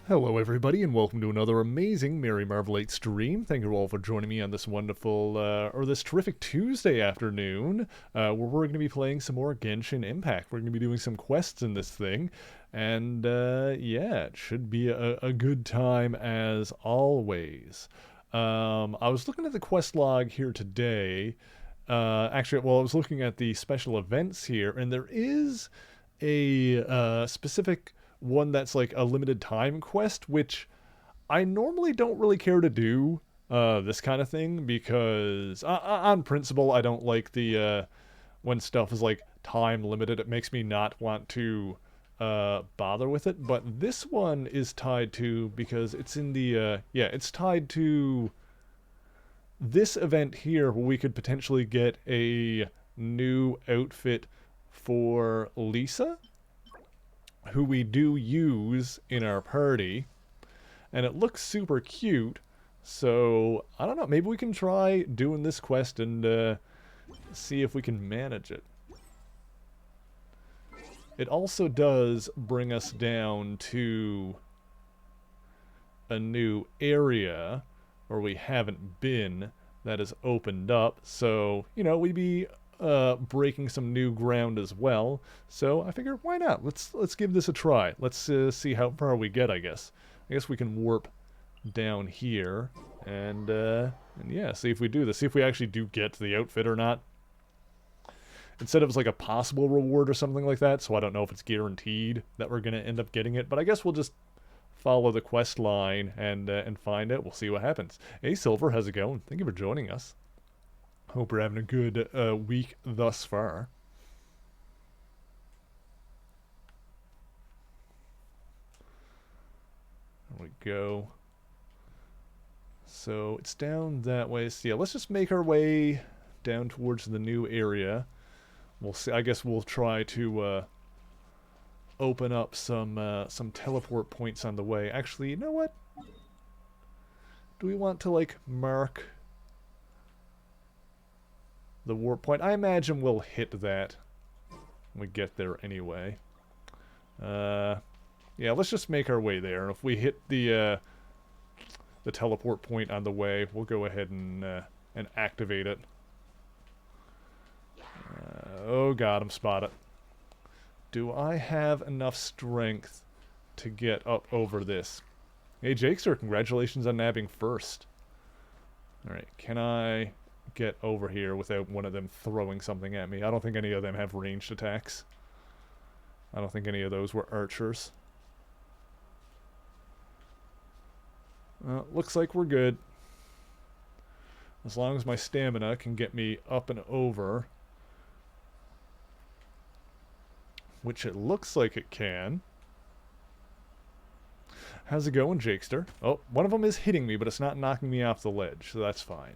Hello everybody and welcome to another amazing Merry Marvelate stream. Thank you all for joining me on this wonderful, or this terrific Tuesday afternoon, where we're going to be playing some more Genshin Impact. We're going to be doing some quests in this thing, and yeah, it should be a good time as always. I was looking at the quest log here today. I was looking at the special events here, and there is a specific one that's like a limited time quest, which I normally don't really care to do this kind of thing because, on principle, I don't like the when stuff is like time limited. It makes me not want to bother with it. But this one is tied to because it's in the yeah, it's tied to this event here where we could potentially get a new outfit for Lisa, who we do use in our party, and it looks super cute. So I don't know, maybe we can try doing this quest and see if we can manage it. It also does bring us down to a new area where we haven't been that has opened up, so you know, we'd be breaking some new ground as well. So I figure, why not? Let's give this a try. Let's see how far we get. I guess we can warp down here and yeah, see if we do this. See if we actually do get the outfit or not. Instead, it was like a possible reward or something like that. So I don't know if it's guaranteed that we're gonna end up getting it. But I guess we'll just follow the quest line and find it. We'll see what happens. Hey, Silver, how's it going? Thank you for joining us. Hope we're having a good week thus far. There we go. So it's down that way. So yeah, let's just make our way down towards the new area. We'll see. I guess we'll try to open up some teleport points on the way. Actually, you know what? Do we want to like mark the warp point? I imagine we'll hit that when we get there anyway. Yeah, let's just make our way there. If we hit the teleport point on the way, we'll go ahead and activate it. Oh god, I'm spotted. Do I have enough strength to get up over this? Hey, Jakester, congratulations on nabbing first. Alright, can I get over here without one of them throwing something at me? I don't think any of them have ranged attacks. I don't think any of those were archers. Looks like we're good. As long as my stamina can get me up and over. Which it looks like it can. How's it going, Jakester? Oh, one of them is hitting me, but it's not knocking me off the ledge, so that's fine.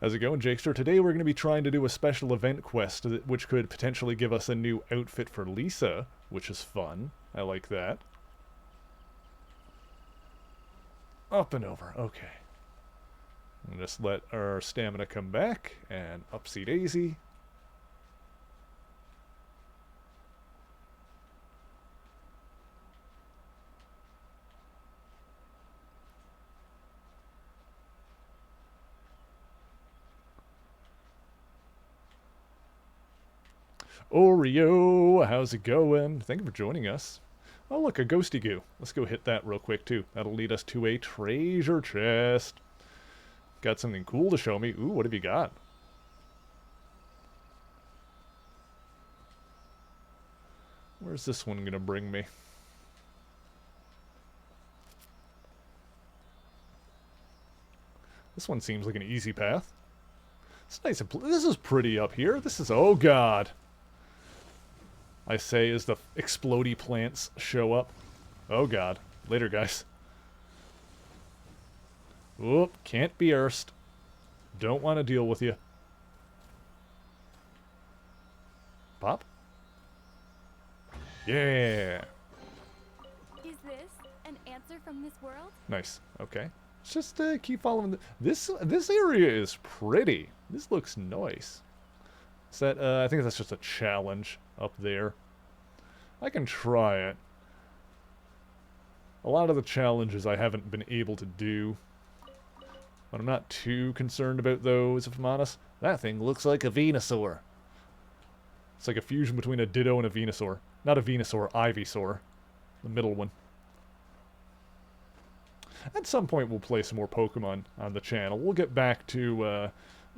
How's it going, Jakester? Today we're going to be trying to do a special event quest, which could potentially give us a new outfit for Lisa, which is fun. I like that. Up and over. Okay. And just let our stamina come back, and upsy daisy. Oreo, how's it going? Thank you for joining us. Oh, look, a ghosty goo. Let's go hit that real quick, too. That'll lead us to a treasure chest. Got something cool to show me. Ooh, what have you got? Where's this one gonna bring me? This one seems like an easy path. It's nice and this is pretty up here. This is... oh, God. I say as the explodey plants show up. Oh, God. Later, guys. Oop, can't be erst. Don't want to deal with you. Pop? Yeah. Is this an answer from this world? Nice. Okay. Let's just keep following. This area is pretty. This looks nice. Is that? I think that's just a challenge up there. I can try it. A lot of the challenges I haven't been able to do. But I'm not too concerned about those, if I'm honest. That thing looks like a Venusaur. It's like a fusion between a Ditto and a Venusaur. Not a Venusaur, Ivysaur. The middle one. At some point we'll play some more Pokemon on the channel. We'll get back to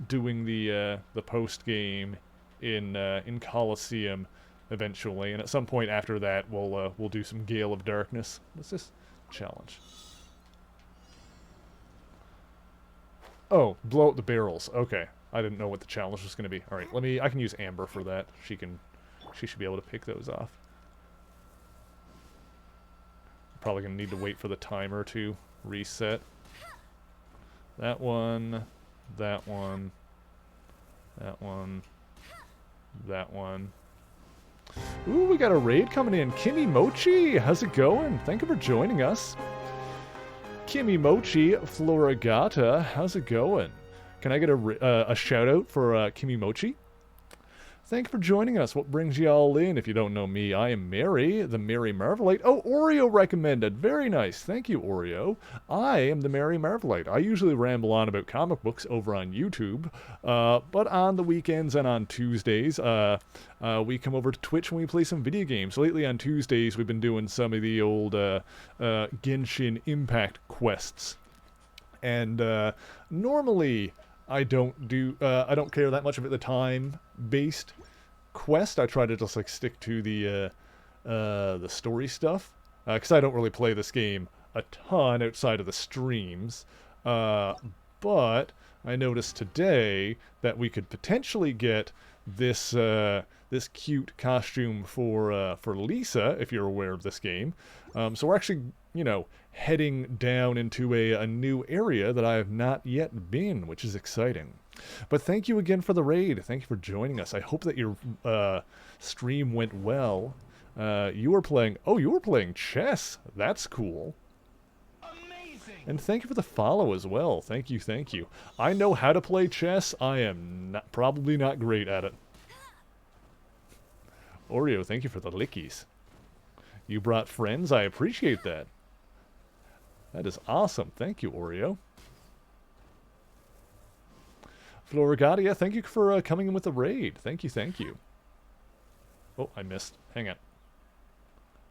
doing the post-game in Coliseum eventually. And at some point after that we'll do some Gale of Darkness. What's this challenge? Oh, blow up the barrels. Okay. I didn't know what the challenge was going to be. Alright, I can use Amber for that. She should be able to pick those off. Probably going to need to wait for the timer to reset. That one, that one, that one, that one. Ooh, we got a raid coming in. Kimmy Mochi, how's it going? Thank you for joining us. Kimmy Mochi Florigata, how's it going? Can I get a shout out for Kimmy Mochi? Thank you for joining us. What brings you all in? If you don't know me, I am Mary, the Mary Marvelite. Oh, Oreo recommended. Very nice. Thank you, Oreo. I am the Mary Marvelite. I usually ramble on about comic books over on YouTube, but on the weekends and on Tuesdays, we come over to Twitch and we play some video games. Lately on Tuesdays, we've been doing some of the old Genshin Impact quests. And normally I don't care that much about the time-based quest. I try to just like stick to the story stuff, because I don't really play this game a ton outside of the streams. But I noticed today that we could potentially get this this cute costume for Lisa, if you're aware of this game. So we're actually, heading down into a new area that I have not yet been, which is exciting. But thank you again for the raid. Thank you for joining us. I hope that your stream went well. You were playing chess. That's cool. Amazing. And thank you for the follow as well. Thank you, thank you. I know how to play chess. I am probably not great at it. Oreo, thank you for the lickies. You brought friends. I appreciate that. That is awesome. Thank you, Oreo. Florigadia, thank you for coming in with the raid. Thank you, thank you. Oh, I missed. Hang on.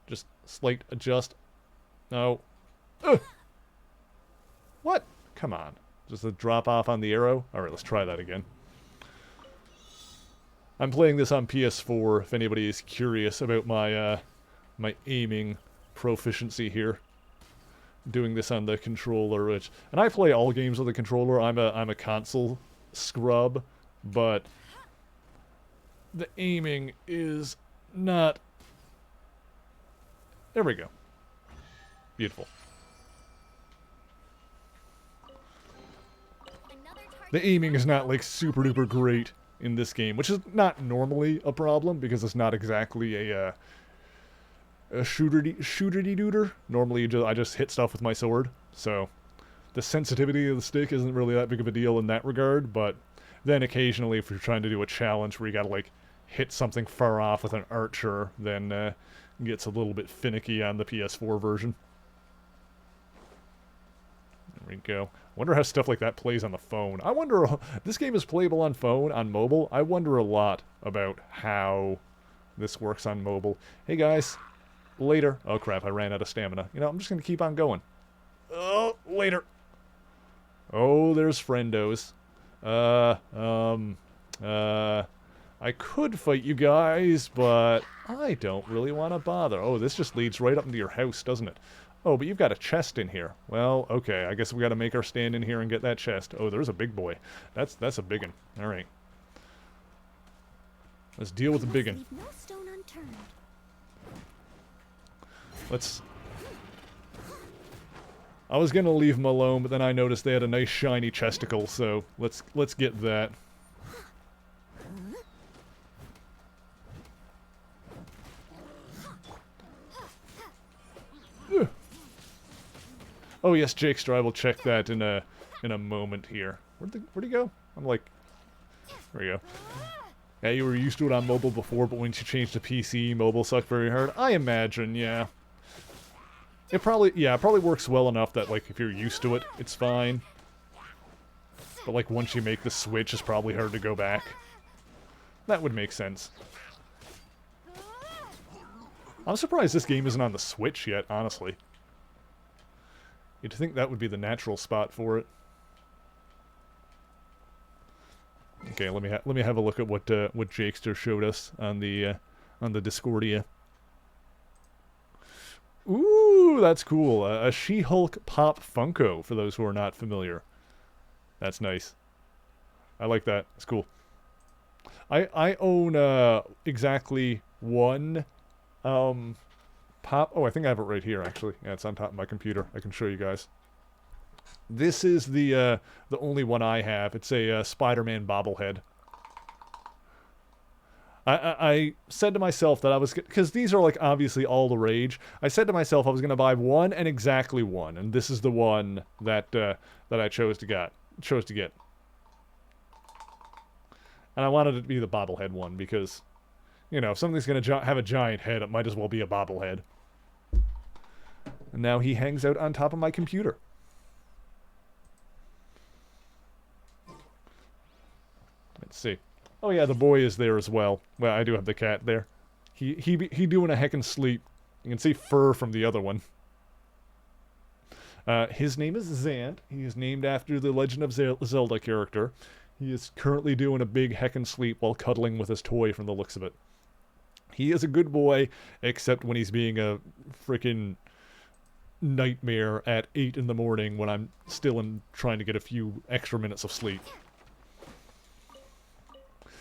Just slight adjust. No. Ugh. What? Come on. Just a drop off on the arrow? Alright, let's try that again. I'm playing this on PS4, if anybody is curious about my my aiming proficiency here. Doing this on the controller, and I play all games with the controller. I'm a console scrub, but the aiming is not. There we go. Beautiful. The aiming is not like super duper great in this game, which is not normally a problem because it's not exactly a shooter-de-dooter. Normally I just hit stuff with my sword, so the sensitivity of the stick isn't really that big of a deal in that regard, but then occasionally if you're trying to do a challenge where you gotta like hit something far off with an archer, then it gets a little bit finicky on the PS4 version. There we go. Wonder how stuff like that plays on the phone. I wonder, this game is playable on phone, on mobile. I wonder a lot about how this works on mobile. Hey guys. Later. Oh crap, I ran out of stamina. I'm just gonna keep on going. Oh, later. Oh, there's friendos. I could fight you guys, but I don't really want to bother. Oh, this just leads right up into your house, doesn't it? Oh, but you've got a chest in here. Well, okay, I guess we gotta make our stand in here and get that chest. Oh, there's a big boy. That's a big one. Alright. Let's deal with the big one. No stone unturned. I was gonna leave them alone, but then I noticed they had a nice shiny chesticle, so let's get that. Ugh. Oh yes, Jakestar, I will check that in a moment here. Where'd he go? I'm like, there we go. Yeah, you were used to it on mobile before, but once you changed to PC, mobile sucked very hard. I imagine, yeah. It probably works well enough that, like, if you're used to it, it's fine. But, like, once you make the switch, it's probably hard to go back. That would make sense. I'm surprised this game isn't on the Switch yet, honestly. You'd think that would be the natural spot for it. Okay, let me have a look at what Jakester showed us on the Discordia. Ooh, that's cool. A She-Hulk Pop Funko, for those who are not familiar. That's nice. I like that. It's cool. I own exactly one pop. Oh, I think I have it right here, actually. Yeah, it's on top of my computer. I can show you guys. This is the only one I have. It's a Spider-Man bobblehead. I said to myself that I was, because these are like obviously all the rage. I said to myself I was gonna buy one and exactly one, and this is the one that that I chose to get. And I wanted it to be the bobblehead one because, you know, if something's gonna have a giant head, it might as well be a bobblehead. And now he hangs out on top of my computer. Let's see. Oh yeah, the boy is there as well. Well, I do have the cat there. He doing a heckin' sleep. You can see fur from the other one. His name is Zant. He is named after the Legend of Zelda character. He is currently doing a big heckin' sleep while cuddling with his toy from the looks of it. He is a good boy, except when he's being a frickin' nightmare at 8 in the morning when I'm still trying to get a few extra minutes of sleep.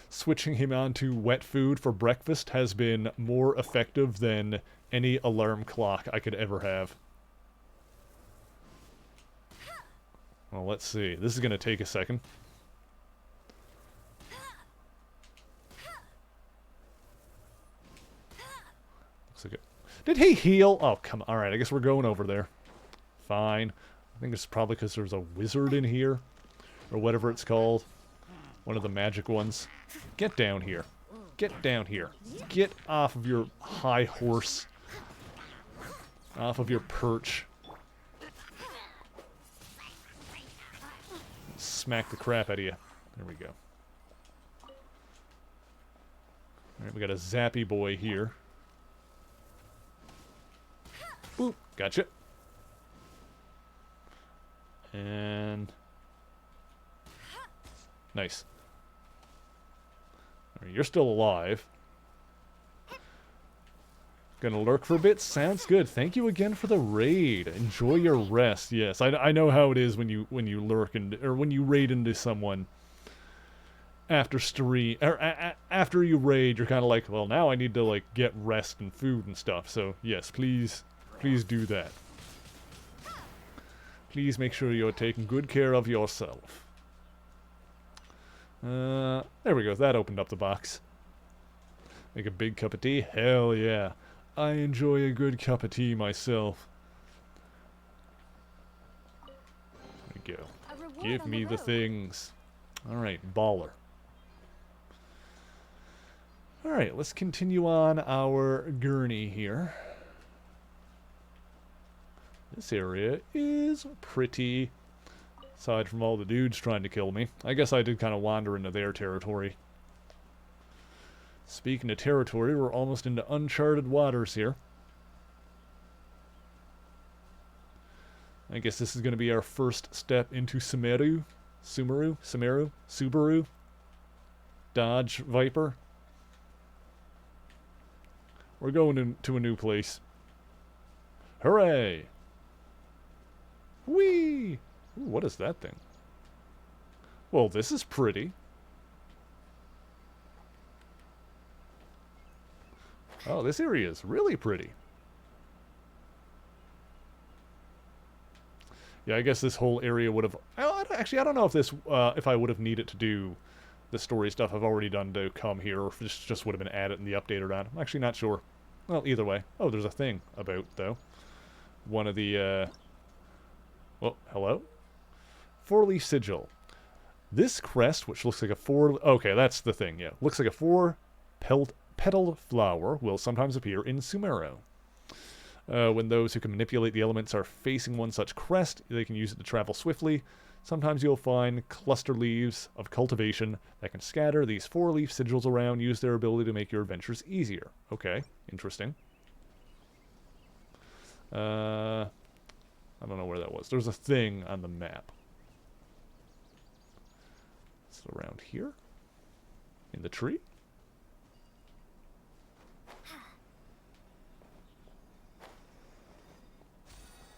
Switching him on to wet food for breakfast has been more effective than any alarm clock I could ever have. Well, let's see. This is going to take a second. Looks like it. Did he heal? Oh, come on. Alright, I guess we're going over there. Fine. I think it's probably because there's a wizard in here. Or whatever it's called. One of the magic ones. Get down here. Get down here. Get off of your high horse. Off of your perch. Smack the crap out of you. There we go. Alright, we got a zappy boy here. Boop. Gotcha. And... nice. You're still alive. Gonna lurk for a bit? Sounds good. Thank you again for the raid. Enjoy your rest. Yes, I know how it is when you lurk or when you raid into someone after stream or after you raid. You're kind of like, well, now I need to like get rest and food and stuff. So yes, please do that. Please make sure you're taking good care of yourself. There we go. That opened up the box. Make a big cup of tea? Hell yeah. I enjoy a good cup of tea myself. There we go. Give me the things. Alright, baller. Alright, let's continue on our gurney here. This area is pretty... aside from all the dudes trying to kill me. I guess I did kind of wander into their territory. Speaking of territory, we're almost into uncharted waters here. I guess this is going to be our first step into Sumeru. Subaru? Dodge Viper. We're going into a new place. Hooray! Whee! Ooh, what is that thing? Well, this is pretty. Oh, this area is really pretty. Yeah, I guess this whole area would have... Actually, I don't know if this, if I would have needed to do the story stuff I've already done to come here, or if this just would have been added in the update or not. I'm actually not sure. Well, either way. Oh, there's a thing about, though. One of the, Oh, hello? Four-leaf sigil. This crest, which looks like a four... Okay, that's the thing, yeah. Looks like a four-petaled flower, will sometimes appear in Sumeru. When those who can manipulate the elements are facing one such crest, they can use it to travel swiftly. Sometimes you'll find cluster leaves of cultivation that can scatter these four-leaf sigils around, use their ability to make your adventures easier. Okay, interesting. I don't know where that was. There's a thing on the map. It's around here? In the tree?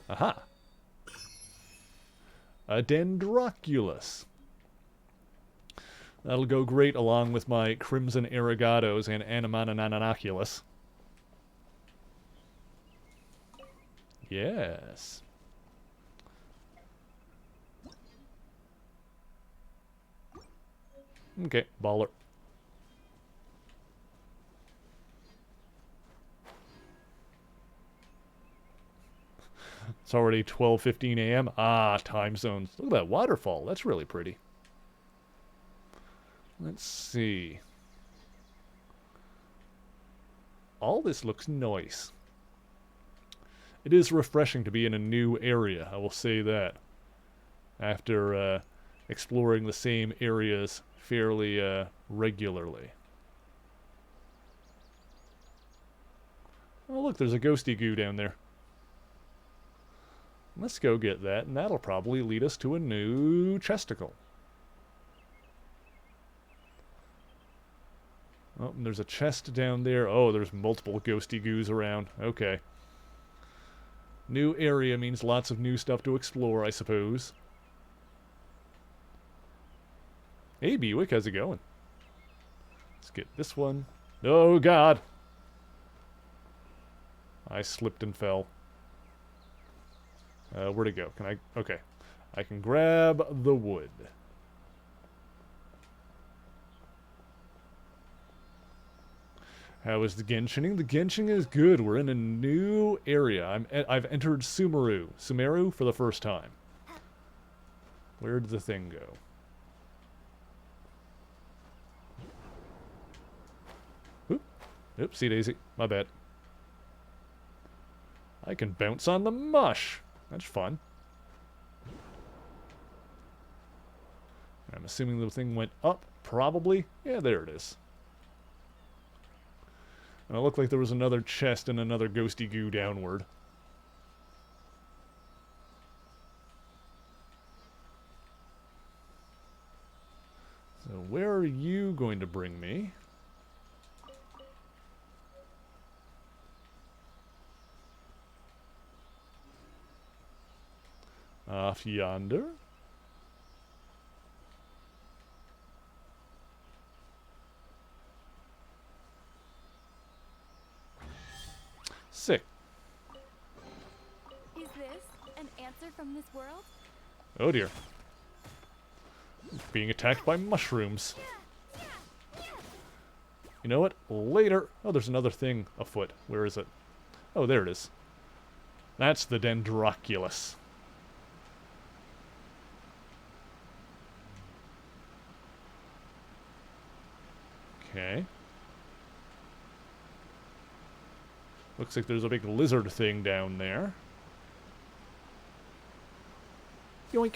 Aha! A Dendroculus. That'll go great along with my Crimson Arigatos and Animananaculus. Yes. Okay, baller. It's already 12:15 a.m. Ah, time zones. Look at that waterfall. That's really pretty. Let's see. All this looks nice. It is refreshing to be in a new area, I will say that. After exploring the same areas fairly regularly. Oh, look, there's a ghosty goo down there. Let's go get that, and that'll probably lead us to a new chesticle. Oh, and there's a chest down there. Oh, there's multiple ghosty goos around. Okay. New area means lots of new stuff to explore, I suppose. Hey, Bewick, how's it going? Let's get this one. Oh, God! I slipped and fell. Where'd it go? Can I... Okay. I can grab the wood. How is the Genshining? The Genshining is good. We're in a new area. I've entered Sumeru for the first time. Where did the thing go? Oop. Oopsie daisy. My bad. I can bounce on the mush. That's fun. I'm assuming the thing went up, probably. Yeah, there it is. And it looked like there was another chest and another ghosty goo downward. So where are you going to bring me? Off yonder. Sick. Is this an answer from this world? Oh dear. Being attacked by mushrooms. You know what? Later. Oh, there's another thing afoot. Where is it? Oh, there it is. That's the Dendroculus. Okay. Looks like there's a big lizard thing down there. Yoink.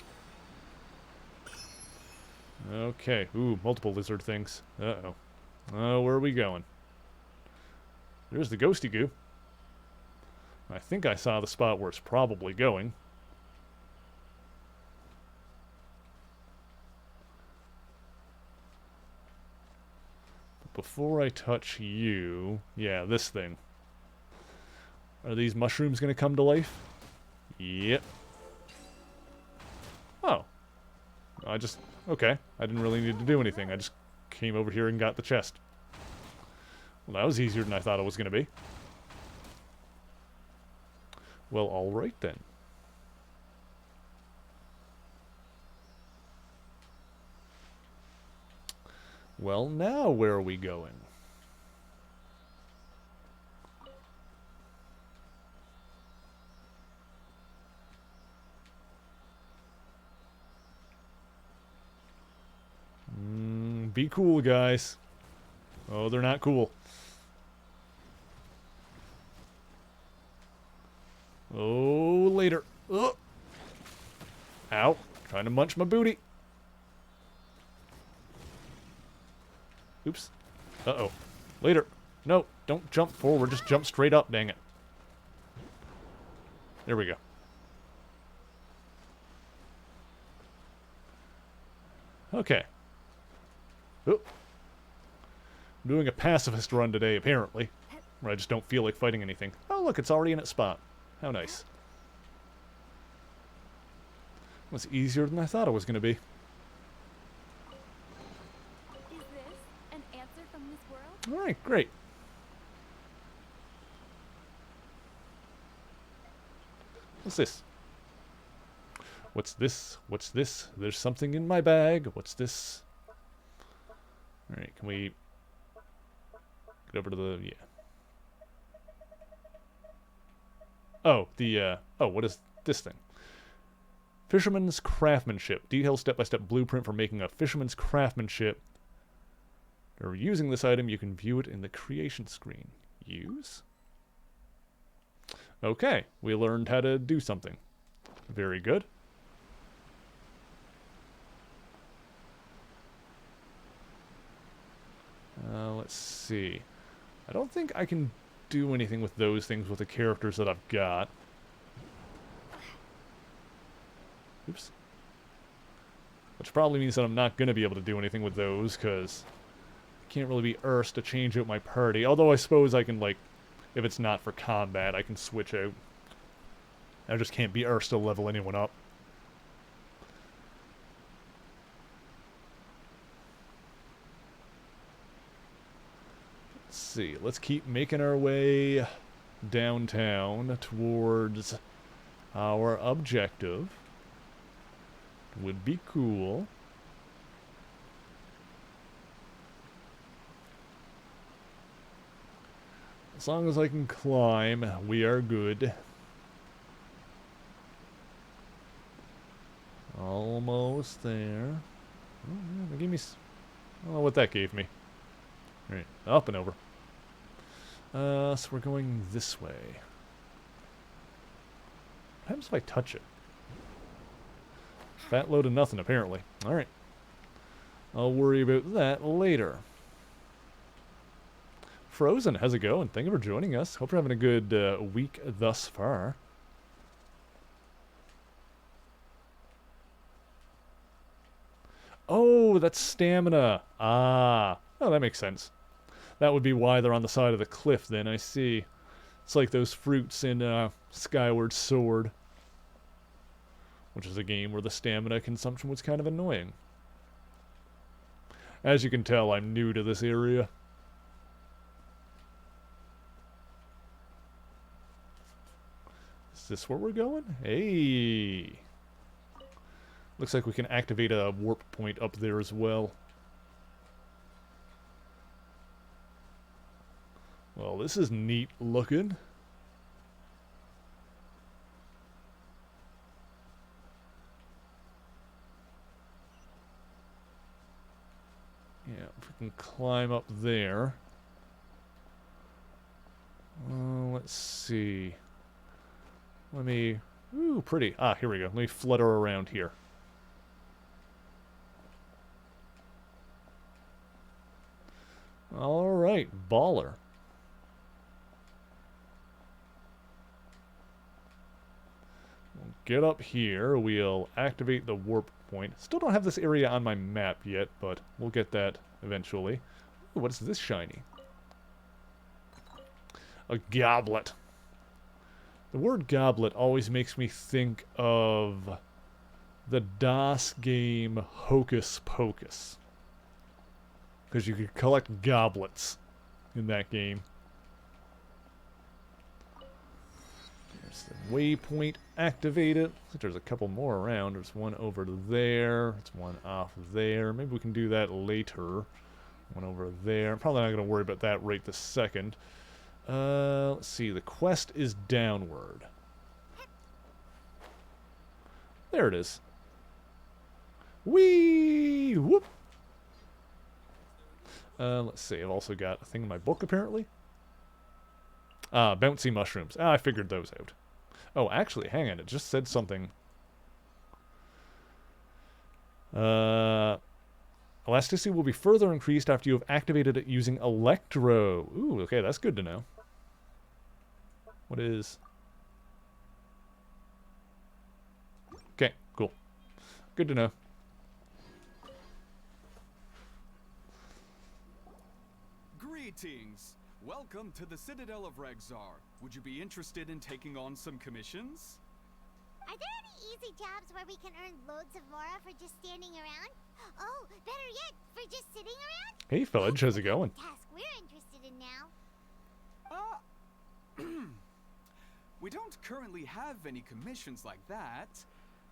Okay. Ooh, multiple lizard things. Uh-oh. Oh, where are we going? There's the ghosty goo. I think I saw the spot where it's probably going. But before I touch you... Yeah, this thing. Are these mushrooms going to come to life? Yep. Oh. I just... Okay. I didn't really need to do anything. I just came over here and got the chest. Well, that was easier than I thought it was going to be. Well, alright then. Well, now where are we going? Be cool, guys. Oh, they're not cool. Oh, later. Ugh. Ow. Trying to munch my booty. Oops. Uh-oh. Later. No, don't jump forward. Just jump straight up, dang it. There we go. Okay. Oh. I'm doing a pacifist run today, apparently. Where I just don't feel like fighting anything. Oh, look, it's already in its spot. How nice. Was easier than I thought it was going to be. Is this an answer from this world? Alright, great. What's this? What's this? What's this? There's something in my bag. What's this? Alright, can we get over to the... yeah. Oh, what is this thing? Fisherman's craftsmanship. Detailed step-by-step blueprint for making a fisherman's craftsmanship. Or using this item, you can view it in the creation screen. Use? Okay, we learned how to do something. Very good. Let's see. I don't think I can do anything with those things with the characters that I've got. Oops. Which probably means that I'm not going to be able to do anything with those, because I can't really be Urs to change out my party. Although I suppose I can, like, if it's not for combat, I can switch out. I just can't be Urs to level anyone up. Let's see. Let's keep making our way downtown towards our objective. Would be cool. As long as I can climb, we are good. Almost there. Oh, yeah, they gave me... I don't know what that gave me. Alright, up and over. So we're going this way. What happens if I touch it? Fat load of nothing, apparently. Alright. I'll worry about that later. Frozen, how's it going? Thank you for joining us. Hope you're having a good week thus far. Oh, that's stamina. Ah. Oh, that makes sense. That would be why they're on the side of the cliff then, I see. It's like those fruits in Skyward Sword. Which is a game where the stamina consumption was kind of annoying. As you can tell, I'm new to this area. Is this where we're going? Hey! Looks like we can activate a warp point up there as well. Well, this is neat looking. Yeah, if we can climb up there. Let's see. Let me... Ooh, pretty. Ah, here we go. Let me flutter around here. Alright, baller. We'll get up here. We'll activate the warp point. Still don't have this area on my map yet, but we'll get that eventually. Ooh, what is this shiny? A goblet. The word goblet always makes me think of the DOS game Hocus Pocus. Because you could collect goblets in that game. There's the waypoint activated. There's a couple more around. There's one over there. There's one off there. Maybe we can do that later. One over there. I'm probably not going to worry about that right this second. Let's see. The quest is downward. There it is. Whee! Whoop! Let's see. I've also got a thing in my book, apparently. Bouncy mushrooms. I figured those out. Oh, actually, hang on. It just said something. Elasticity will be further increased after you have activated it using Electro. Ooh, okay, that's good to know. What is... Okay, cool. Good to know. Greetings. Welcome to the Citadel of Regzar. Would you be interested in taking on some commissions? Are there any easy jobs where we can earn loads of mora for just standing around? Oh, better yet, for just sitting around? Hey, Fudge, how's it going? Task we're interested in now. We don't currently have any commissions like that.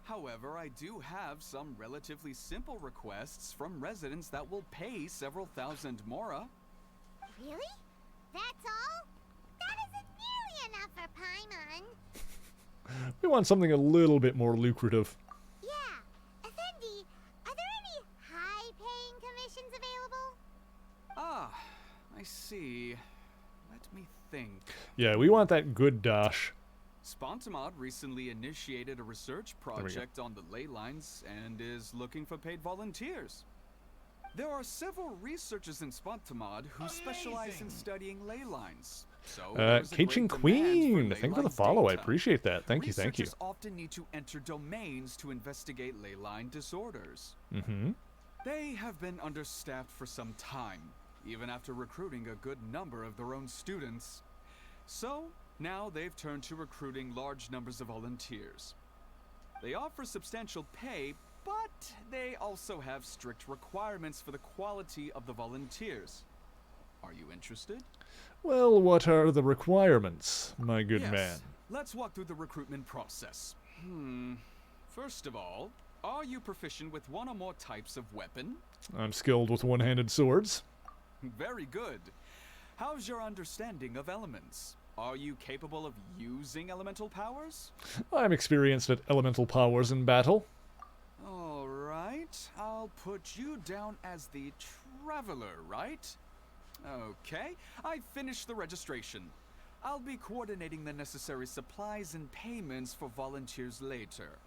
However, I do have some relatively simple requests from residents that will pay several thousand mora. Really? That's all? That isn't nearly enough for Paimon. We want something a little bit more lucrative. Yeah. Effendi, are there any high-paying commissions available? Ah, I see. Let me think. Yeah, we want that good dash. Spontamod recently initiated a research project on the ley lines and is looking for paid volunteers. There are several researchers in Spontamod who specialize in studying ley lines. So there's a great Cajun demand Queen, for thank you for the ley follow. I data. appreciate that. Thank you, thank you. Researchers often need to enter domains to investigate ley line disorders. Mm-hmm. They have been understaffed for some time, even after recruiting a good number of their own students. So, now they've turned to recruiting large numbers of volunteers. They offer substantial pay, but they also have strict requirements for the quality of the volunteers. Are you interested? Well, what are the requirements, my good Yes. man? Let's walk through the recruitment process. First of all, are you proficient with one or more types of weapon? I'm skilled with one-handed swords. Very good. How's your understanding of elements? Are you capable of using elemental powers? I'm experienced at elemental powers in battle. All right. I'll put you down as the traveler, right? Okay. I've finished the registration. I'll be coordinating the necessary supplies and payments for volunteers later.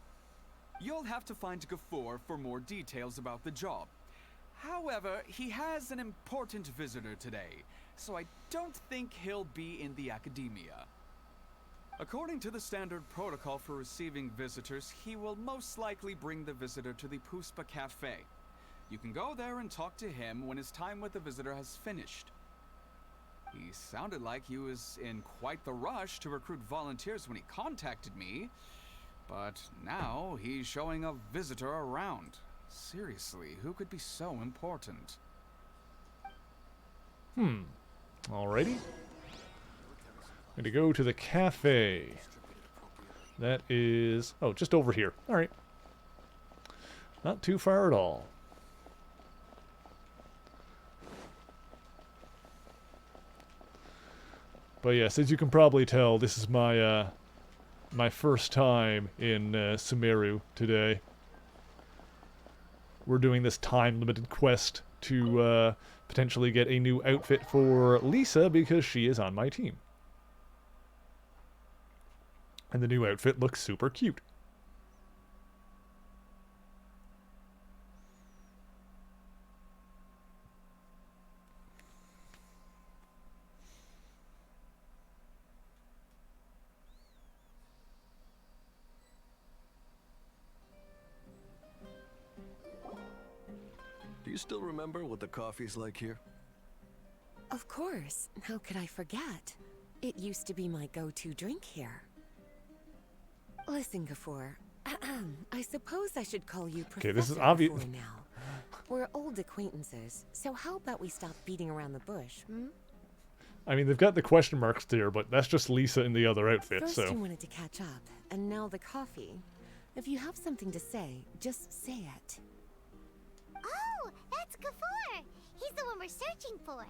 You'll have to find Gafoor for more details about the job. However, he has an important visitor today, so I don't think he'll be in the academia. According to the standard protocol for receiving visitors, he will most likely bring the visitor to the Puspa Cafe. You can go there and talk to him when his time with the visitor has finished. He sounded like he was in quite the rush to recruit volunteers when he contacted me, but now he's showing a visitor around. Seriously, who could be so important? Alrighty. Going to go to the cafe. That is... oh, just over here. Alright. Not too far at all. But yes, as you can probably tell, this is my my first time in Sumeru today. We're doing this time-limited quest to potentially get a new outfit for Lisa because she is on my team. And the new outfit looks super cute. Do you still remember what the coffee's like here? Of course. How could I forget? It used to be my go-to drink here. Listen, Gafoor. I suppose I should call you Professor this is obvious. Gafoor now. We're old acquaintances, so how about we stop beating around the bush, hmm? I mean, they've got the question marks there, but that's just Lisa in the other outfit, First so... you wanted to catch up, and now the coffee. If you have something to say, just say it. Oh, that's Gafoor. He's the one we're searching for.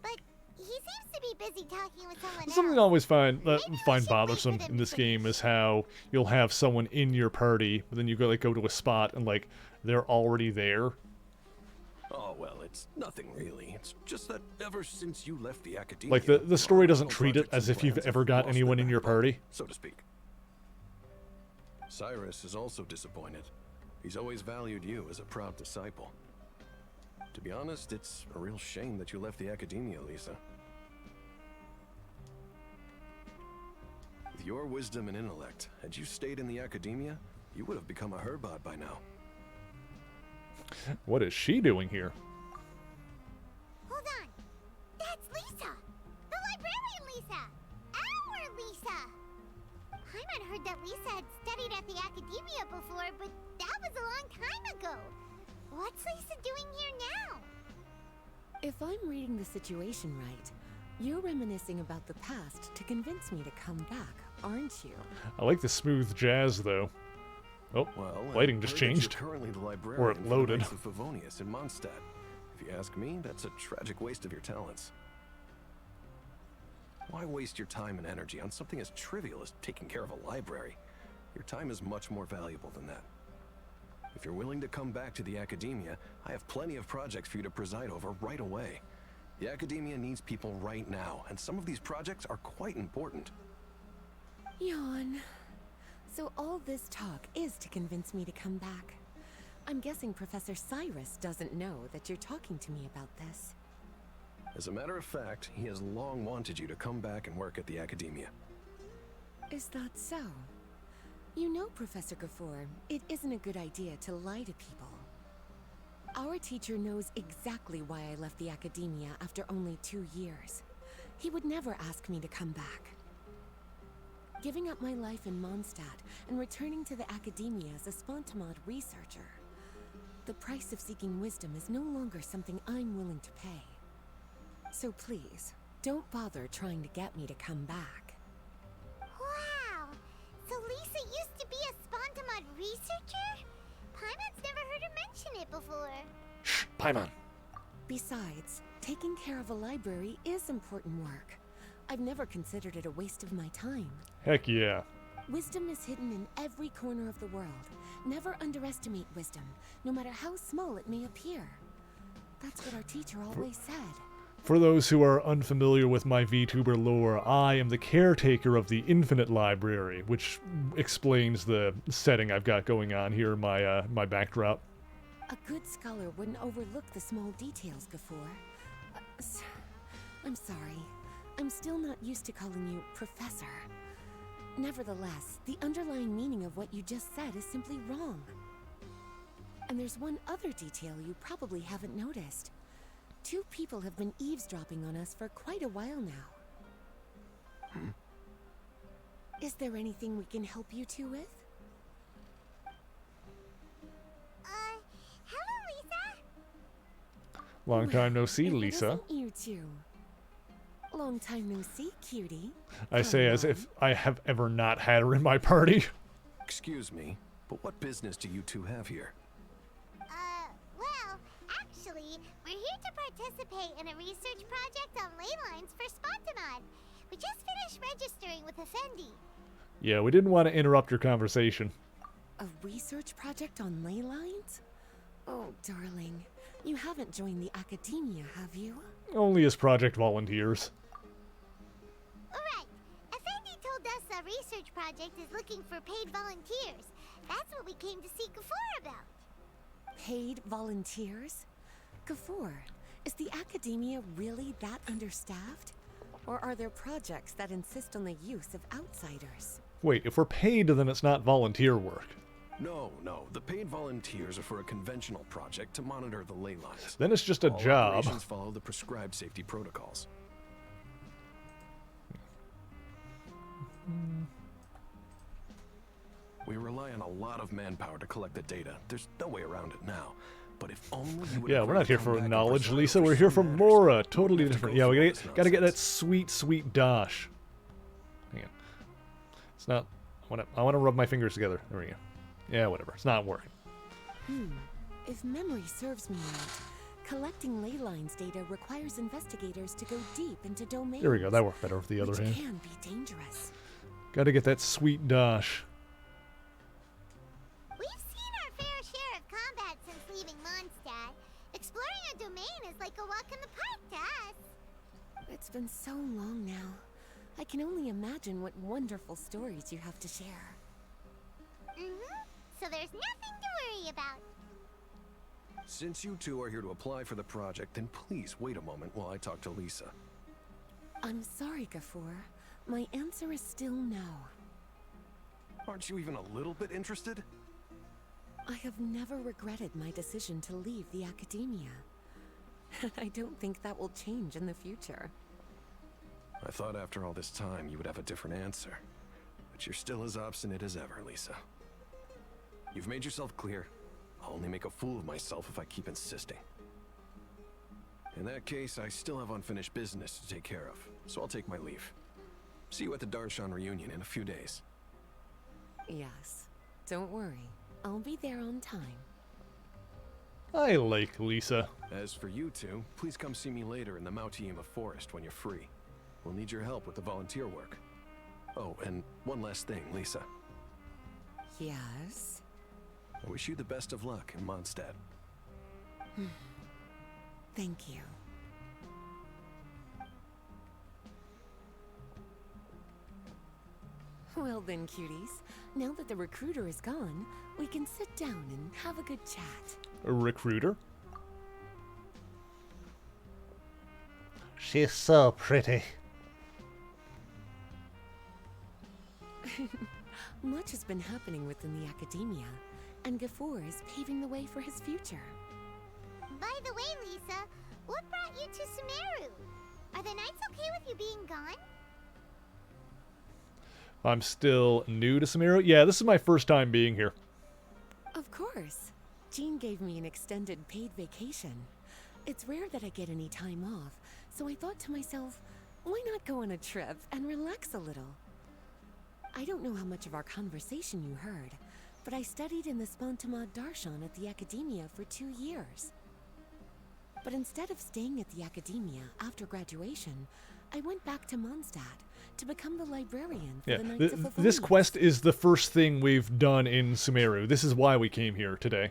But he seems to be busy talking with someone Something I else. always find Maybe we should wait bothersome for them in to this game finish. is how you'll have someone in your party, but then you go to a spot and like they're already there. Oh, well, it's nothing really. It's just that ever since you left the academia... Like, the story doesn't original treat it projects as and if you've plans ever have got lost anyone their in your backbone, party. so to speak. Cyrus is also disappointed. He's always valued you as a proud disciple. To be honest, it's a real shame that you left the academia, Lisa. With your wisdom and intellect, had you stayed in the academia, you would have become a herbot by now. What is she doing here? Hold on. That's Lisa! The librarian Lisa! Our Lisa! Paimon heard that Lisa had studied at the academia before, but that was a long time ago. What's Lisa doing here now? If I'm reading the situation right, you're reminiscing about the past to convince me to come back, aren't you? I like the smooth jazz, though. Oh, Well, lighting I just heard that changed. You're currently the Or librarian it for the loaded. Knights of Favonius in Mondstadt. If you ask me, that's a tragic waste of your talents. Why waste your time and energy on something as trivial as taking care of a library? Your time is much more valuable than that. If you're willing to come back to the academia, I have plenty of projects for you to preside over right away. The academia needs people right now, and some of these projects are quite important. Yawn. So all this talk is to convince me to come back. I'm guessing Professor Cyrus doesn't know that you're talking to me about this. As a matter of fact, he has long wanted you to come back and work at the academia. Is that so? You know, Professor Gafour, it isn't a good idea to lie to people. Our teacher knows exactly why I left the academia after only 2 years. He would never ask me to come back. Giving up my life in Mondstadt and returning to the academia as a Spontamod researcher. The price of seeking wisdom is no longer something I'm willing to pay. So please, don't bother trying to get me to come back. Wow! So Lisa used to be a Spontamod researcher? Paimon's never heard her mention it before. Shh, Paimon. Besides, taking care of a library is important work. I've never considered it a waste of my time. Heck yeah. Wisdom is hidden in every corner of the world. Never underestimate wisdom, no matter how small it may appear. That's what our teacher always said. For those who are unfamiliar with my VTuber lore, I am the caretaker of the Infinite Library, which explains the setting I've got going on here in my backdrop. A good scholar wouldn't overlook the small details, Gafour. I'm sorry. I'm still not used to calling you Professor. Nevertheless, the underlying meaning of what you just said is simply wrong. And there's one other detail you probably haven't noticed. 2 people have been eavesdropping on us for quite a while now. Is there anything we can help you two with? Hello, Lisa? Long time no see, If it Lisa. isn't you two. Long time no see, cutie. I say as if I have ever not had her in my party. Excuse me, but what business do you two have here? Well, actually, we're here to participate in a research project on ley lines for Spontamod. We just finished registering with Effendi. Yeah, we didn't want to interrupt your conversation. A research project on ley lines? Oh, darling. You haven't joined the academia, have you? Only as project volunteers. Alright, Effendi told us a research project is looking for paid volunteers. That's what we came to see Gafour about. Paid volunteers? Gafour, is the academia really that understaffed? Or are there projects that insist on the use of outsiders? Wait, if we're paid, then it's not volunteer work. No, the paid volunteers are for a conventional project to monitor the ley lines. Then it's just a All job. operations follow the prescribed safety protocols. We rely on a lot of manpower to collect the data. There's no way around it now. But if only you would Yeah, agree we're not to here come for back and knowledge, preside Lisa. over We're here for some matters. Mora. We Totally have to different. go Yeah, through we all this gotta get that nonsense. sweet, sweet dosh. Hang on. It's not. I wanna rub my fingers together. There we go. Yeah, whatever. It's not working. If memory serves me right, collecting ley lines data requires investigators to go deep into domains. There we go. That worked better with the other which hand. can be dangerous. Gotta get that sweet dosh. We've seen our fair share of combat since leaving Mondstadt. Exploring is like a walk in the park to us. It's been so long now. I can only imagine what wonderful stories you have to share. So there's nothing to worry about. Since you two are here to apply for the project, then please wait a moment while I talk to Lisa. I'm sorry, Gafur. My answer is still no. Aren't you even a little bit interested? I have never regretted my decision to leave the academia. And I don't think that will change in the future. I thought after all this time you would have a different answer. But you're still as obstinate as ever, Lisa. You've made yourself clear. I'll only make a fool of myself if I keep insisting. In that case, I still have unfinished business to take care of, so I'll take my leave. See you at the Darshan reunion in a few days. Yes. Don't worry. I'll be there on time. I like Lisa. As for you two, please come see me later in the Mautiima forest when you're free. We'll need your help with the volunteer work. Oh, and one last thing, Lisa. Yes? I wish you the best of luck in Mondstadt. Thank you. Well then, cuties. Now that the recruiter is gone, we can sit down and have a good chat. A recruiter? She's so pretty. Much has been happening within the academia, and Gafur is paving the way for his future. By the way, Lisa, what brought you to Sumeru? Are the Knights okay with you being gone? I'm still new to Sumeru. Yeah, this is my first time being here. Of course. Jean gave me an extended paid vacation. It's rare that I get any time off, so I thought to myself, why not go on a trip and relax a little? I don't know how much of our conversation you heard, but I studied in the Spontamad Darshan at the academia for 2 years. But instead of staying at the academia after graduation, I went back to Mondstadt to become the librarian for Yeah, the Knights of the this Flames. quest is the first thing we've done in Sumeru. This is why we came here today.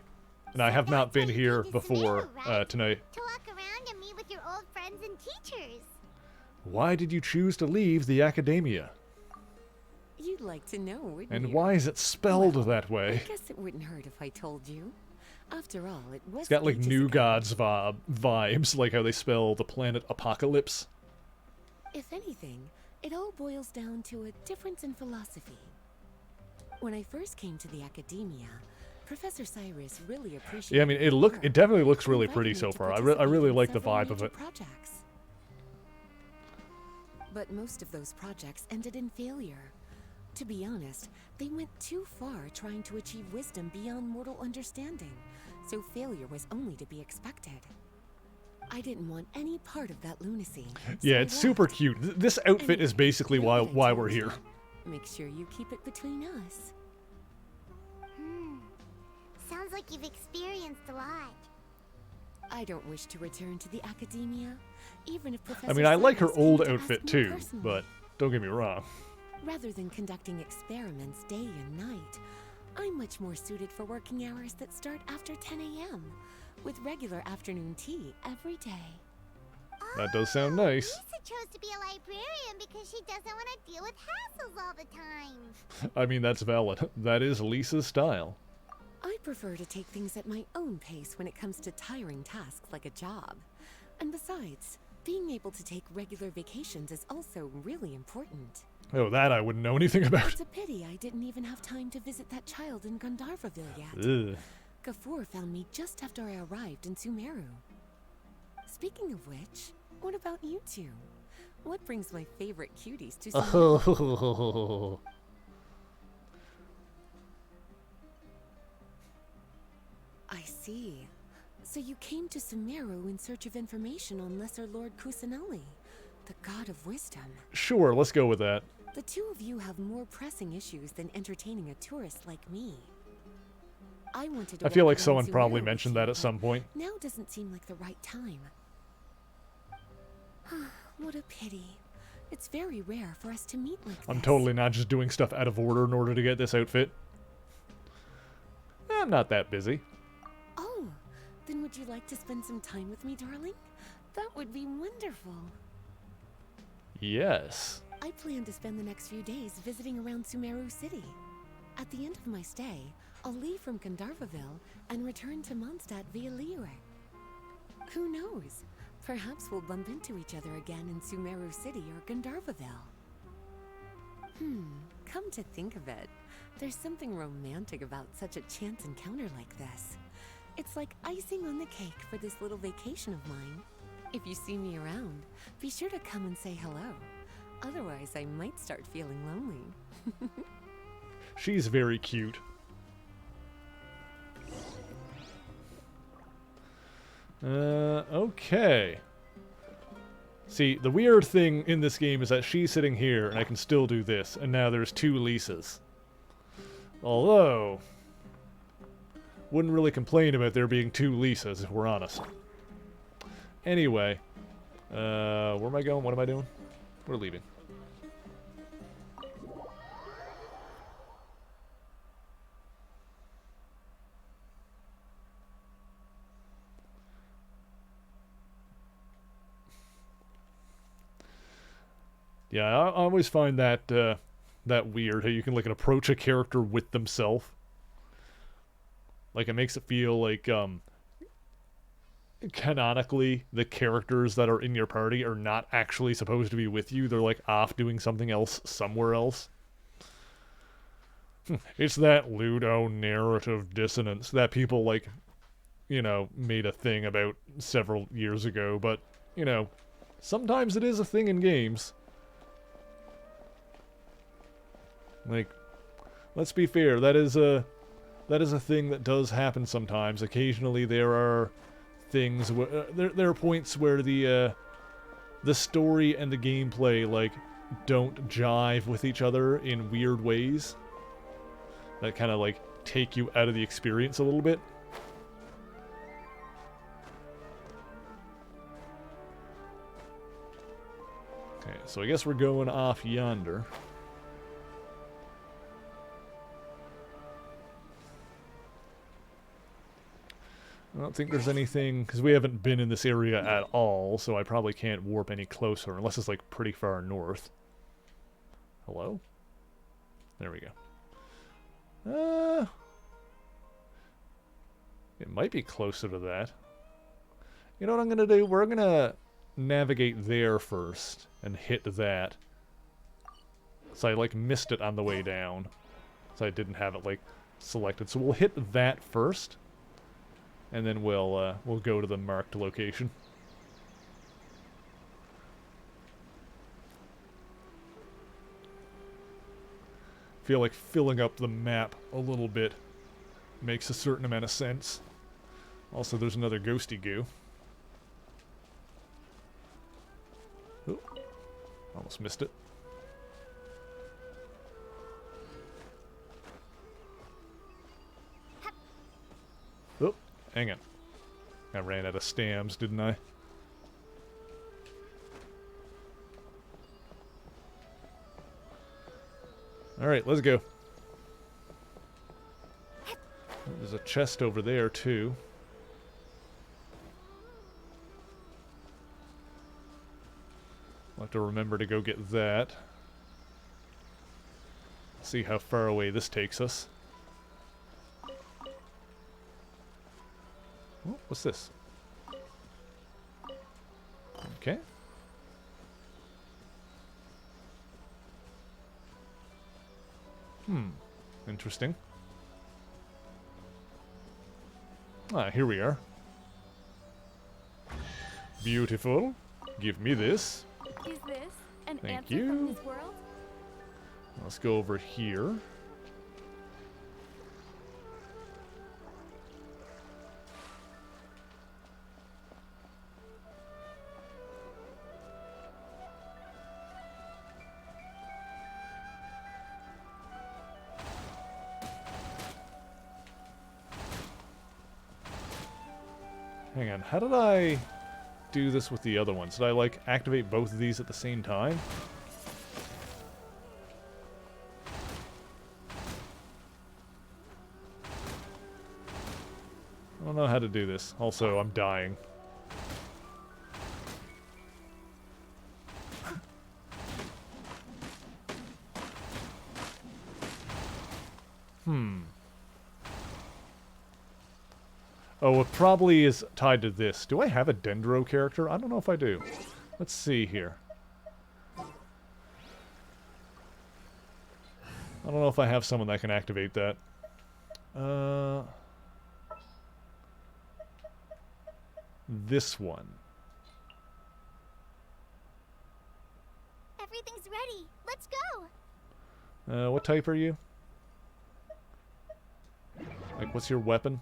And I have not been here before tonight. To walk around and meet with your old friends and teachers. Why did you choose to leave the academia? You'd like to know, wouldn't And you? why is it spelled Well, that way? I guess it wouldn't hurt if I told you. After all, it was It's got like ages New ago. Gods vibes, like how they spell the planet Apocalypse. If anything, it all boils down to a difference in philosophy. When I first came to the academia, Professor Cyrus really appreciated Yeah, I mean, my work it definitely looks and really invited pretty me so to far. I participate really in like the several vibe of major it. projects. But most of those projects ended in failure. To be honest, they went too far trying to achieve wisdom beyond mortal understanding, so failure was only to be expected. I didn't want any part of that lunacy. So Yeah, I it's super left. cute. This outfit is Anyway, basically now why that I we're told here. you, make sure you keep it between us. Sounds like you've experienced a lot. I don't wish to return to the academia, even if Professor I mean, I like her Cyrus came old to ask outfit me too, personally. but don't get me wrong. Rather than conducting experiments day and night, I'm much more suited for working hours that start after 10 a.m., with regular afternoon tea every day. That does sound nice. Lisa chose to be a librarian because she doesn't want to deal with hassles all the time. I mean, that's valid. That is Lisa's style. I prefer to take things at my own pace when it comes to tiring tasks like a job. And besides, being able to take regular vacations is also really important. Oh, that I wouldn't know anything about. It's a pity I didn't even have time to visit that child in Gandharvaville yet. Ugh. Gafur found me just after I arrived in Sumeru. Speaking of which, what about you two? What brings my favorite cuties to Sumeru? Oh. I see. So you came to Sumeru in search of information on Lesser Lord Kusanali, the god of wisdom. Sure, let's go with that. The two of you have more pressing issues than entertaining a tourist like me. I wanted to I feel walk like around someone probably Sumeru with mentioned you, that at but some point. now doesn't seem like the right time. What a pity. It's very rare for us to meet like this. I'm totally not just doing stuff out of order in order to get this outfit. I'm not that busy. Oh, Then would you like to spend some time with me, darling? That would be wonderful. Yes. I plan to spend the next few days visiting around Sumeru City. At the end of my stay, I'll leave from Gandharvaville and return to Mondstadt via Liyue. Who knows? Perhaps we'll bump into each other again in Sumeru City or Gandharvaville. Come to think of it, there's something romantic about such a chance encounter like this. It's like icing on the cake for this little vacation of mine. If you see me around, be sure to come and say hello. Otherwise, I might start feeling lonely. She's very cute. Okay. See, the weird thing in this game is that she's sitting here, and I can still do this, and now there's two Lisas. Although, wouldn't really complain about there being two Lisas, if we're honest. Anyway, where am I going? What am I doing? We're leaving. Yeah, I always find that that weird, how you can like approach a character with themselves. Like, it makes it feel like canonically the characters that are in your party are not actually supposed to be with you. They're like off doing something else somewhere else. It's that Ludo narrative dissonance that people like, you know, made a thing about several years ago, but, you know, sometimes it is a thing in games. Like, let's be fair, that is a thing that does happen sometimes. Occasionally there are things where there are points where the story and the gameplay like don't jive with each other in weird ways that kind of like take you out of the experience a little bit. Okay, so I guess we're going off yonder. I don't think there's anything, because we haven't been in this area at all, so I probably can't warp any closer, unless it's like pretty far north. Hello? There we go. It might be closer to that. You know what I'm going to do? We're going to navigate there first, and hit that. So I like missed it on the way down. So I didn't have it like selected. So we'll hit that first. And then we'll go to the marked location. Feel like filling up the map a little bit makes a certain amount of sense. Also, there's another ghosty goo. Oh, almost missed it. Oh, hang on. I ran out of stams, didn't I? Alright, let's go. There's a chest over there, too. I'll have to remember to go get that. See how far away this takes us. Oh, what's this? Okay. Interesting. Ah, here we are. Beautiful. Give me this. Is this an Thank answer you. from this world? Let's go over here. Hang on, how did I do this with the other ones? Did I, like, activate both of these at the same time? I don't know how to do this. Also, I'm dying. Oh, it probably is tied to this. Do I have a Dendro character? I don't know if I do. Let's see here. I don't know if I have someone that can activate that. This one. Everything's ready. Let's go. What type are you? Like, what's your weapon?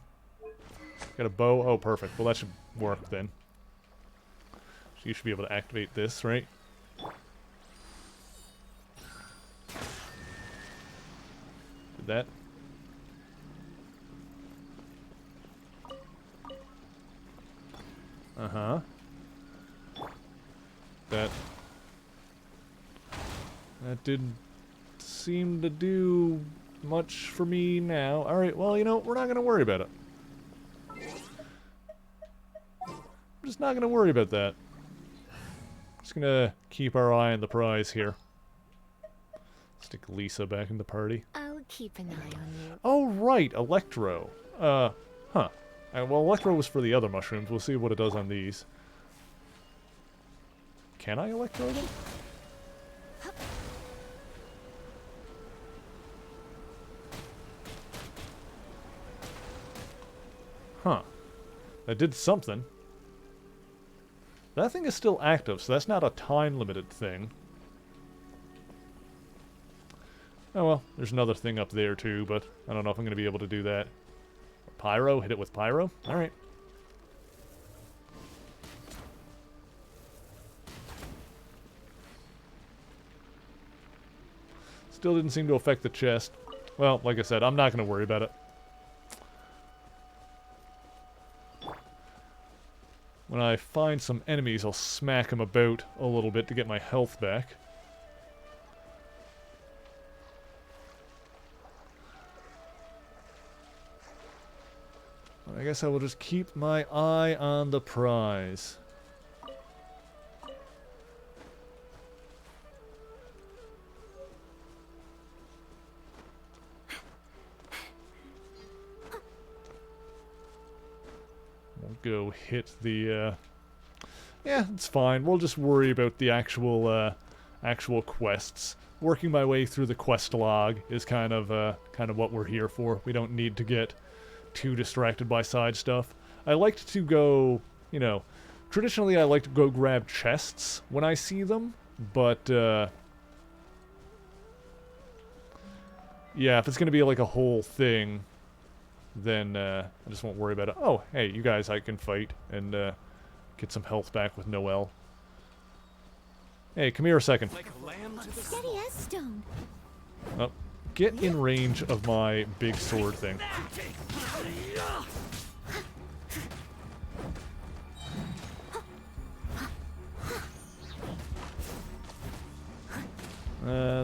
Got a bow? Oh, perfect. Well, that should work then. So you should be able to activate this, right? Did that? Uh-huh. That didn't seem to do much for me now. Alright, well, you know, we're not going to worry about it. We're just not going to worry about that. Just going to keep our eye on the prize here. Stick Lisa back in the party. I'll keep an eye on you. Oh, right, Electro. Huh. Well, Electro was for the other mushrooms. We'll see what it does on these. Can I Electro them? Huh. That did something. That thing is still active, so that's not a time-limited thing. Oh well, there's another thing up there too, but I don't know if I'm going to be able to do that. Pyro? Hit it with Pyro? Alright. Still didn't seem to affect the chest. Well, like I said, I'm not going to worry about it. When I find some enemies, I'll smack them about a little bit to get my health back. I guess I will just keep my eye on the prize. We'll go hit the, yeah, it's fine. We'll just worry about the actual quests. Working my way through the quest log is kind of what we're here for. We don't need to get too distracted by side stuff. I liked to go, you know, traditionally I like to go grab chests when I see them, but, yeah, if it's gonna be like a whole thing, then, I just won't worry about it. Oh, hey, you guys, I can fight and, get some health back with Noelle. Hey, come here a second. Steady as stone. Oh, get in range of my big sword thing.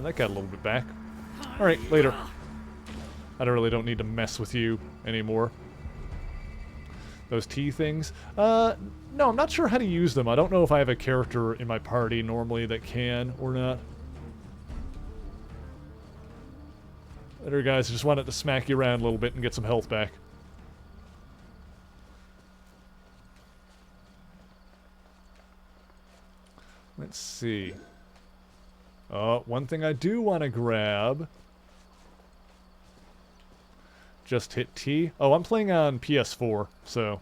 That got a little bit back. Alright, later. I really don't need to mess with you anymore. Those T things? No, I'm not sure how to use them. I don't know if I have a character in my party normally that can or not. Later, guys, I just wanted to smack you around a little bit and get some health back. Let's see. One thing I do want to grab. Just hit T. Oh, I'm playing on PS4, so.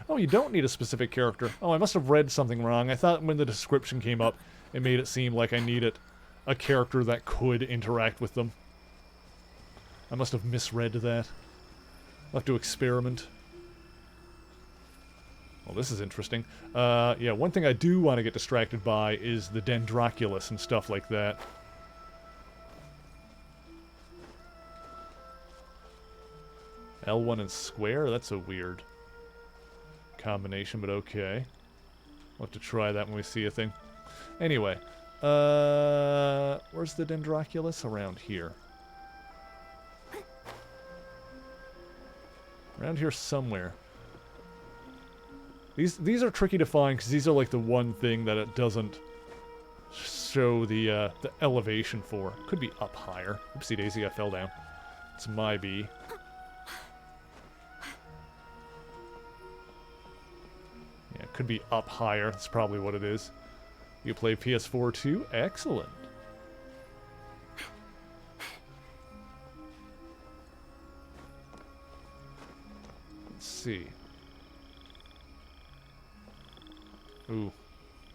Oh, you don't need a specific character. Oh, I must have read something wrong. I thought when the description came up, it made it seem like I needed a character that could interact with them. I must have misread that. I'll have to experiment. Well, this is interesting. Yeah, one thing I do want to get distracted by is the Dendroculus and stuff like that. L1 and square? That's a weird combination, but okay. We'll have to try that when we see a thing. Anyway, where's the Dendroculus? Around here. Around here somewhere. These are tricky to find because these are like the one thing that it doesn't show the elevation for. Could be up higher. Oopsie daisy, I fell down. It's my bee. Yeah, it could be up higher. That's probably what it is. You play PS4 too? Excellent. Let's see. Ooh.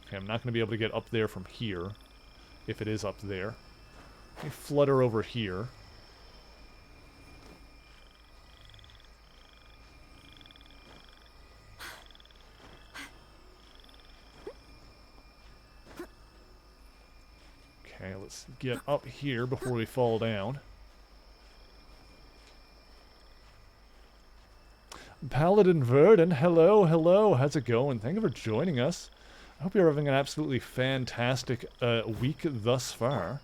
Okay, I'm not going to be able to get up there from here. If it is up there. Let me flutter over here. Okay, let's get up here before we fall down. Paladin Verdon, hello, hello, how's it going? Thank you for joining us. I hope you're having an absolutely fantastic week thus far.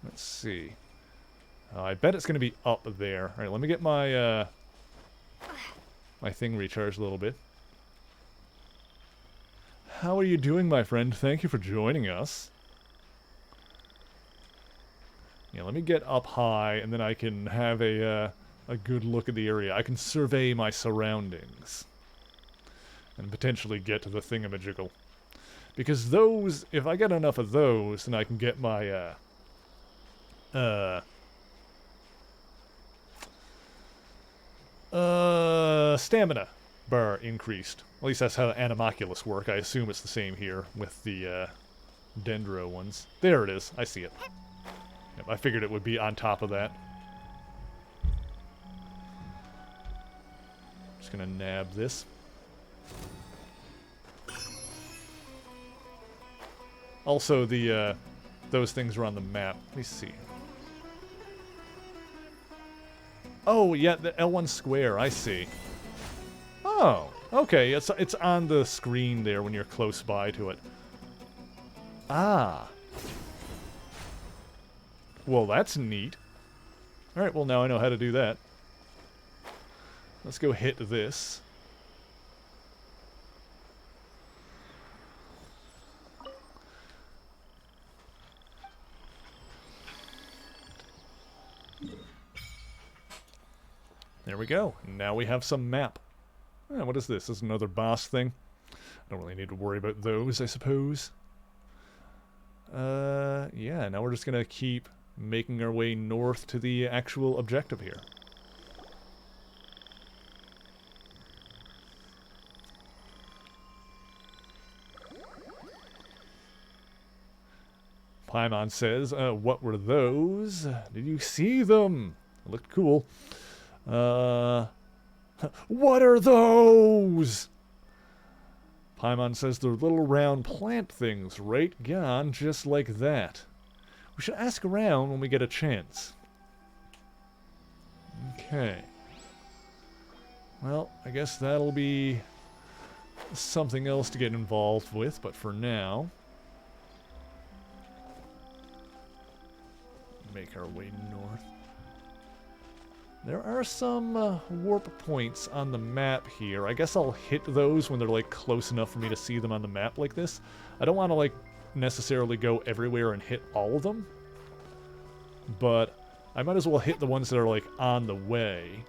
Let's see. I bet it's going to be up there. Alright, let me get my, my thing recharged a little bit. How are you doing, my friend? Thank you for joining us. Yeah, let me get up high, and then I can have a good look at the area. I can survey my surroundings. And potentially get to the thingamajiggle. Because those, if I get enough of those, then I can get my, stamina bar increased. At least that's how Animoculus work. I assume it's the same here with the, Dendro ones. There it is. I see it. Yep, I figured it would be on top of that. Just gonna nab this. Also, the, those things are on the map. Let me see. Oh, yeah, the L1 square, I see. Oh, okay, it's on the screen there when you're close by to it. Ah. Well, that's neat. Alright, well, now I know how to do that. Let's go hit this. There we go. Now we have some map. What is this? This is another boss thing. I don't really need to worry about those, I suppose. Yeah, now we're just gonna keep making our way north to the actual objective here. Paimon says, what were those? Did you see them? It looked cool. What are those? Paimon says they're little round plant things, right? Gone just like that. We should ask around when we get a chance. Okay. Well, I guess that'll be something else to get involved with, but for now... make our way north. There are some warp points on the map here. I guess I'll hit those when they're like close enough for me to see them on the map like this. I don't want to like necessarily go everywhere and hit all of them, but I might as well hit the ones that are like on the way.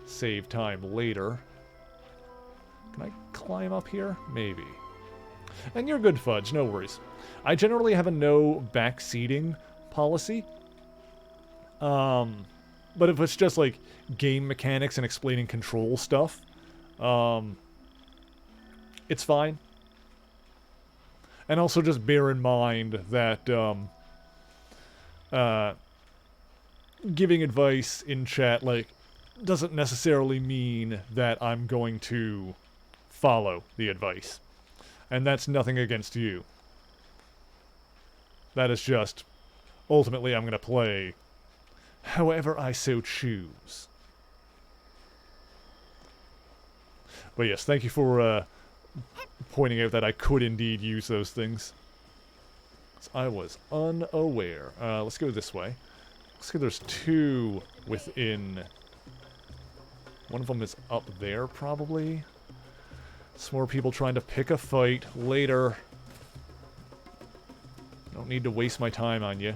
Save time later. Can I climb up here? Maybe. And you're good, Fudge, no worries. I generally have a no backseating policy. But if it's just like game mechanics and explaining control stuff, it's fine. And also just bear in mind that giving advice in chat like doesn't necessarily mean that I'm going to follow the advice. And that's nothing against you. That is just ultimately I'm going to play however I so choose. But yes, thank you for pointing out that I could indeed use those things. I was unaware. Let's go this way. Looks like there's two within One of them is up there, probably. Some more people trying to pick a fight later. Don't need to waste my time on you.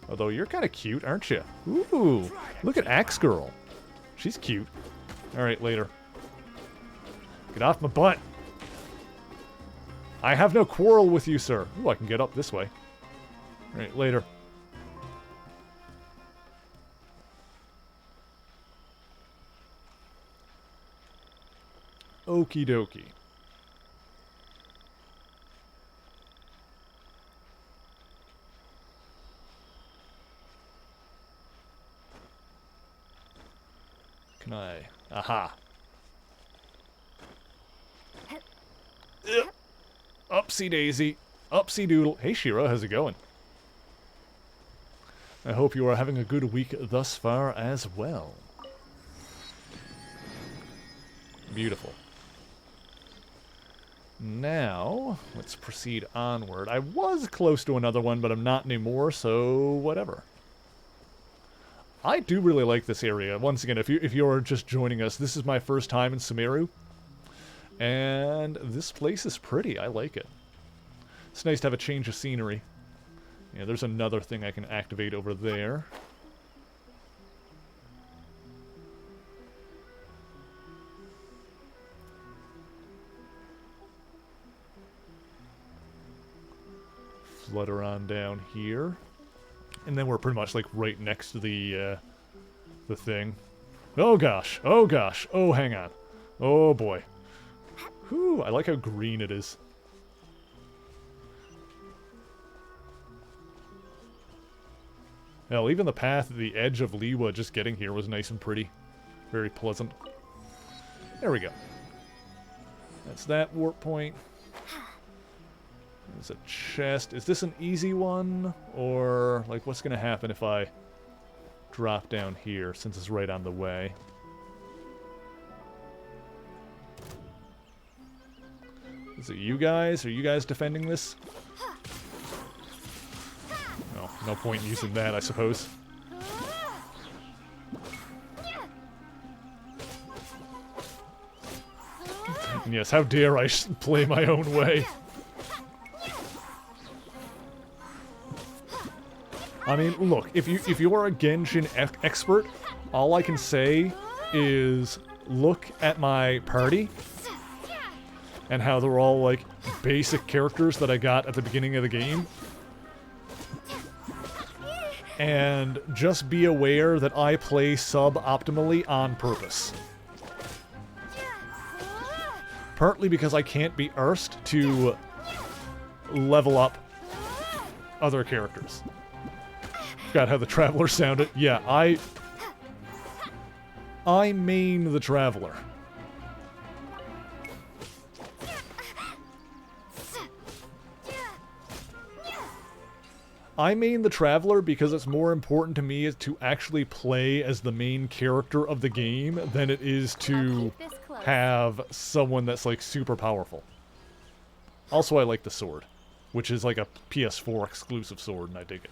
Although you're kind of cute, aren't you? Ooh, look at Axe Girl. She's cute. Alright, later. Get off my butt. I have no quarrel with you, sir. Ooh, I can get up this way. Alright, later. Okie dokie. Can I? Aha. Yep. Upsy daisy. Upsy doodle. Hey Shira, how's it going? I hope you are having a good week thus far as well. Beautiful. Now, let's proceed onward. I was close to another one, but I'm not anymore, so whatever. I do really like this area. Once again, if you're just joining us, this is my first time in Sumeru. And this place is pretty. I like it. It's nice to have a change of scenery. Yeah, there's another thing I can activate over there. Flutter on down here. And then we're pretty much like right next to the thing. Oh gosh, oh gosh, oh hang on. Oh boy. Whew, I like how green it is. Hell, even the path at the edge of Liwa just getting here was nice and pretty. Very pleasant. There we go. That's that warp point. There's a chest. Is this an easy one? Or, like, what's going to happen if I drop down here, since it's right on the way? Is it you guys? Are you guys defending this? Oh, no point in using that, I suppose. And yes, how dare I play my own way? I mean, look, if you are a Genshin expert, all I can say is look at my party and how they're all like basic characters that I got at the beginning of the game. And just be aware that I play sub-optimally on purpose. Partly because I can't be arsed to level up other characters. Forgot how the Traveler sounded. Yeah, I main the Traveler. I main the Traveler because it's more important to me to actually play as the main character of the game than it is to have someone that's like super powerful. Also, I like the sword, which is like a PS4 exclusive sword, and I dig it.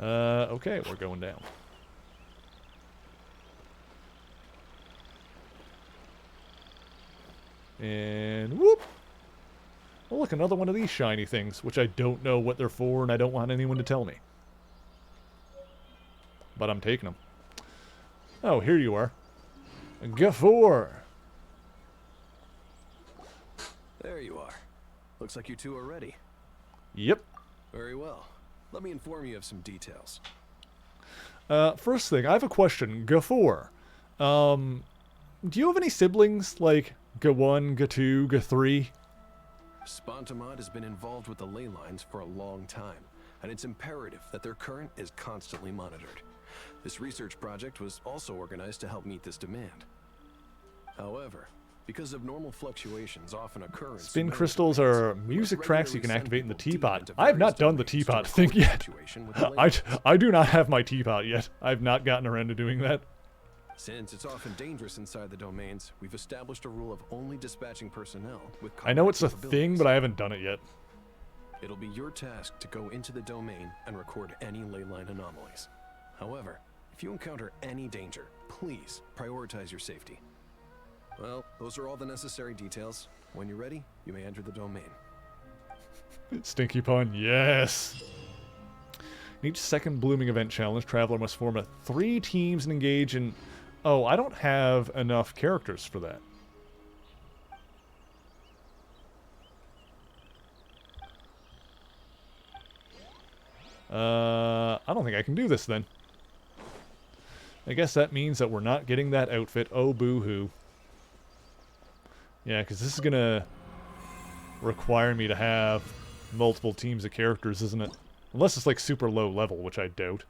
Okay, we're going down. And whoop! Oh, look, another one of these shiny things, which I don't know what they're for, and I don't want anyone to tell me. But I'm taking them. Oh, here you are. Gafor! There you are. Looks like you two are ready. Yep. Very well. Let me inform you of some details. First thing, I have a question. Gafor. Do you have any siblings, like Ga1, Ga2, Ga3? Spontamod has been involved with the ley lines for a long time, and it's imperative that their current is constantly monitored. This research project was also organized to help meet this demand. However, because of normal fluctuations often occur in spin crystals are music tracks you can activate in the teapot. I have not done the teapot thing yet. I do not have my teapot yet. I've not gotten around to doing that. Since it's often dangerous inside the domains, we've established a rule of only dispatching personnel with I know it's a thing, but I haven't done it yet. It'll be your task to go into the domain and record any ley line anomalies. However, if you encounter any danger, please prioritize your safety. Well, those are all the necessary details. When you're ready, you may enter the domain. Stinky pun, yes! In each second blooming event challenge, Traveler must form 3 teams and engage in... Oh, I don't have enough characters for that. I don't think I can do this then. I guess that means that we're not getting that outfit. Oh, boo-hoo. Yeah, because this is gonna require me to have multiple teams of characters, isn't it? Unless it's like super low level, which I doubt.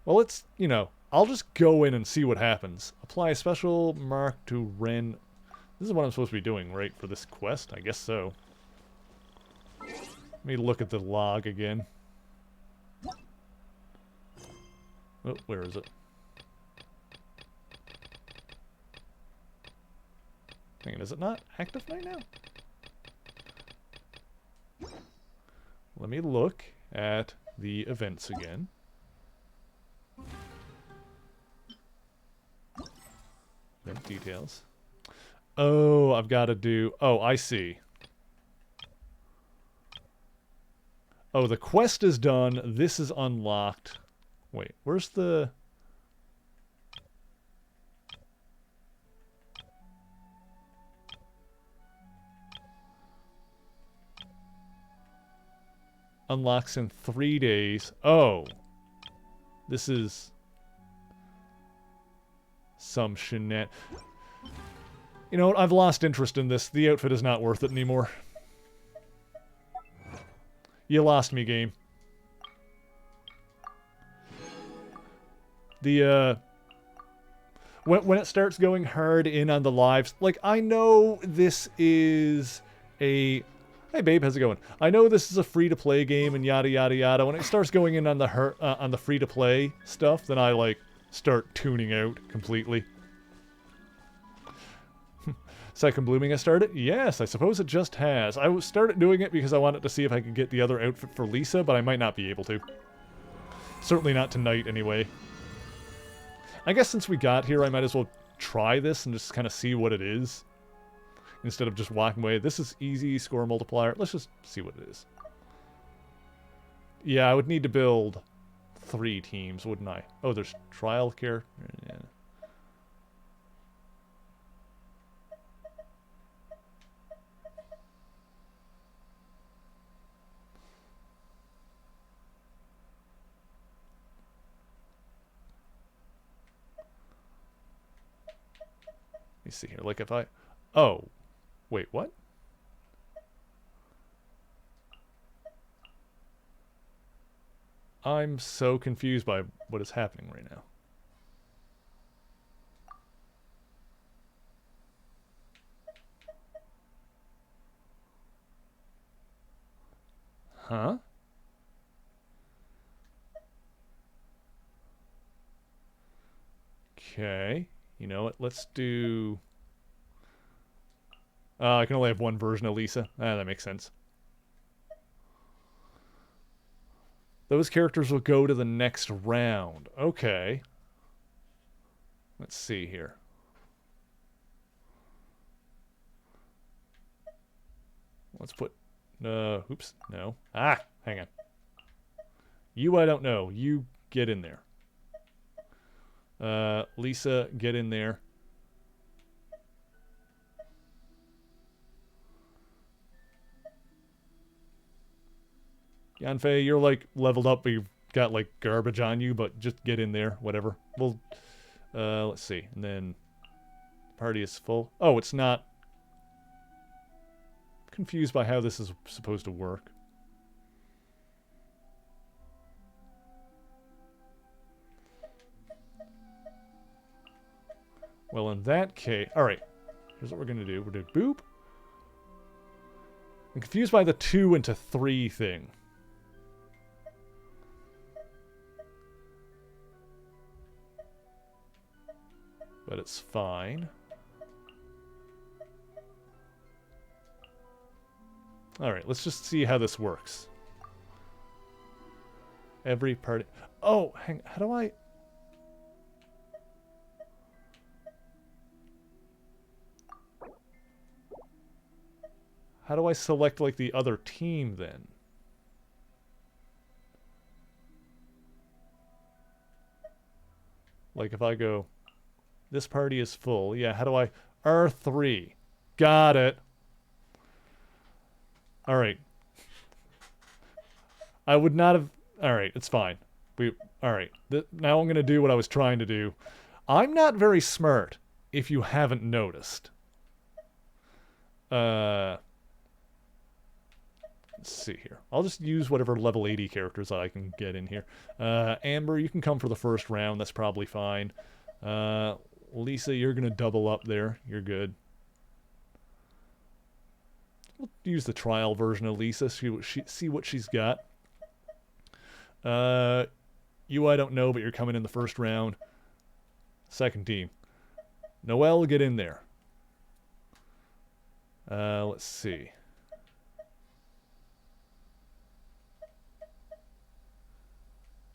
Well, it's, you know, I'll just go in and see what happens. Apply a special mark to Ren. This is what I'm supposed to be doing, right, for this quest? I guess so. Let me look at the log again. Oh, where is it? Hang on, is it not active right now? Let me look at the events again. Event details. Oh, I've got to do... Oh, I see. Oh, the quest is done. This is unlocked. Wait, where's the... Unlocks in 3 days. Oh. This is... some shenan... You know what? I've lost interest in this. The outfit is not worth it anymore. You lost me, game. The, when it starts going hard in on the lives, like, I know this is a... Hey, babe, how's it going? I know this is a free-to-play game and yada, yada, yada. When it starts going in on the free-to-play stuff, then I, like, start tuning out completely. Second blooming has started? Yes, I suppose it just has. I started doing it because I wanted to see if I could get the other outfit for Lisa, but I might not be able to. Certainly not tonight, anyway. I guess since we got here, I might as well try this and just kind of see what it is. Instead of just walking away. This is easy, score multiplier. Let's just see what it is. Yeah, I would need to build 3 teams, wouldn't I? Oh, there's trial care. Yeah. Let me see here. Like if I... Oh. Wait, what? I'm so confused by what is happening right now. Huh? Okay. You know what? Let's do... I can only have one version of Lisa. Ah, that makes sense. Those characters will go to the next round. Okay. Let's see here. Let's put... oops. No. Ah! Hang on. You, I don't know. You get in there. Lisa, get in there. Yanfei, you're like leveled up, but you've got like garbage on you, but just get in there, whatever. Well, let's see. And then party is full. Oh, it's not. Confused by how this is supposed to work. Well, in that case, all right. Here's what we're gonna do. We're gonna boop. I'm confused by the 2 into 3 thing. But it's fine. Alright, let's just see how this works. Every party... Oh, how do I... How do I select, like, the other team, then? Like, if I go, this party is full. Yeah, how do I... R3. Got it. Alright. I would not have... Alright, it's fine. Alright. Now I'm going to do what I was trying to do. I'm not very smart, if you haven't noticed. Let's see here. I'll just use whatever level 80 characters I can get in here. Amber, you can come for the first round. That's probably fine. Lisa, you're going to double up there. You're good. We'll use the trial version of Lisa, see what she's got. You, I don't know, but you're coming in the first round. Second team. Noelle, get in there. Let's see.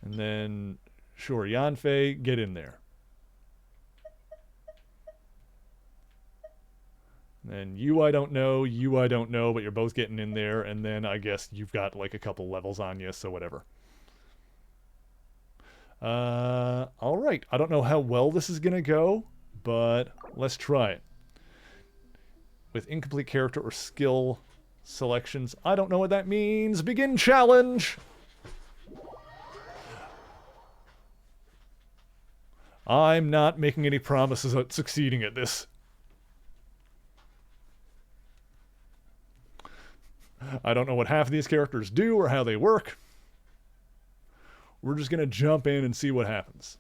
And then, sure, Yanfei, get in there. And you, I don't know, but you're both getting in there. And then I guess you've got like a couple levels on you, so whatever. Alright. I don't know how well this is going to go, but let's try it. With incomplete character or skill selections. I don't know what that means. Begin challenge! I'm not making any promises at succeeding at this. I don't know what half of these characters do or how they work. We're just going to jump in and see what happens.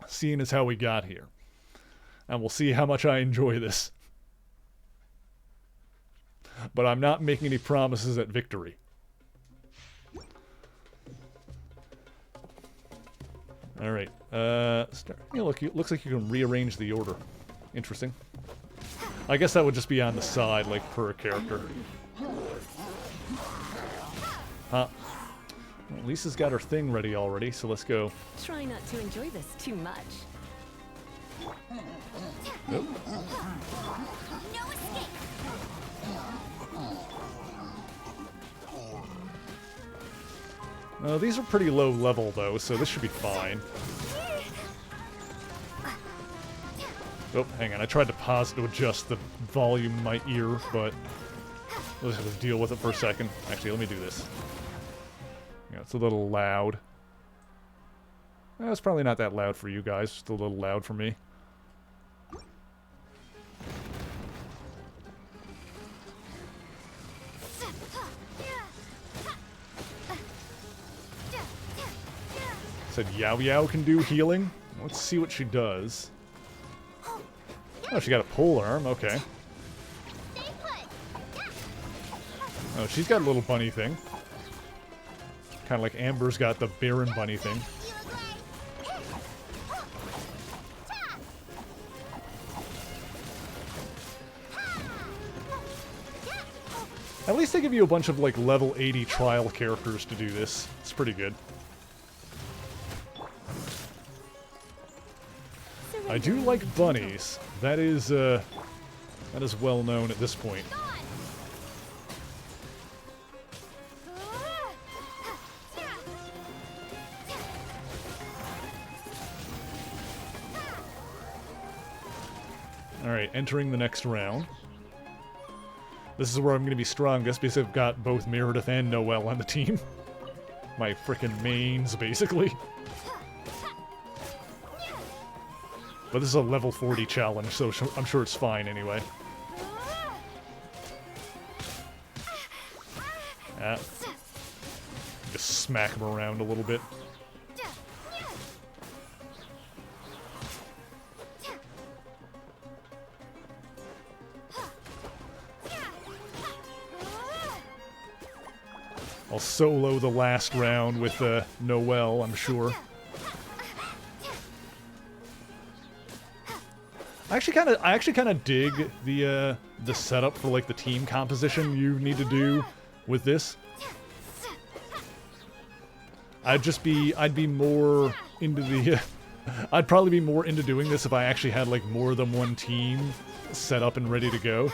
Seeing as how we got here. And we'll see how much I enjoy this. But I'm not making any promises at victory. Alright. Looks like you can rearrange the order. Interesting. I guess that would just be on the side, like, per character. Huh. Well, Lisa's got her thing ready already, so let's go. Try not to enjoy this too much. Nope. No escape. These are pretty low level, though, so this should be fine. Oh, hang on. I tried to pause to adjust the volume in my ear, but let's just deal with it for a second. Actually, let me do this. Yeah, it's a little loud. It's probably not that loud for you guys. Just a little loud for me. Said Yao Yao can do healing. Let's see what she does. Oh, she got a pole arm. Okay. Oh, she's got a little bunny thing. Kind of like Amber's got the Baron bunny thing. At least they give you a bunch of like level 80 trial characters to do this. It's pretty good. I do like bunnies. That is well known at this point. Alright, entering the next round. This is where I'm going to be strongest because I've got both Meredith and Noelle on the team. My frickin' mains, basically. But this is a level 40 challenge, so I'm sure it's fine anyway. Ah. Just smack him around a little bit. I'll solo the last round with Noelle, I'm sure. I actually kind of dig the setup for like the team composition you need to do with this. I'd be more into the, I'd probably be more into doing this if I actually had like more than one team set up and ready to go.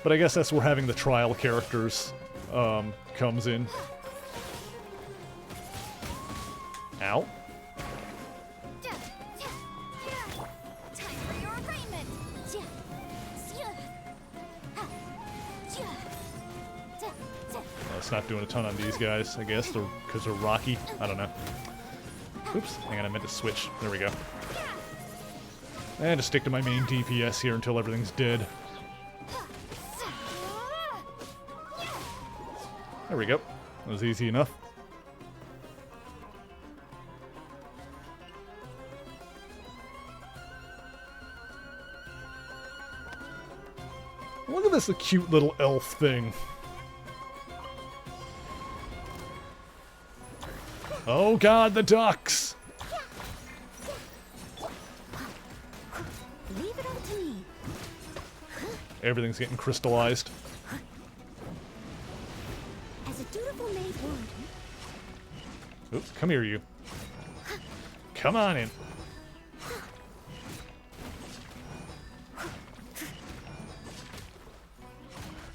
But I guess that's where having the trial characters comes in. Ow. Time for your arraignment. It's not doing a ton on these guys, I guess, because they're rocky. I don't know. Oops, hang on, I meant to switch. There we go. And just stick to my main DPS here until everything's dead. There we go. That was easy enough. Look at this cute little elf thing. Oh god, the ducks! Leave it up to me. Everything's getting crystallized. As a dutiful maid would. Oops, come here, you. Come on in.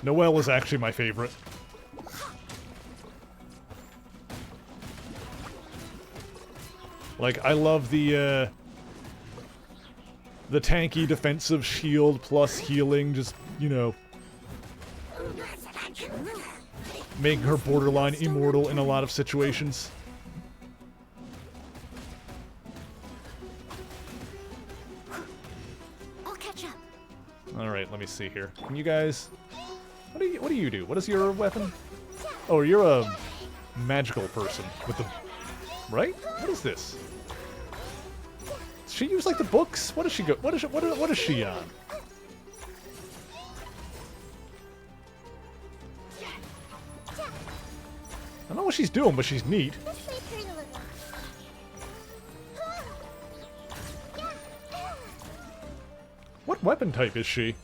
Noelle is actually my favorite. Like, I love the tanky defensive shield plus healing, just, you know, making her borderline immortal in a lot of situations. I'll catch up. Alright, let me see here. Can you guys... What do you do? What is your weapon? Oh, you're a magical person with the... Right? What is this? Does she use like the books? What does she go? What is she on? I don't know what she's doing, but she's neat. This may turn a little. What weapon type is she?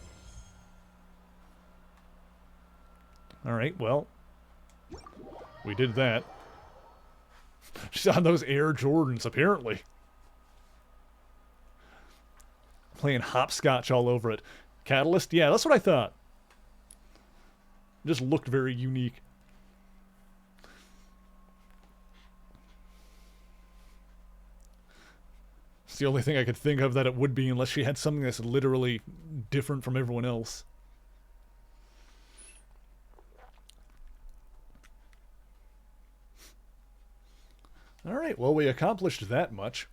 Alright, well. We did that. She's on those Air Jordans, apparently. Playing hopscotch all over it. Catalyst? Yeah, that's what I thought. Just looked very unique. It's the only thing I could think of that it would be, unless she had something that's literally different from everyone else. Alright, well, we accomplished that much.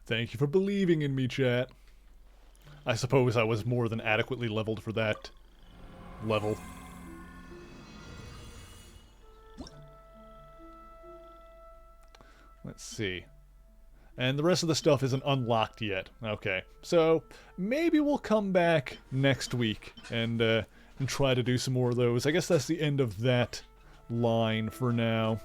Thank you for believing in me, chat. I suppose I was more than adequately leveled for that level. Let's see. And the rest of the stuff isn't unlocked yet. Okay, so maybe we'll come back next week and try to do some more of those. I guess that's the end of that line for now.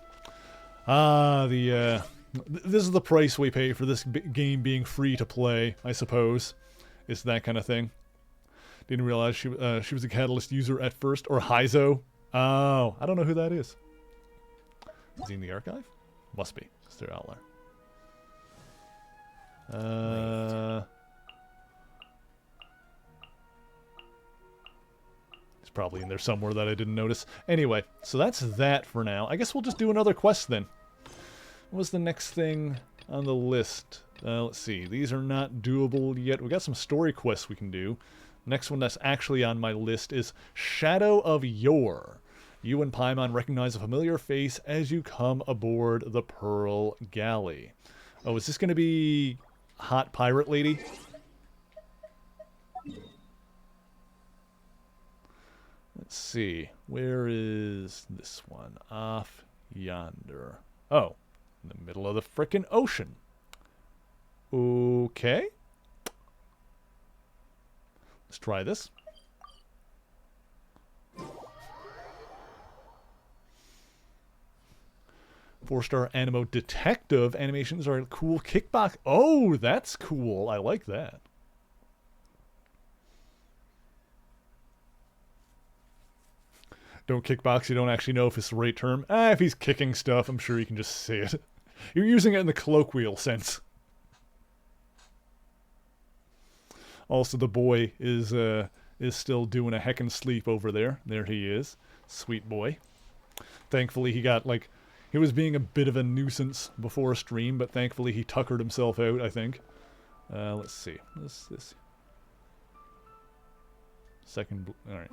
This is the price we pay for this game being free to play, I suppose. It's that kind of thing. Didn't realize she was a Catalyst user at first. Or Heizo. Oh, I don't know who that is. Is he in the archive? Must be. It's their outlier. He's probably in there somewhere that I didn't notice. Anyway, so that's that for now. I guess we'll just do another quest then. What was the next thing on the list? Let's see. These are not doable yet. We got some story quests we can do. Next one that's actually on my list is Shadow of Yore. You and Paimon recognize a familiar face as you come aboard the Pearl Galley. Oh, is this going to be Hot Pirate Lady? Let's see. Where is this one? Off yonder. Oh, in the middle of the frickin' ocean. Okay. Let's try this. Four-star Animo Detective animations are cool. Kickbox. Oh, that's cool. I like that. Don't kickbox, you don't actually know if it's the right term. If he's kicking stuff, I'm sure you can just say it. You're using it in the colloquial sense. Also, the boy is still doing a heckin' sleep over there. There he is. Sweet boy. Thankfully, he got, like, he was being a bit of a nuisance before a stream, but thankfully he tuckered himself out, I think. Let's see. This. Second, alright.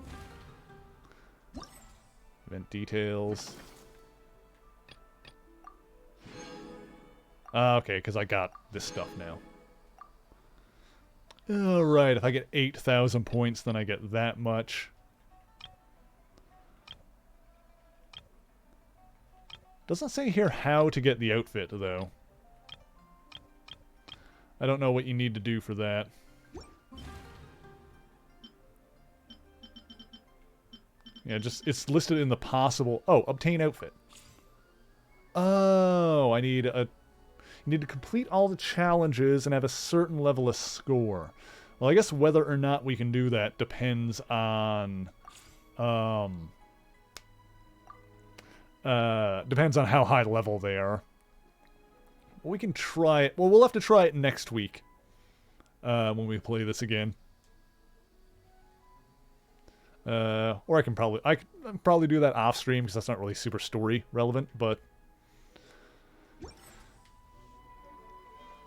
Event details. Okay, because I got this stuff now. Alright, if I get 8,000 points, then I get that much. Doesn't say here how to get the outfit, though. I don't know what you need to do for that. Yeah, just, it's listed in the possible... Oh, obtain outfit. Oh, I need a... You need to complete all the challenges and have a certain level of score. Well, I guess whether or not we can do that depends on... depends on how high level they are. We can try it... Well, we'll have to try it next week. When we play this again. Or I can probably do that off stream because that's not really super story relevant, but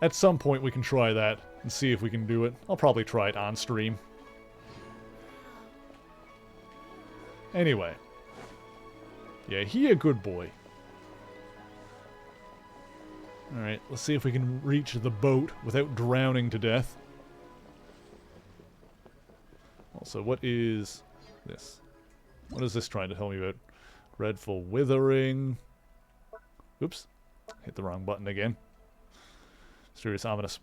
at some point we can try that and see if we can do it. I'll probably try it on stream. Anyway. Yeah, he a good boy. Alright, let's see if we can reach the boat without drowning to death. Also, what is this? What is this trying to tell me about? Dreadful withering. Oops. Hit the wrong button again. Mysterious ominous.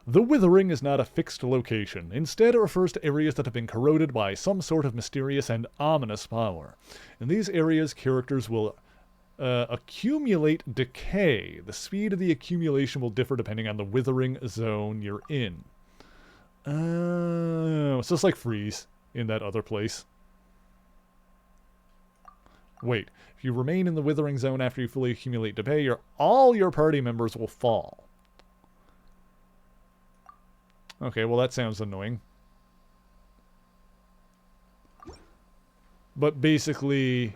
The withering is not a fixed location. Instead, it refers to areas that have been corroded by some sort of mysterious and ominous power. In these areas, characters will accumulate decay. The speed of the accumulation will differ depending on the withering zone you're in. It's just like freeze in that other place. Wait, if you remain in the withering zone after you fully accumulate decay, all your party members will fall. Okay, well that sounds annoying. But basically,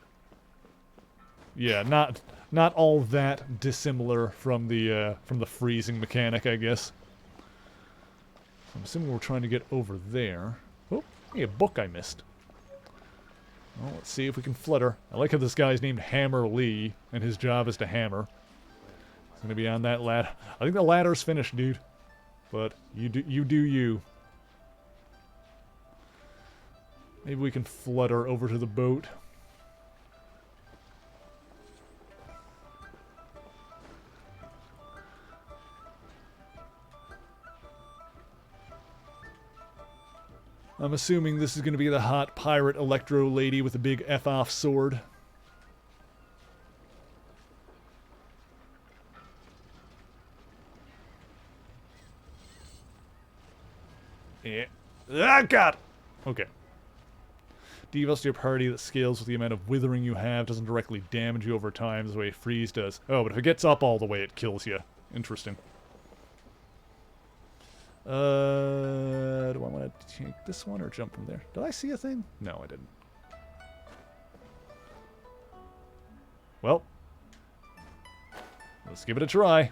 yeah, not all that dissimilar from the freezing mechanic, I guess. I'm assuming we're trying to get over there. Oh, hey, a book I missed. Well, let's see if we can flutter. I like how this guy's named Hammer Lee, and his job is to hammer. He's gonna be on that ladder. I think the ladder's finished, dude. But you do you. Maybe we can flutter over to the boat. I'm assuming this is going to be the hot pirate electro lady with a big F-off sword. Yeah. Ah, God! Okay. Debuffs to your party that scales with the amount of withering you have. Doesn't directly damage you over time the way freeze does. Oh, but if it gets up all the way, it kills you. Interesting. Do I want to take this one or jump from there? Did I see a thing? No, I didn't. Well. Let's give it a try.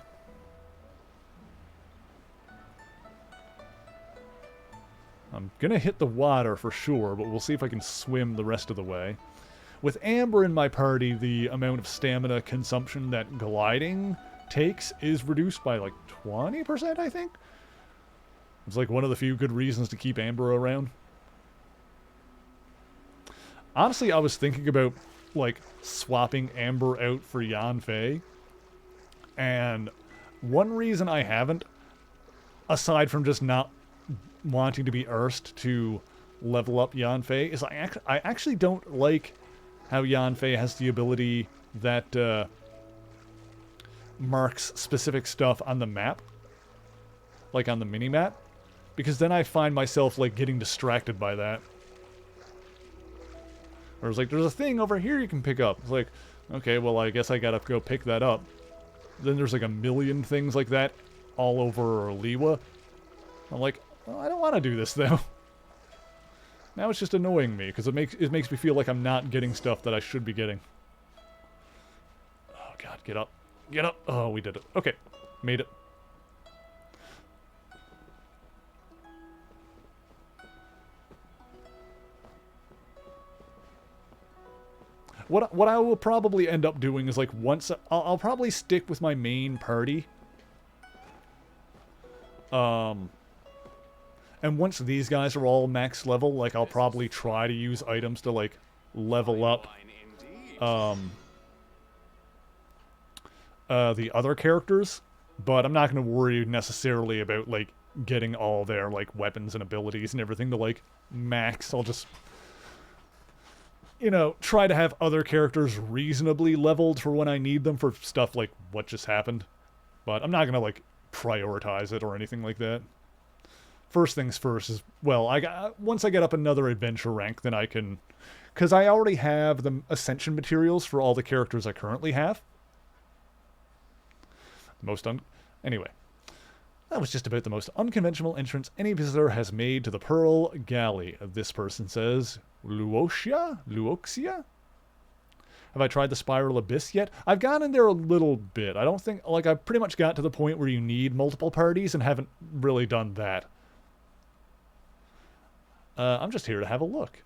I'm gonna hit the water for sure, but we'll see if I can swim the rest of the way. With Amber in my party, the amount of stamina consumption that gliding takes is reduced by like 20%, I think? It's like one of the few good reasons to keep Amber around. Honestly, I was thinking about, like, swapping Amber out for Yanfei. And one reason I haven't, aside from just not wanting to be Erst to level up Yanfei is I actually don't like how Yanfei has the ability that marks specific stuff on the map, like on the mini-map, because then I find myself like getting distracted by that. Or it's like, there's a thing over here you can pick up. It's like, okay, well, I guess I gotta go pick that up. Then there's like a million things like that all over Liwa. I'm like, well, I don't want to do this though. Now it's just annoying me because it makes me feel like I'm not getting stuff that I should be getting. Oh god, get up. Get up. Oh, we did it. Okay. Made it. What I will probably end up doing is like once I'll probably stick with my main party. And once these guys are all max level, like I'll probably try to use items to like level up the other characters, but I'm not going to worry necessarily about like getting all their like weapons and abilities and everything to like max. I'll just, you know, try to have other characters reasonably leveled for when I need them for stuff like what just happened. But I'm not going to like prioritize it or anything like that. First things first is, well, once I get up another adventure rank, then I can, because I already have the ascension materials for all the characters I currently have. Anyway, that was just about the most unconventional entrance any visitor has made to the Pearl Galley. This person says, Luoxia? Have I tried the Spiral Abyss yet? I've gone in there a little bit. I don't think, like, I've pretty much got to the point where you need multiple parties and haven't really done that. I'm just here to have a look.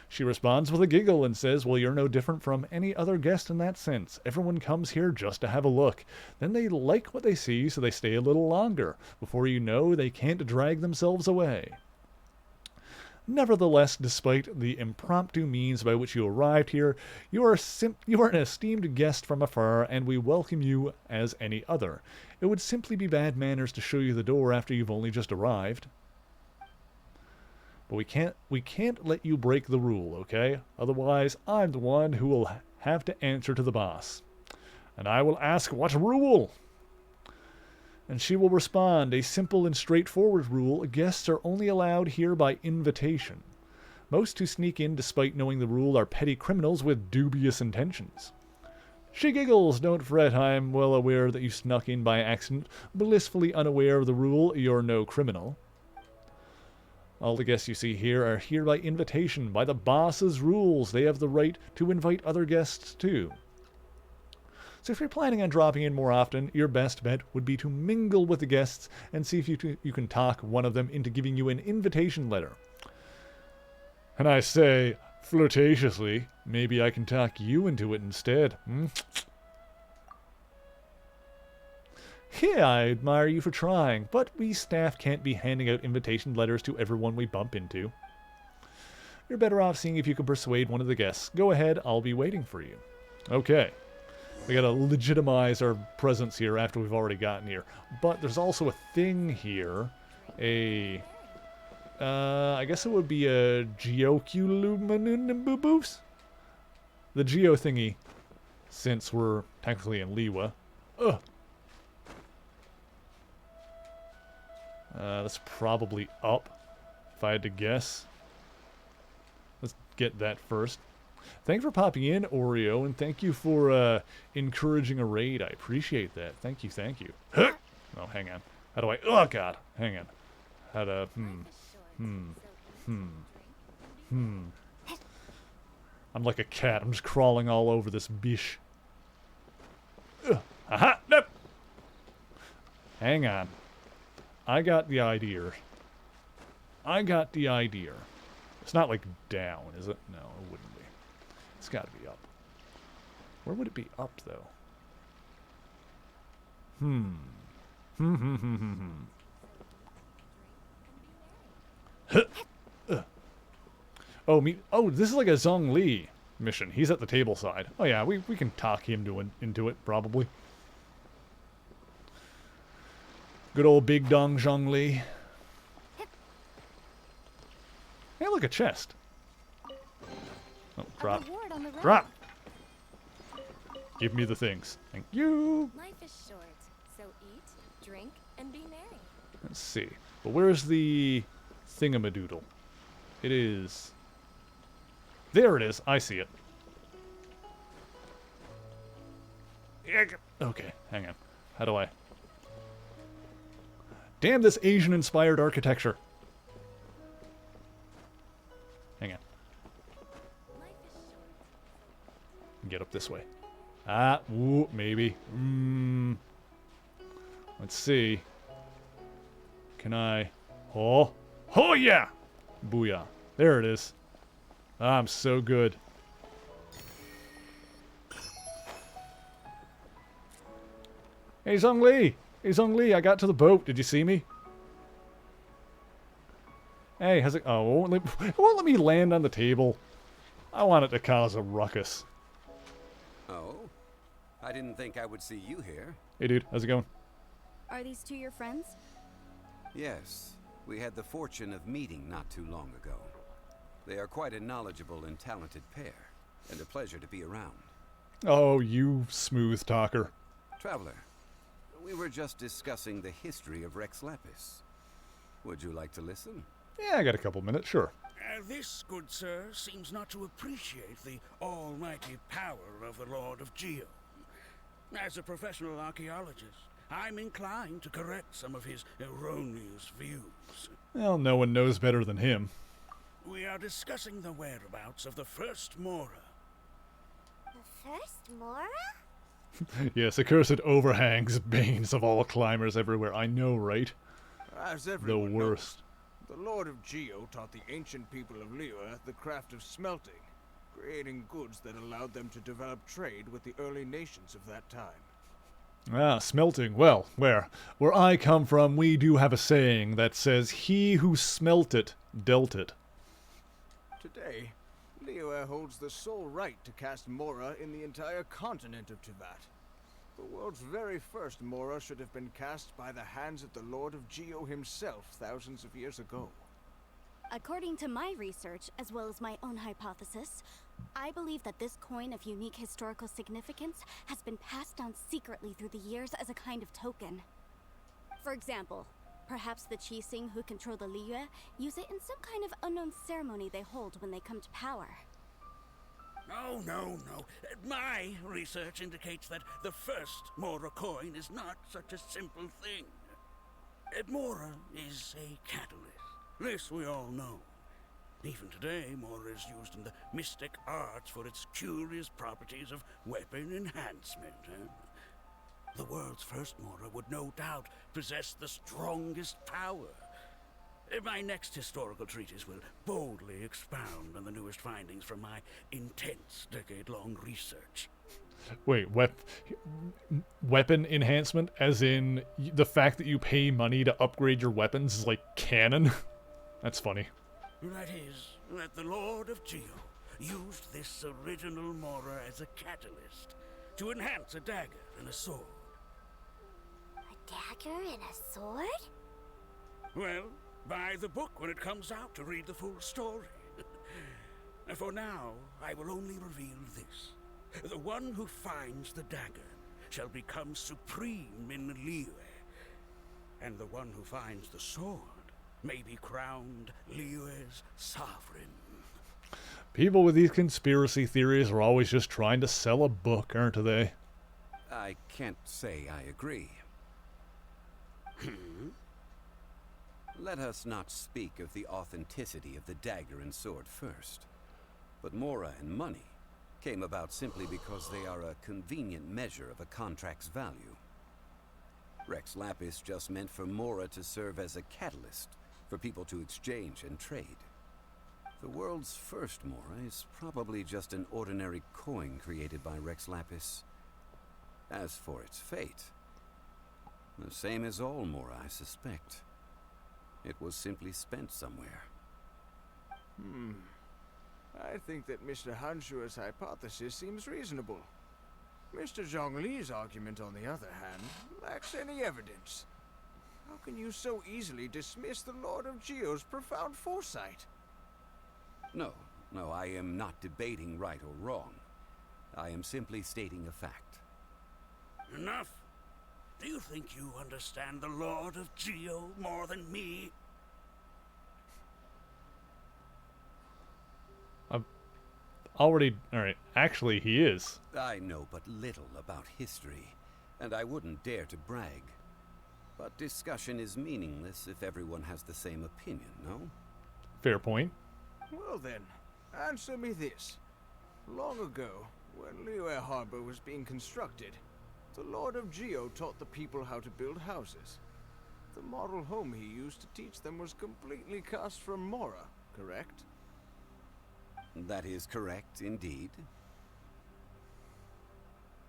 She responds with a giggle and says, well, you're no different from any other guest in that sense. Everyone comes here just to have a look. Then they like what they see, so they stay a little longer. Before you know, they can't drag themselves away. Nevertheless, despite the impromptu means by which you arrived here, you are an esteemed guest from afar, and we welcome you as any other. It would simply be bad manners to show you the door after you've only just arrived. But we can't let you break the rule, okay? Otherwise, I'm the one who will have to answer to the boss. And I will ask, what rule? And she will respond, a simple and straightforward rule. Guests are only allowed here by invitation. Most who sneak in despite knowing the rule are petty criminals with dubious intentions. She giggles. Don't fret, I'm well aware that you snuck in by accident. Blissfully unaware of the rule, you're no criminal. All the guests you see here are here by invitation, by the boss's rules. They have the right to invite other guests too. So if you're planning on dropping in more often, your best bet would be to mingle with the guests and see if you can talk one of them into giving you an invitation letter. And I say, flirtatiously, maybe I can talk you into it instead. Yeah, I admire you for trying, but we staff can't be handing out invitation letters to everyone we bump into. You're better off seeing if you can persuade one of the guests. Go ahead, I'll be waiting for you. Okay. We gotta legitimize our presence here after we've already gotten here. But there's also a thing here. I guess it would be a Geoculumanunimboobos? The Geo thingy, since we're technically in Liwa. Ugh. That's probably up, if I had to guess. Let's get that first. Thank you for popping in, Oreo, and thank you for encouraging a raid. I appreciate that. Thank you, thank you. Oh, hang on. How do I... Oh, God. Hang on. How to... I'm like a cat. I'm just crawling all over this bish. Aha! Nope! Hang on. I got the idea. I got the idea. It's not like down, is it? No, it wouldn't be. It's got to be up. Where would it be up, though? Oh, this is like a Zhongli mission. He's at the table side. Oh yeah, we can talk him into it, probably. Good old Big Dong Zhongli. like a chest. Oh, drop. Reward on the road. Drop! Give me the things. Thank you! Life is short, so eat, drink, and be merry. Let's see. But where's the thingamadoodle? It is... There it is. I see it. Okay, hang on. How do I... Damn this Asian-inspired architecture. Hang on. Get up this way. Ah, ooh, maybe. Let's see. Can I... Oh! Oh, yeah! Booyah. There it is. Ah, I'm so good. Hey, Zhongli! Hey, Zhongli, I got to the boat. Did you see me? Hey, how's it... Oh, it won't let me land on the table. I want it to cause a ruckus. Oh? I didn't think I would see you here. Hey, dude, how's it going? Are these two your friends? Yes, we had the fortune of meeting not too long ago. They are quite a knowledgeable and talented pair, and a pleasure to be around. Oh, you smooth talker. Traveler, we were just discussing the history of Rex Lapis. Would you like to listen? Yeah, I got a couple minutes, sure. This, good sir, seems not to appreciate the almighty power of the Lord of Geo. As a professional archaeologist, I'm inclined to correct some of his erroneous views. Well, no one knows better than him. We are discussing the whereabouts of the first Mora. The first Mora? Yes, accursed overhangs, banes of all climbers everywhere. I know, right? As The everyone worst. knows, the Lord of Geo taught the ancient people of Liyue the craft of smelting, creating goods that allowed them to develop trade with the early nations of that time. Ah, smelting. Well, where I come from, we do have a saying that says, "He who smelt it, dealt it." Today, Liyue holds the sole right to cast Mora in the entire continent of Teyvat. The world's very first Mora should have been cast by the hands of the Lord of Geo himself thousands of years ago. According to my research, as well as my own hypothesis, I believe that this coin of unique historical significance has been passed down secretly through the years as a kind of token. For example, perhaps the Qixing who control the Liyue use it in some kind of unknown ceremony they hold when they come to power. No. My research indicates that the first Mora coin is not such a simple thing. Mora is a catalyst. This we all know. Even today, Mora is used in the mystic arts for its curious properties of weapon enhancement. The world's first Mora would no doubt possess the strongest power. My next historical treatise will boldly expound on the newest findings from my intense decade-long research. Wait, weapon enhancement? As in, the fact that you pay money to upgrade your weapons is like canon? That's funny. That is, that the Lord of Geo used this original Mora as a catalyst to enhance a dagger and a sword. A dagger and a sword? Well, buy the book when it comes out to read the full story. For now, I will only reveal this. The one who finds the dagger shall become supreme in Liyue, and the one who finds the sword may be crowned Liyue's sovereign. People with these conspiracy theories are always just trying to sell a book, aren't they? I can't say I agree. Let us not speak of the authenticity of the dagger and sword first. But Mora and money came about simply because they are a convenient measure of a contract's value. Rex Lapis just meant for Mora to serve as a catalyst for people to exchange and trade. The world's first Mora is probably just an ordinary coin created by Rex Lapis. As for its fate, the same as all Mora, I suspect. It was simply spent somewhere. I think that Mr. Hanshua's hypothesis seems reasonable. Mr. Zhongli's argument, on the other hand, lacks any evidence. How can you so easily dismiss the Lord of Geo's profound foresight? No, no, I am not debating right or wrong. I am simply stating a fact. Enough. Do you think you understand the Lord of Geo more than me? Already, alright, actually he is. I know but little about history, and I wouldn't dare to brag. But discussion is meaningless if everyone has the same opinion, no? Fair point. Well then, answer me this. Long ago, when Liyue Harbor was being constructed, the Lord of Geo taught the people how to build houses. The model home he used to teach them was completely cast from Mora, correct? That is correct, indeed.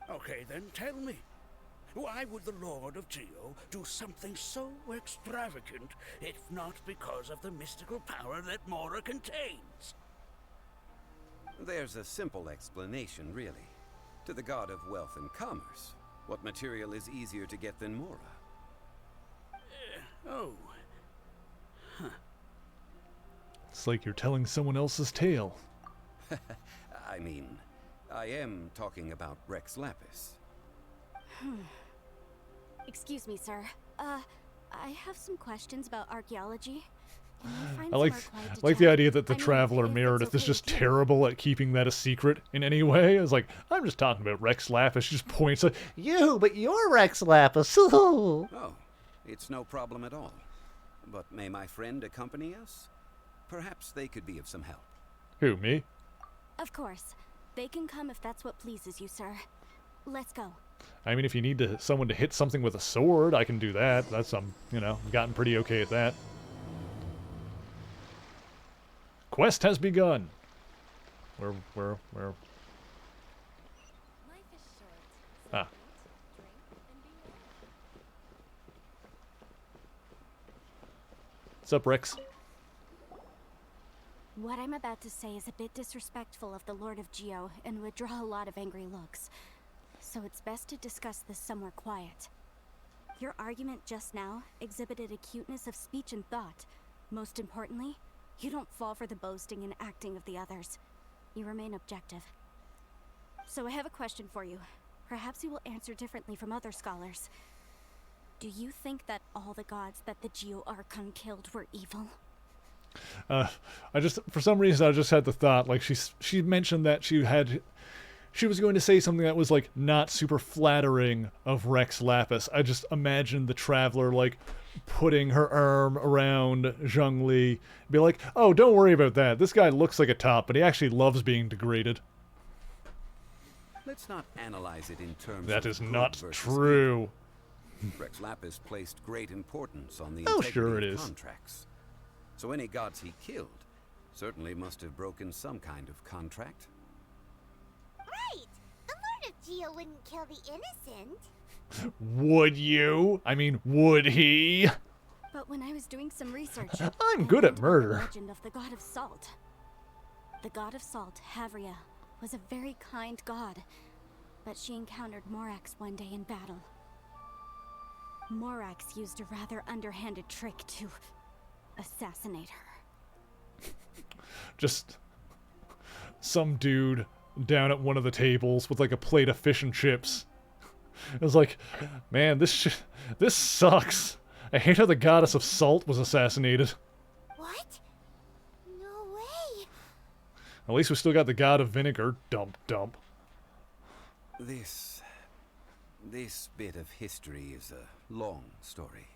Okay, then tell me. Why would the Lord of Geo do something so extravagant, if not because of the mystical power that Mora contains? There's a simple explanation, really. To the god of wealth and commerce, what material is easier to get than Mora? Oh. It's like you're telling someone else's tale. I mean, I am talking about Rex Lapis. Excuse me, sir. I have some questions about archaeology. Can you find I like somewhere quiet to the chat? idea that the I mean, Traveler if it's Meredith is okay just with you. terrible at keeping that a secret in any way. It's like, I'm just talking about Rex Lapis. She just points at, you, but you're Rex Lapis. Oh, it's no problem at all. But may my friend accompany us? Perhaps they could be of some help. Who, me? Of course. They can come if that's what pleases you, sir. Let's go. I mean, if you need someone to hit something with a sword, I can do that. That's, you know, I've gotten pretty okay at that. Quest has begun. Where? Ah. What's up, Rex? What I'm about to say is a bit disrespectful of the Lord of Geo and would draw a lot of angry looks. So it's best to discuss this somewhere quiet. Your argument just now exhibited a cuteness of speech and thought. Most importantly, you don't fall for the boasting and acting of the others. You remain objective. So I have a question for you. Perhaps you will answer differently from other scholars. Do you think that all the gods that the Geo Archon killed were evil? For some reason, I just had the thought, like, she mentioned that she was going to say something that was, like, not super flattering of Rex Lapis. I just imagined the Traveler, like, putting her arm around Zhongli, be like, oh, don't worry about that. This guy looks like a top, but he actually loves being degraded. Let's not analyze it in terms That of is good not versus true. evil. Rex Lapis placed great importance on the Oh, integrity sure it of is. contracts. So any gods he killed certainly must have broken some kind of contract. Right! The Lord of Geo wouldn't kill the innocent. Would you? I mean, would he? But when I was doing some research, I'm I good learned at about murder. The legend of the god of salt. The god of salt, Havria, was a very kind god, but she encountered Morax one day in battle. Morax used a rather underhanded trick to assassinate her. Just some dude down at one of the tables with, like, a plate of fish and chips. It was like, man, this sucks. I hate how the goddess of salt was assassinated. What? No way! At least we still got the god of vinegar. Dump, dump. This bit of history is a long story.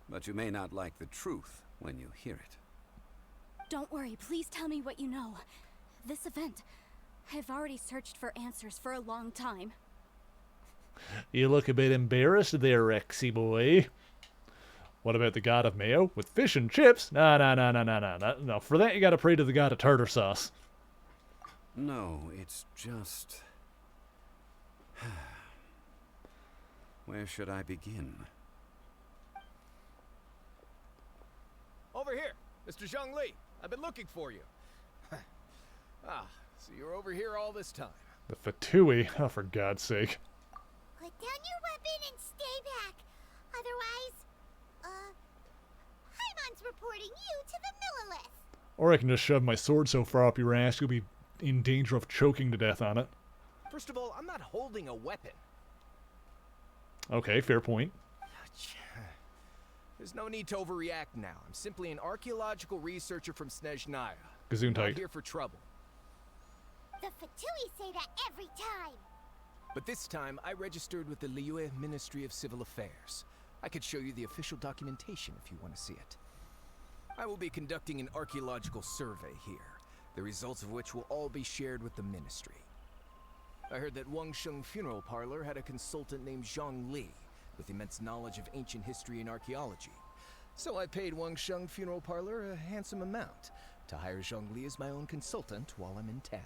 But you may not like the truth when you hear it. Don't worry, please tell me what you know. This event, I've already searched for answers for a long time. You look a bit embarrassed there, Rexy boy. What about the god of mayo? With fish and chips? No. For that, you gotta pray to the god of tartar sauce. No, it's just... Where should I begin? Over here, Mr. Zhongli. I've been looking for you. So you're over here all this time. The Fatui? Oh, for God's sake. Put down your weapon and stay back. Otherwise, Hymon's reporting you to the Millilith. Or I can just shove my sword so far up your ass you'll be in danger of choking to death on it. First of all, I'm not holding a weapon. Okay, fair point. There's no need to overreact now. I'm simply an archaeological researcher from Snezhnaya. Not Gesundheit. here for trouble. The Fatui say that every time. But this time, I registered with the Liyue Ministry of Civil Affairs. I could show you the official documentation if you want to see it. I will be conducting an archaeological survey here, the results of which will all be shared with the ministry. I heard that Wangsheng Funeral Parlor had a consultant named Zhang Li, with immense knowledge of ancient history and archaeology. So I paid Wangsheng Funeral Parlor a handsome amount to hire Zhang Li as my own consultant while I'm in town.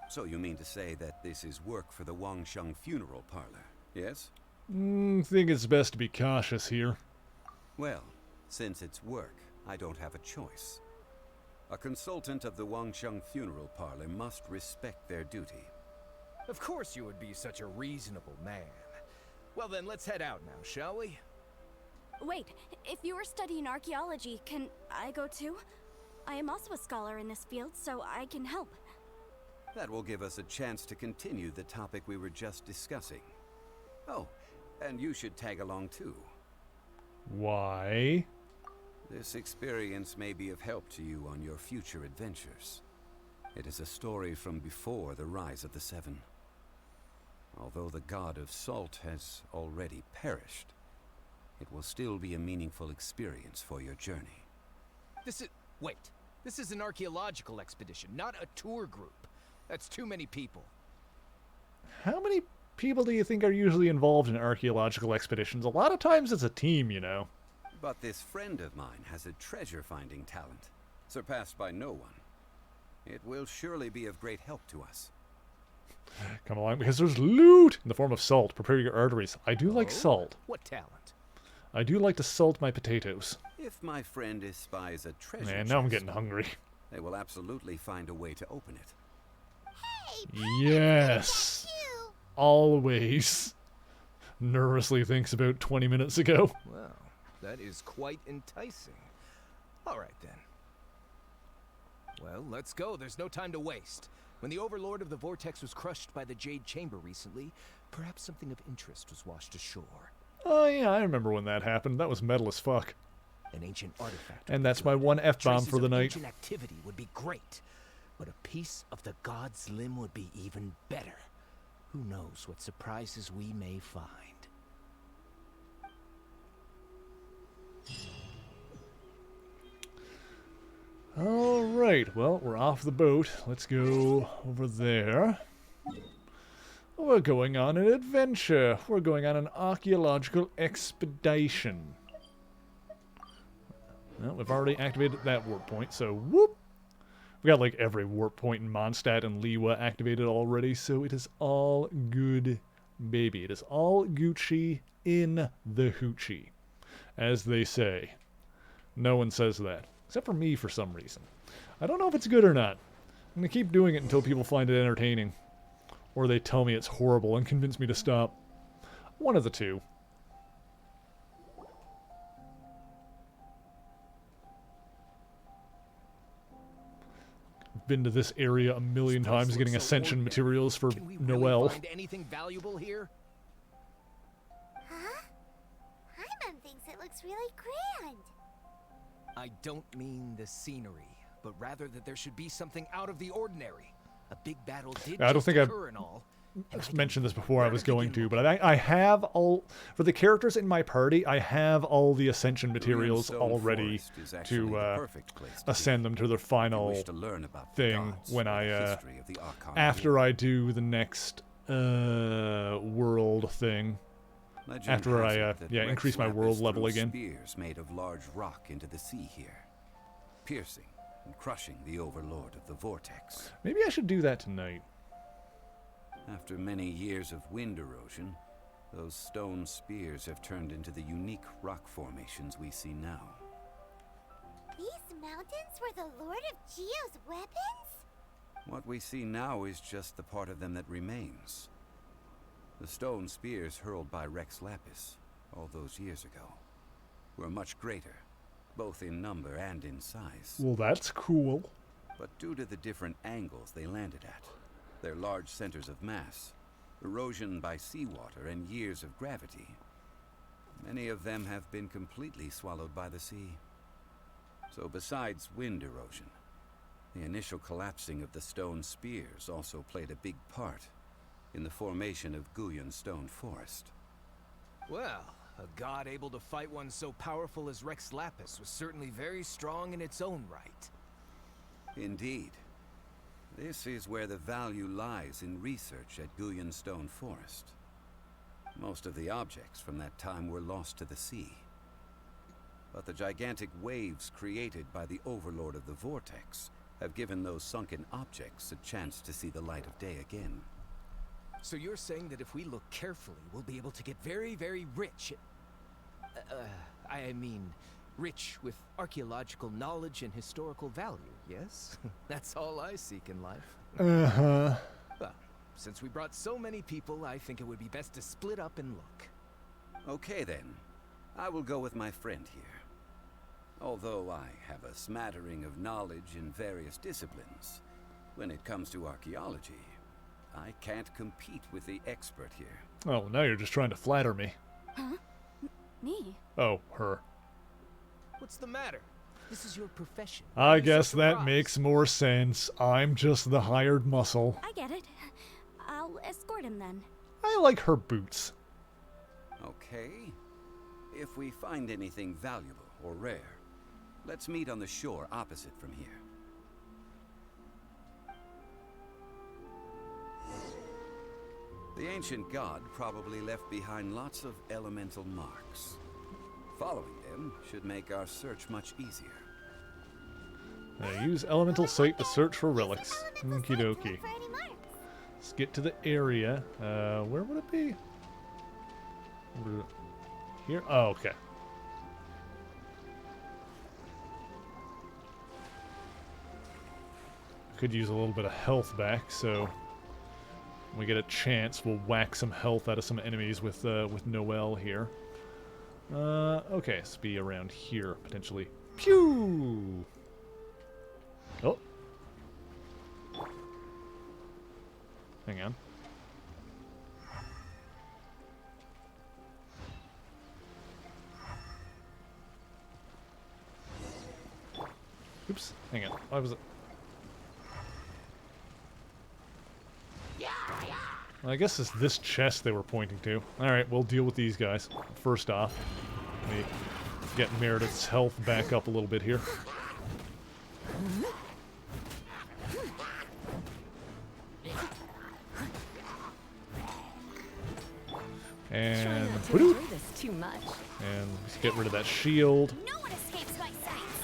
So you mean to say that this is work for the Wangsheng Funeral Parlor, yes? Think it's best to be cautious here. Well, since it's work, I don't have a choice. A consultant of the Wangsheng Funeral Parlor must respect their duty. Of course you would be such a reasonable man. Well then, let's head out now, shall we? Wait, if you are studying archaeology, can I go too? I am also a scholar in this field, so I can help. That will give us a chance to continue the topic we were just discussing. Oh, and you should tag along too. Why? This experience may be of help to you on your future adventures. It is a story from before the rise of the Seven. Although the god of salt has already perished, it will still be a meaningful experience for your journey. Wait. This is an archaeological expedition, not a tour group. That's too many people. How many people do you think are usually involved in archaeological expeditions? A lot of times it's a team, you know. But this friend of mine has a treasure-finding talent, surpassed by no one. It will surely be of great help to us. Come along, because there's loot in the form of salt. Prepare your arteries. I do like salt. What talent? I do like to salt my potatoes. If my friend espies a treasure Man, now I'm chest, getting hungry. they will absolutely find a way to open it. Yes. Always. Nervously thinks about 20 minutes ago. Well, that is quite enticing. All right, then. Well, let's go. There's no time to waste. When the Overlord of the Vortex was crushed by the Jade Chamber recently, perhaps something of interest was washed ashore. Oh yeah, I remember when that happened. That was metal as fuck. An ancient artifact. And that's my one F-bomb for the night. Ancient activity would be great, but a piece of the god's limb would be even better. Who knows what surprises we may find. Alright, well, we're off the boat. Let's go over there. We're going on an adventure. We're going on an archaeological expedition. Well, we've already activated that warp point, so whoop! We got like every warp point in Mondstadt and Liyue activated already, so it is all good, baby. It is all Gucci in the hoochie, as they say. No one says that, except for me for some reason. I don't know if it's good or not. I'm gonna keep doing it until people find it entertaining. Or they tell me it's horrible and convince me to stop. One of the two. I've been to this area a million times getting Ascension materials for Can we Noel. really find anything valuable here? Huh? Hyman thinks it looks really grand. I don't mean the scenery, but rather that there should be something out of the ordinary. A big battle did I don't just think I've occur and all. I've mentioned this before I was going to, but I have all... For the characters in my party, I have all the Ascension materials already to ascend them to their final thing when I... after I do the next world thing. After I, increase my world level again. Spears made of large rock into the sea here, piercing and crushing the Overlord of the Vortex. Maybe I should do that tonight. After many years of wind erosion, those stone spears have turned into the unique rock formations we see now. These mountains were the Lord of Geo's weapons? What we see now is just the part of them that remains. The stone spears hurled by Rex Lapis all those years ago were much greater both in number and in size. Well, that's cool. But due to the different angles they landed at, their large centers of mass, erosion by seawater, and years of gravity, many of them have been completely swallowed by the sea. So besides wind erosion, the initial collapsing of the stone spears also played a big part in the formation of Guyun Stone Forest. Well, a god able to fight one so powerful as Rex Lapis was certainly very strong in its own right. Indeed. This is where the value lies in research at Guyun Stone Forest. Most of the objects from that time were lost to the sea. But the gigantic waves created by the Overlord of the Vortex have given those sunken objects a chance to see the light of day again. So you're saying that if we look carefully, we'll be able to get very, very rich. I mean, rich with archaeological knowledge and historical value, yes? That's all I seek in life. Uh-huh. Well, since we brought so many people, I think it would be best to split up and look. Okay then. I will go with my friend here. Although I have a smattering of knowledge in various disciplines, when it comes to archaeology, I can't compete with the expert here. Oh, now you're just trying to flatter me. Huh? Me? Oh, her. What's the matter? This is your profession. I Why guess so that surprised? makes more sense. I'm just the hired muscle. I get it. I'll escort him then. I like her boots. Okay. If we find anything valuable or rare, let's meet on the shore opposite from here. The ancient god probably left behind lots of elemental marks. Following them should make our search much easier. Use elemental sight to search for relics. Okie dokie. For any marks. Let's get to the area. Where would it be? Here? Oh, okay. Could use a little bit of health back, so when we get a chance, we'll whack some health out of some enemies with Noelle here. Okay, let's be around here, potentially. Pew! Oh. Hang on. Oops, hang on. Why was it? Well, I guess it's this chest they were pointing to. Alright, we'll deal with these guys. First off, let me get Meredith's health back up a little bit here. And Try not to enjoy this too much. and let's get rid of that shield. No one escapes my sights.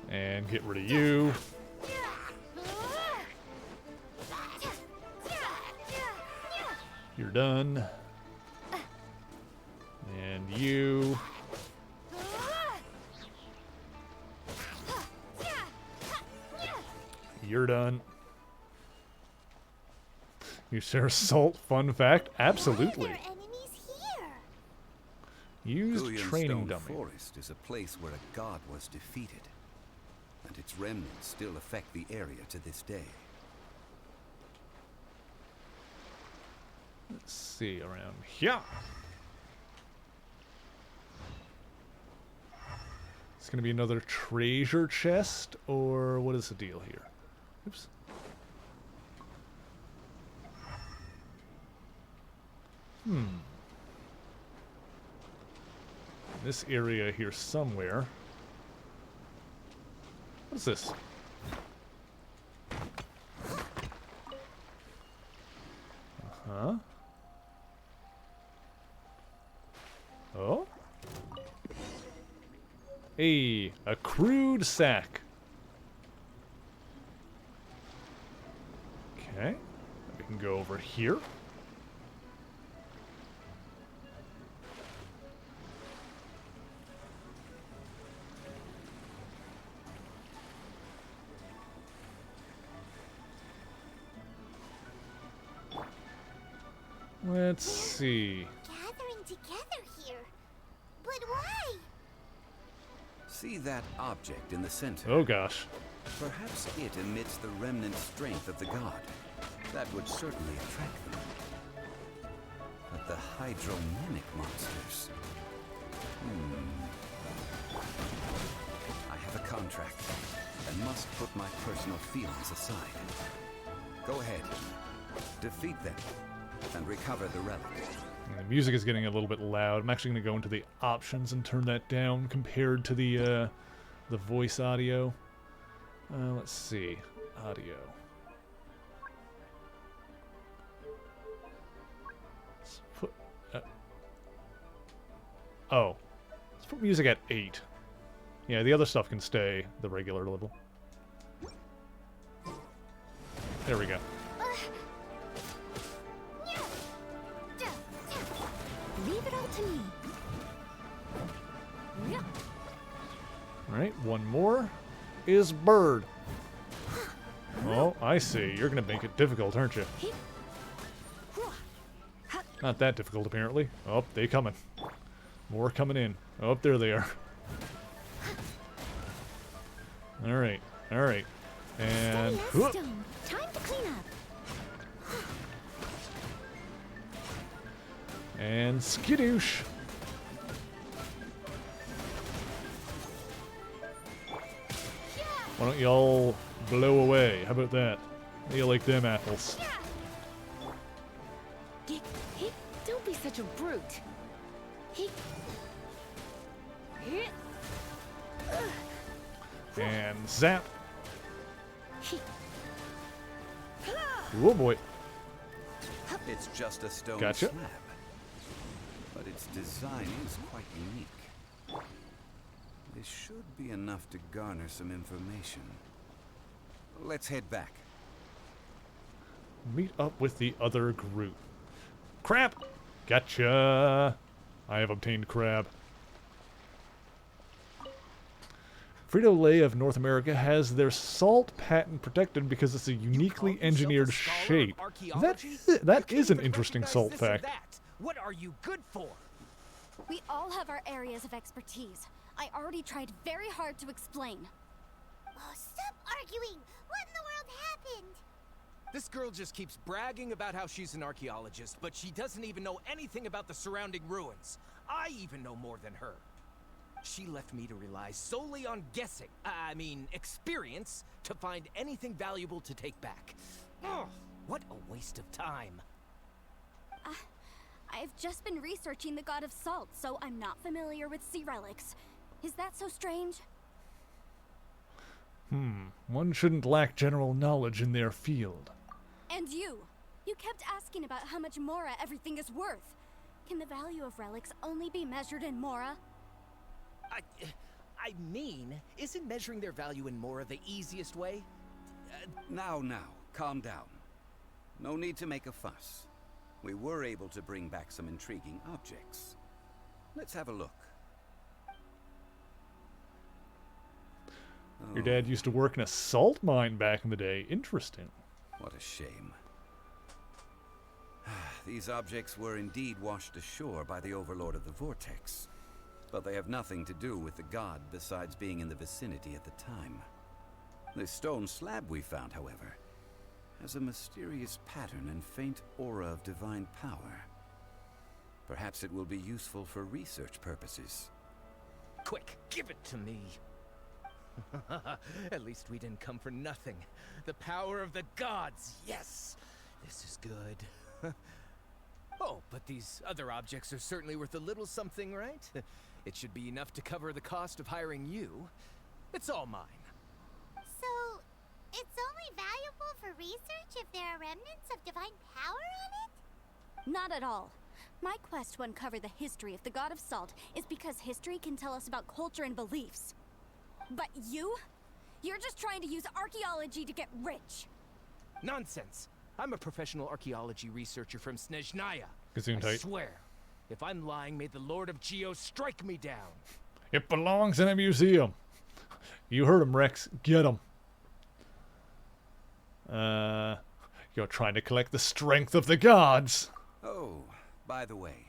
And get rid of you. You're done. And you. You're done. You share salt, fun fact? Absolutely. Why are there enemies here? Used Guyun training Stone dummy. Forest is a place where a god was defeated, and its remnants still affect the area to this day. Let's see, around here. It's gonna be another treasure chest, or what is the deal here? Oops. This area here somewhere. What's this? Uh-huh. Oh? Hey, a crude sack. Okay. We can go over here. Gathering Let's see. See that object in the center? Oh gosh. Perhaps it emits the remnant strength of the god. That would certainly attract them. But the hydromimic monsters... I have a contract. I must put my personal feelings aside. Go ahead. Defeat them and recover the relic. The music is getting a little bit loud. I'm actually going to go into the options and turn that down compared to the voice audio. Let's see. Audio. Let's put... oh. Let's put music at 8. Yeah, the other stuff can stay the regular level. There we go. Leave it all to me. Alright, one more is bird. Oh, I see. You're going to make it difficult, aren't you? Not that difficult, apparently. Oh, they coming. More coming in. Oh, there they are. Alright, alright. And... Stone. Time to clean up. and skidoosh. Why don't y'all blow away? How about that? You like them apples? Don't be such a brute. And zap. Oh boy. It's just a stone Gotcha. slab, but its design is quite unique. This should be enough to garner some information. Let's head back. Meet up with the other group. Crap! Gotcha! I have obtained crab. Frito-Lay of North America has their salt patent protected because it's a uniquely engineered shape. That is an interesting salt fact. What are you good for? We all have our areas of expertise. I already tried very hard to explain. Oh, stop arguing! What in the world happened? This girl just keeps bragging about how she's an archaeologist, but she doesn't even know anything about the surrounding ruins. I even know more than her. She left me to rely solely on guessing, experience, to find anything valuable to take back. Ugh, what a waste of time. I've just been researching the God of Salt, so I'm not familiar with sea relics. Is that so strange? One shouldn't lack general knowledge in their field. And you kept asking about how much Mora everything is worth. Can the value of relics only be measured in Mora? Isn't measuring their value in Mora the easiest way? Now, calm down. No need to make a fuss. We were able to bring back some intriguing objects. Let's have a look. Your dad used to work in a salt mine back in the day. Interesting. What a shame. These objects were indeed washed ashore by the Overlord of the Vortex. But they have nothing to do with the god besides being in the vicinity at the time. The stone slab we found, however, has a mysterious pattern and faint aura of divine power. Perhaps it will be useful for research purposes. Quick, give it to me. At least we didn't come for nothing. The power of the gods, yes! This is good. Oh, but these other objects are certainly worth a little something, right? It should be enough to cover the cost of hiring you. It's all mine. So, it's only valuable for research if there are remnants of divine power in it? Not at all. My quest to uncover the history of the God of Salt is because history can tell us about culture and beliefs. But you're just trying to use archaeology to get rich. Nonsense. I'm a professional archaeology researcher from Snezhnaya. Gesundheit. I swear, if I'm lying, may the Lord of Geo strike me down. It belongs in a museum. You heard him, Rex. Get him. You're trying to collect the strength of the gods. Oh, by the way,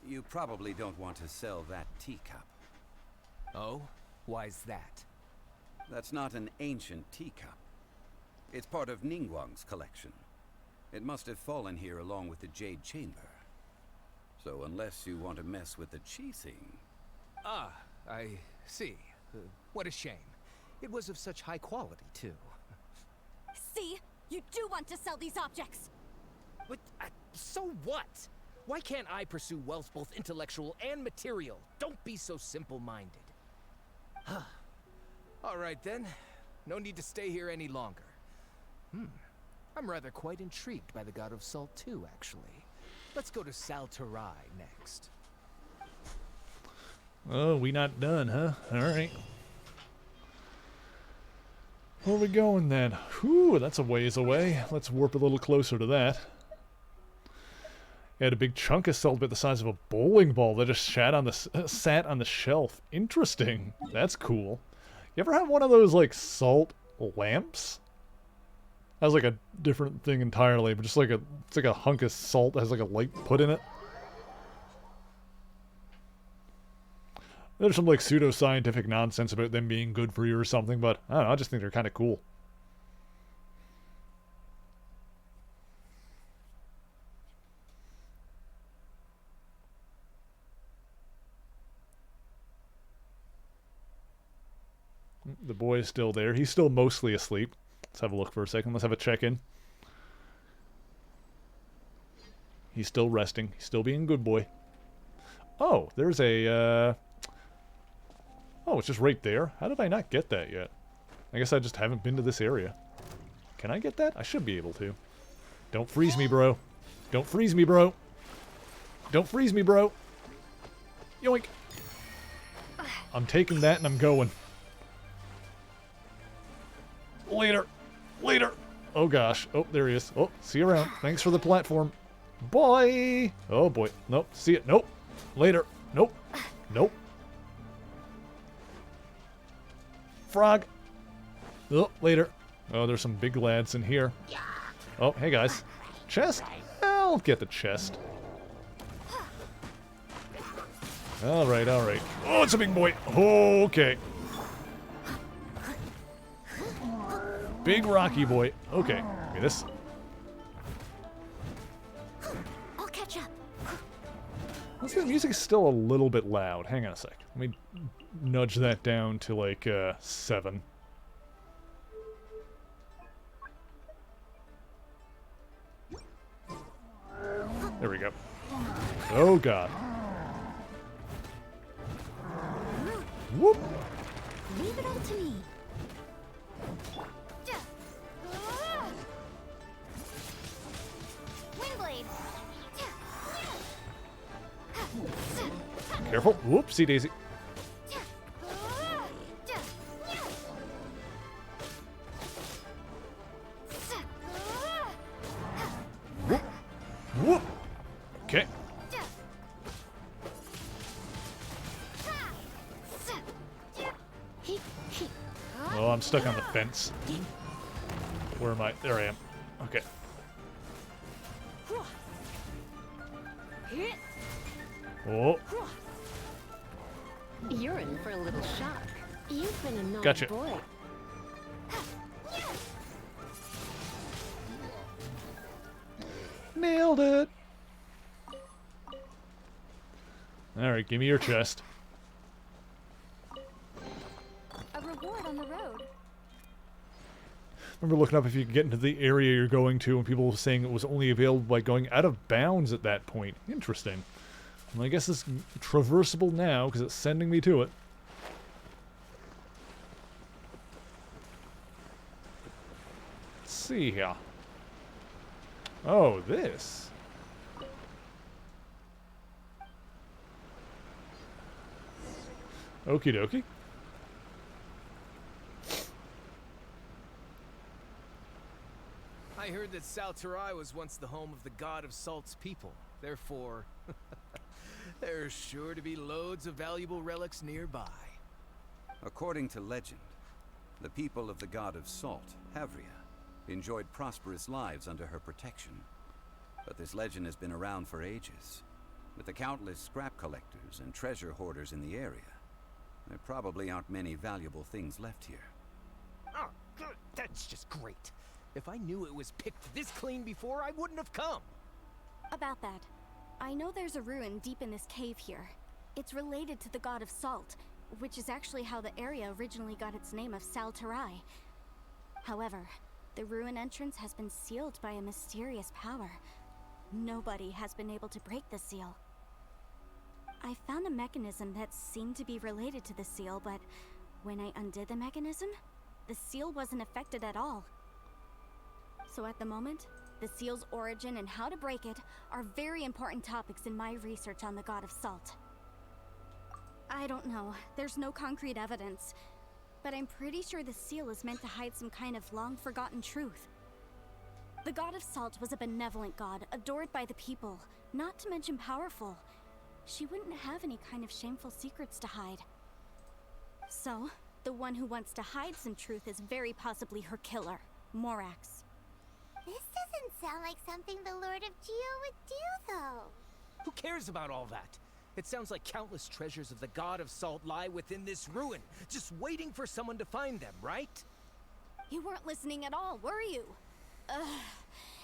you probably don't want to sell that teacup. Oh? Why's that? That's not an ancient teacup. It's part of Ningguang's collection. It must have fallen here along with the Jade Chamber. So unless you want to mess with the Qixing... Ah, I see. What a shame. It was of such high quality, too. See? You do want to sell these objects! But, so what? Why can't I pursue wealth both intellectual and material? Don't be so simple-minded. All right, then. No need to stay here any longer. I'm rather quite intrigued by the God of Salt, too, actually. Let's go to Saltarai next. Oh, we not done, huh? Alright. Where are we going then? Whew, that's a ways away. Let's warp a little closer to that. It had a big chunk of salt bit the size of a bowling ball that just sat on the shelf. Interesting. That's cool. You ever have one of those, like, salt lamps? Has like a different thing entirely, but just like it's like a hunk of salt that has like a light put in it. There's some like pseudo-scientific nonsense about them being good for you or something, but I don't know, I just think they're kind of cool. The boy is still there. He's still mostly asleep. Let's have a look for a second. Let's have a check-in. He's still resting. He's still being a good boy. Oh, there's a, Oh, it's just right there. How did I not get that yet? I guess I just haven't been to this area. Can I get that? I should be able to. Don't freeze me, bro. Don't freeze me, bro. Don't freeze me, bro. Yoink. I'm taking that and I'm going. Later. Later. Oh, gosh. Oh, there he is. Oh, see you around. Thanks for the platform. Boy. Oh, boy. Nope. See it. Nope. Later. Nope. Nope. Frog. Oh, later. Oh, there's some big lads in here. Oh, hey, guys. Chest? I'll get the chest. All right, all right. Oh, it's a big boy. Okay. Big rocky boy. Okay. Give me this. I'll catch up. Let's see, the music is still a little bit loud. Hang on a sec. Let me nudge that down to like 7. There we go. Oh god. Whoop. Leave it all to me. Windblade. Careful. Whoopsie daisy. Whoop. Whoop. Okay. Oh, I'm stuck on the fence. Where am I? There I am. Okay. Oh. You're in for a little shock. You've been a naughty Gotcha. boy. Nailed it. Alright, give me your chest. A reward on the road. Remember looking up if you can get into the area you're going to, and people were saying it was only available by going out of bounds at that point. Interesting. Well, I guess it's traversable now, because it's sending me to it. Let's see here. Oh, this. Okie dokie. I heard that Saltarai was once the home of the God of Salt's people. Therefore, there's sure to be loads of valuable relics nearby. According to legend, the people of the God of Salt, Havria, enjoyed prosperous lives under her protection. But this legend has been around for ages, with the countless scrap collectors and treasure hoarders in the area. There probably aren't many valuable things left here. Oh, good. That's just great. If I knew it was picked this clean before, I wouldn't have come. About that, I know there's a ruin deep in this cave here. It's related to the god of salt, which is actually how the area originally got its name of Sal Tarai. However, the ruin entrance has been sealed by a mysterious power. Nobody has been able to break the seal. I found a mechanism that seemed to be related to the seal, but when I undid the mechanism, the seal wasn't affected at all. So at the moment, the seal's origin and how to break it are very important topics in my research on the god of salt. I don't know, there's no concrete evidence, but I'm pretty sure the seal is meant to hide some kind of long-forgotten truth. The god of salt was a benevolent god, adored by the people, not to mention powerful. She wouldn't have any kind of shameful secrets to hide. So, the one who wants to hide some truth is very possibly her killer, Morax. This doesn't sound like something the Lord of Geo would do, though. Who cares about all that? It sounds like countless treasures of the god of salt lie within this ruin, just waiting for someone to find them, right? You weren't listening at all, were you? Ugh.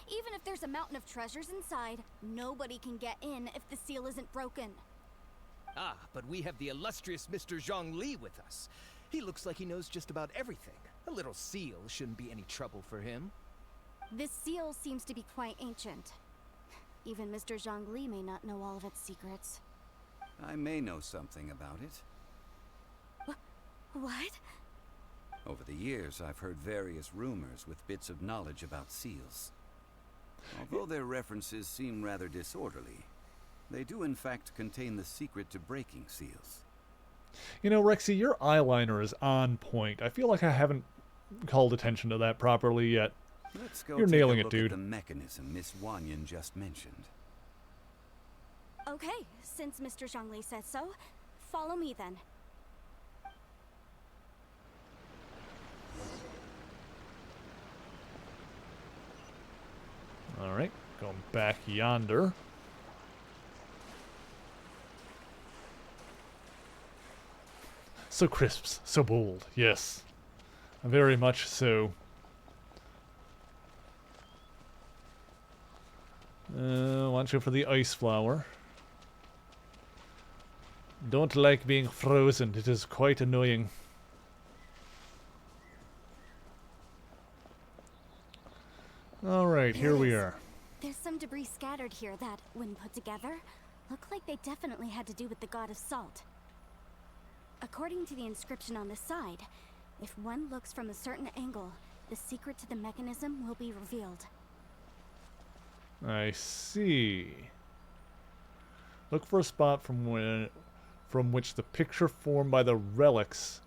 Even if there's a mountain of treasures inside, nobody can get in if the seal isn't broken. Ah, but we have the illustrious Mr. Zhongli with us. He looks like he knows just about everything. A little seal shouldn't be any trouble for him. This seal seems to be quite ancient. Even Mr. Zhongli may not know all of its secrets. I may know something about it. What? Over the years, I've heard various rumors with bits of knowledge about seals. Although their references seem rather disorderly, they do in fact contain the secret to breaking seals. You know, Rexy, your eyeliner is on point. I feel like I haven't called attention to that properly yet. Let's go You're take nailing a it, look dude. at the mechanism Miss Wanyan just mentioned. Okay, since Mr. Zhongli says so, follow me then. Alright, going back yonder. So crisp, so bold, yes. Very much so. Watch out for the ice flower. Don't like being frozen, it is quite annoying. Alright, here we are. There's some debris scattered here that, when put together, look like they definitely had to do with the god of salt. According to the inscription on the side, if one looks from a certain angle, the secret to the mechanism will be revealed. I see. Look for a spot from which the picture formed by the relics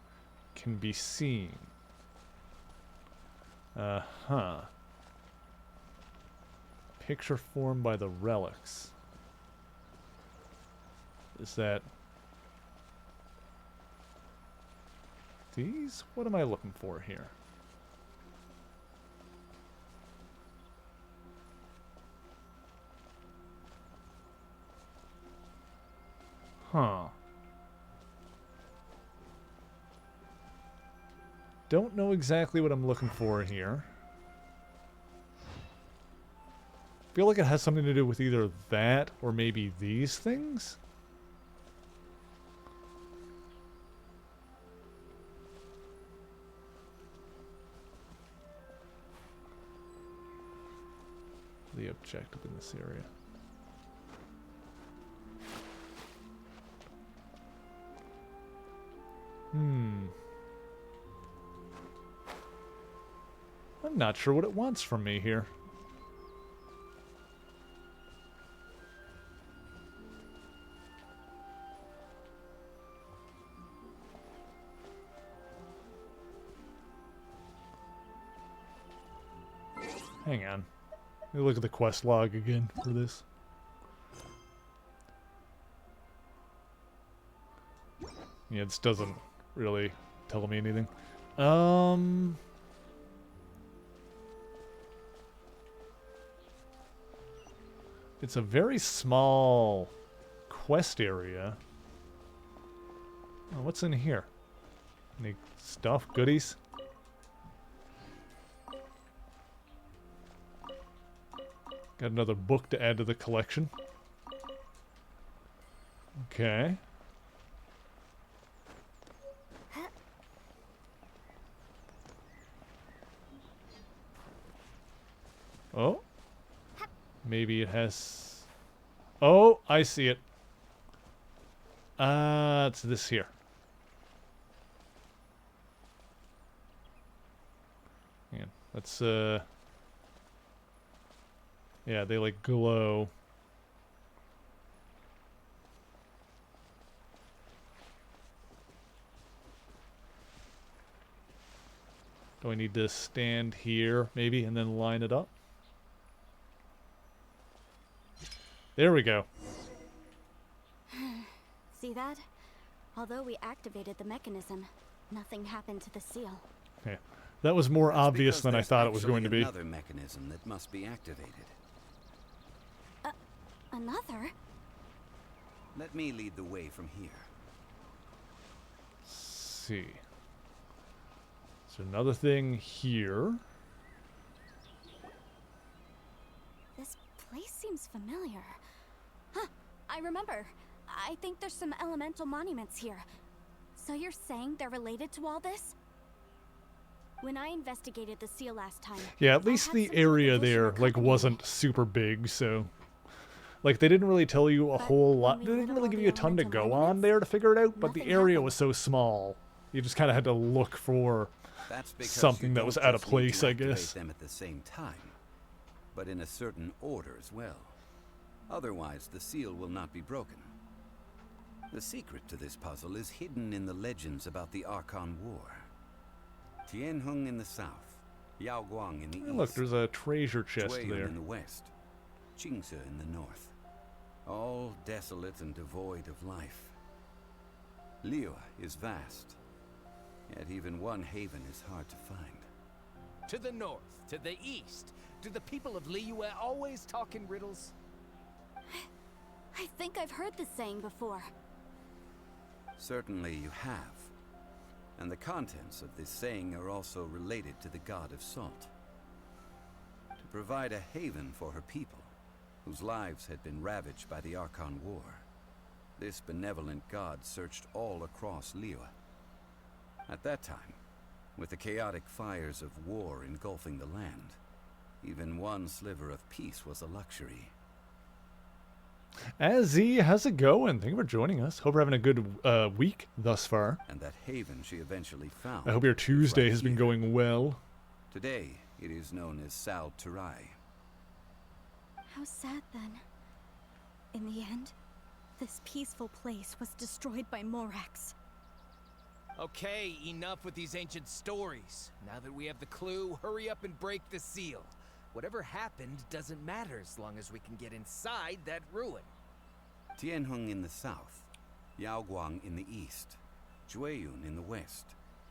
can be seen. Uh-huh. Picture formed by the relics. Is that these? What am I looking for here? Huh. Don't know exactly what I'm looking for here. Feel like it has something to do with either that or maybe these things? The objective in this area. I'm not sure what it wants from me here. Hang on. Let me look at the quest log again for this. Yeah, this doesn't really tell me anything. It's a very small quest area. Oh, what's in here? Any stuff? Goodies? Got another book to add to the collection. Okay. Oh. Maybe it has... Oh, I see it. It's this here. Yeah, that's, yeah, they, like, glow. Do I need to stand here, maybe, and then line it up? There we go. See that? Although we activated the mechanism, nothing happened to the seal. Okay. That was more That's obvious because than I there's thought it was actually going to be. Another mechanism that must be activated. Another? Let me lead the way from here. Let's see. There's another thing here. This place seems familiar. Huh, I remember. I think there's some elemental monuments here. So you're saying they're related to all this? When I investigated the seal last time... Yeah, at least had the some area information there, like, accompanying wasn't it. super big, so... Like, they didn't really tell you a But whole lot. when They we didn't lit really all give the you a ton to elemental go on monuments, there to figure it out, but the nothing area happened. was so small. You just kind of had to look for That's because something you that don't was out of just need to place, I activate guess. them at the same time, but in a certain order as well. Otherwise, the seal will not be broken. The secret to this puzzle is hidden in the legends about the Archon War. Tianheng in the south, Yaoguang in the Hey, east. look, there's a treasure chest Jueyun there. in the west, Qingce in the north. All desolate and devoid of life. Liyue is vast, yet even one haven is hard to find. To the north, to the east. Do the people of Liyue always talk in riddles? I think I've heard this saying before. Certainly you have. And the contents of this saying are also related to the god of salt. To provide a haven for her people, whose lives had been ravaged by the Archon War, this benevolent god searched all across Liyue. At that time, with the chaotic fires of war engulfing the land, even one sliver of peace was a luxury. Azzy, how's it going? Thank you for joining us. Hope you're having a good week thus far. And that haven she eventually found. I hope your is Tuesday right has been here. going well. Today, it is known as Sal Turai. How sad then. In the end, this peaceful place was destroyed by Morax. Okay, enough with these ancient stories. Now that we have the clue, hurry up and break the seal. Whatever happened doesn't matter as long as we can get inside that ruin. Tianheng in the south, Yaoguang in the east, Jueyun in the west,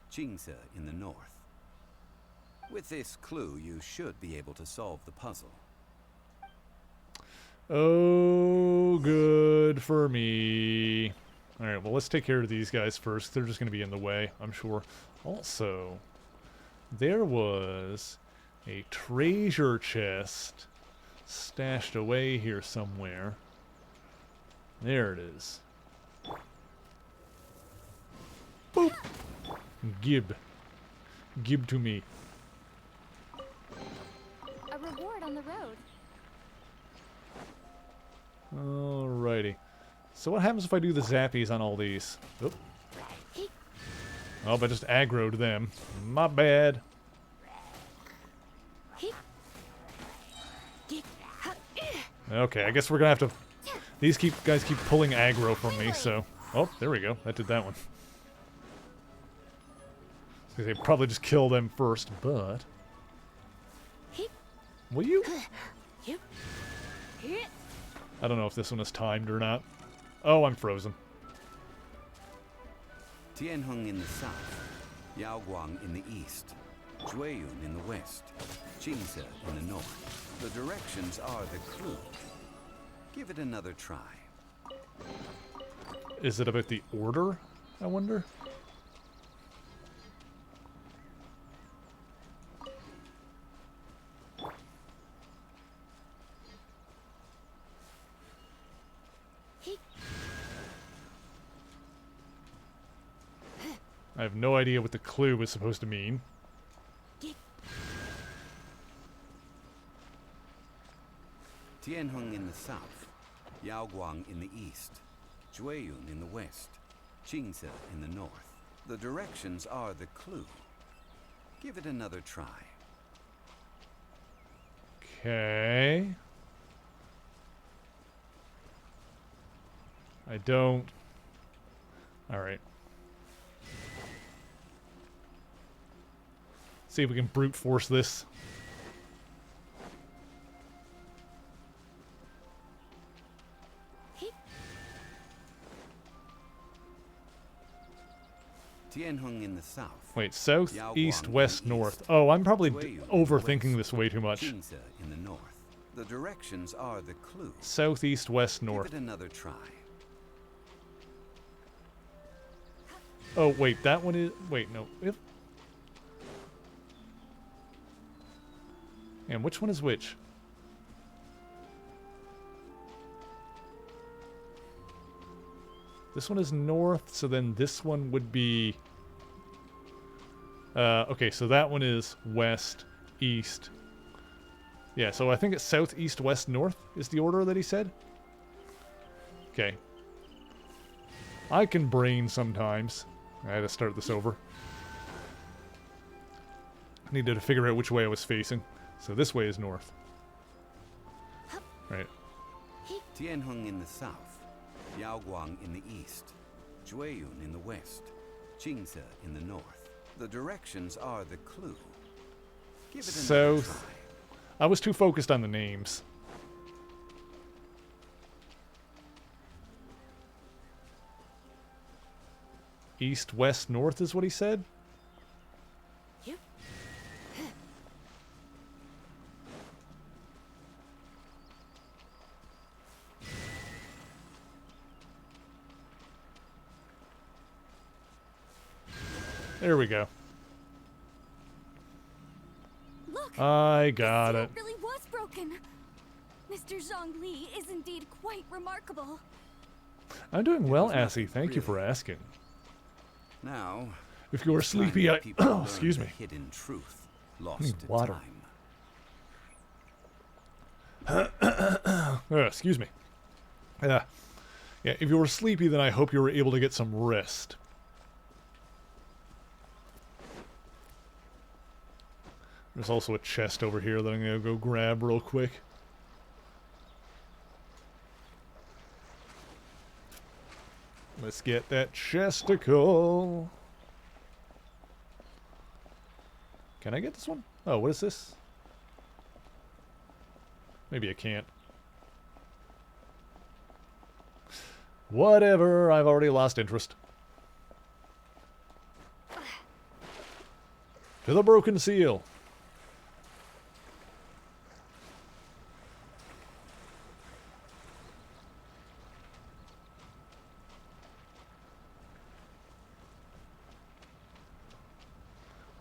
Qingce in the north. With this clue, you should be able to solve the puzzle. Oh, good for me. Alright, well, let's take care of these guys first. They're just going to be in the way, I'm sure. Also, there was a treasure chest stashed away here somewhere. There it is. Boop! Gib. Gib to me. A reward on the road. Alrighty. So what happens if I do the zappies on all these? Oop. Oh, I just aggroed them. My bad. Okay, I guess we're gonna have to... These guys keep pulling aggro from me, so... Oh, there we go. That did that one. So they probably just kill them first, but... Will you? I don't know if this one is timed or not. Oh, I'm frozen. Tianheng in the south, Yaoguang in the east, Jueyun in the west, Qingce in the north. The directions are the clue. Give it another try. Is it about the order I wonder? I have no idea what the clue was supposed to mean. Tianheng in the south, Yaoguang in the east, Jueyun in the west, Qingce in the north. The directions are the clue. Give it another try. Okay. I don't... Alright. See if we can brute force this. Tianheng in the south. Wait, south, Yaoguang east, in west, the north. east, Oh, I'm probably Jueyun in the overthinking west, this way too much. Qingce in the north. The directions are the clue. South, east, west, north. Give it another try. Oh, wait, that one is... Wait, no. If... And which one is which? This one is north, so then this one would be... okay, so that one is west, east. Yeah, so I think it's south, east, west, north is the order that he said. Okay. I can brain sometimes. I had to start this over. I needed to figure out which way I was facing. So this way is north. Right. Tianheng in the south, Yaoguang in the east, Jueyun in the west, Qingce in the north. The directions are the clue. Give it another South. try. I was too focused on the names. East, west, north is what he said? Yep. There we go. Look! I got the it. seal really was broken. Mr. Zhongli is indeed quite remarkable. I'm doing well, was Assy. nothing, Thank you for really. asking. Now, If you're it's time sleepy, that I... people learn excuse the me. hidden truth lost need to water. time. Excuse me. Yeah, if you were sleepy, then I hope you were able to get some rest. There's also a chest over here that I'm going to go grab real quick. Let's get that chesticle. Can I get this one? Oh, what is this? Maybe I can't. Whatever, I've already lost interest. To the broken seal.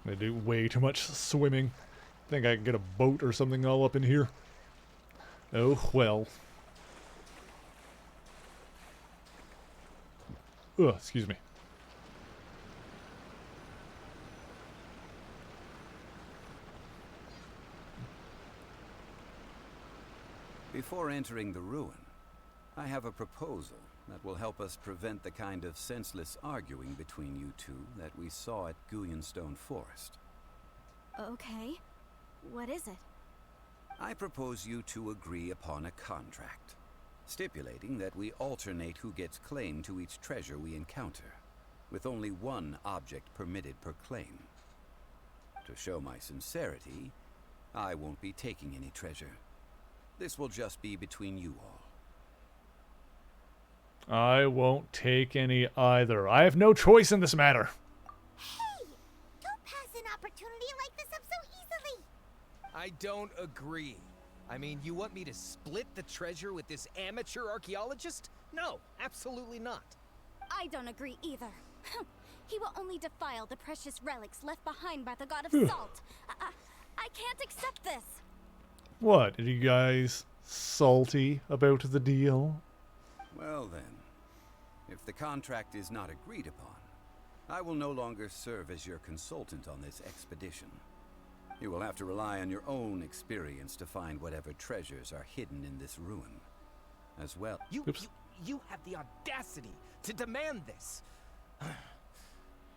I do way too much swimming. Think I can get a boat or something all up in here. Oh, well. Ugh, excuse me. Before entering the ruin, I have a proposal that will help us prevent the kind of senseless arguing between you two that we saw at Guyonstone Forest. Okay. What is it? I propose you two agree upon a contract, stipulating that we alternate who gets claim to each treasure we encounter, with only one object permitted per claim. To show my sincerity, I won't be taking any treasure. This will just be between you all. I won't take any either. I have no choice in this matter. Hey! Don't pass an opportunity like this up so easily! I don't agree. I mean, you want me to split the treasure with this amateur archaeologist? No, absolutely not. I don't agree either. He will only defile the precious relics left behind by the god of salt. I can't accept this. What? Are you guys salty about the deal? Well then, if the contract is not agreed upon, I will no longer serve as your consultant on this expedition. You will have to rely on your own experience to find whatever treasures are hidden in this ruin. As well. You have the audacity to demand this.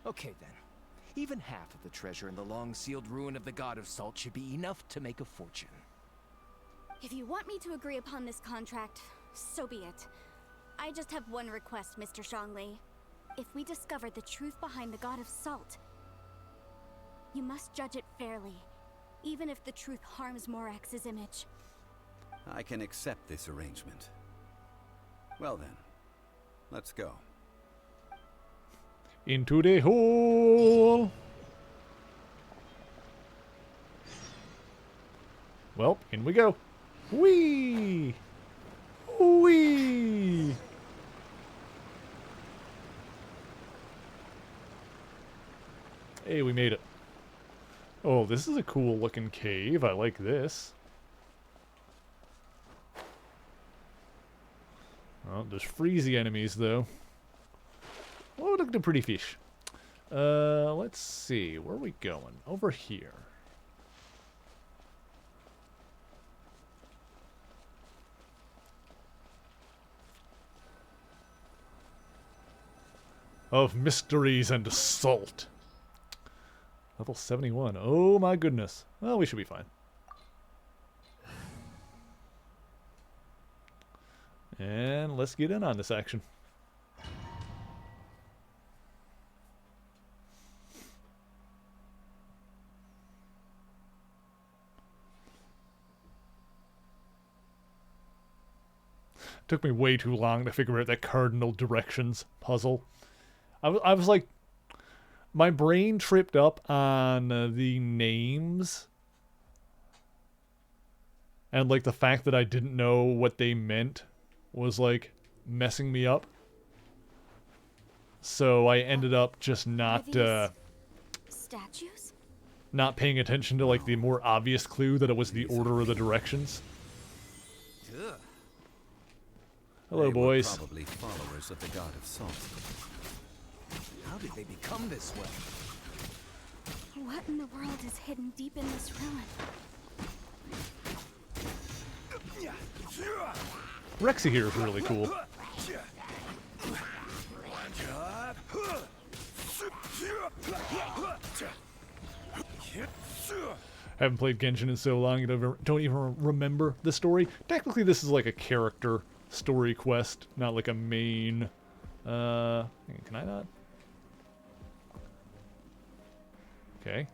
Okay then. Even half of the treasure in the long-sealed ruin of the God of Salt should be enough to make a fortune. If you want me to agree upon this contract, so be it. I just have one request, Mr. Zhongli. If we discover the truth behind the God of Salt, you must judge it fairly, even if the truth harms Morax's image. I can accept this arrangement. Well then, let's go. Into the hole! Well, in we go. Whee! Whee! Hey, we made it. Oh, this is a cool looking cave. I like this. Oh, there's freezy enemies, though. Oh, look at the pretty fish. Let's see. Where are we going? Over here. Of mysteries and salt. Level 71. Oh my goodness. Well, we should be fine. And let's get in on this action. Took me way too long to figure out that cardinal directions puzzle. I was like, my brain tripped up on the names. And like the fact that I didn't know what they meant was like messing me up. So I ended up just not statues? Not paying attention to like the more obvious clue that it was the order of the directions. Hello, boys. They were probably followers of the God of Salt. How did they become this way? What in the world is hidden deep in this ruin? Rexy here is really cool. Haven't played Genshin in so long, you don't even remember the story. Technically, this is like a character story quest, not like a main. Can I not? Okay.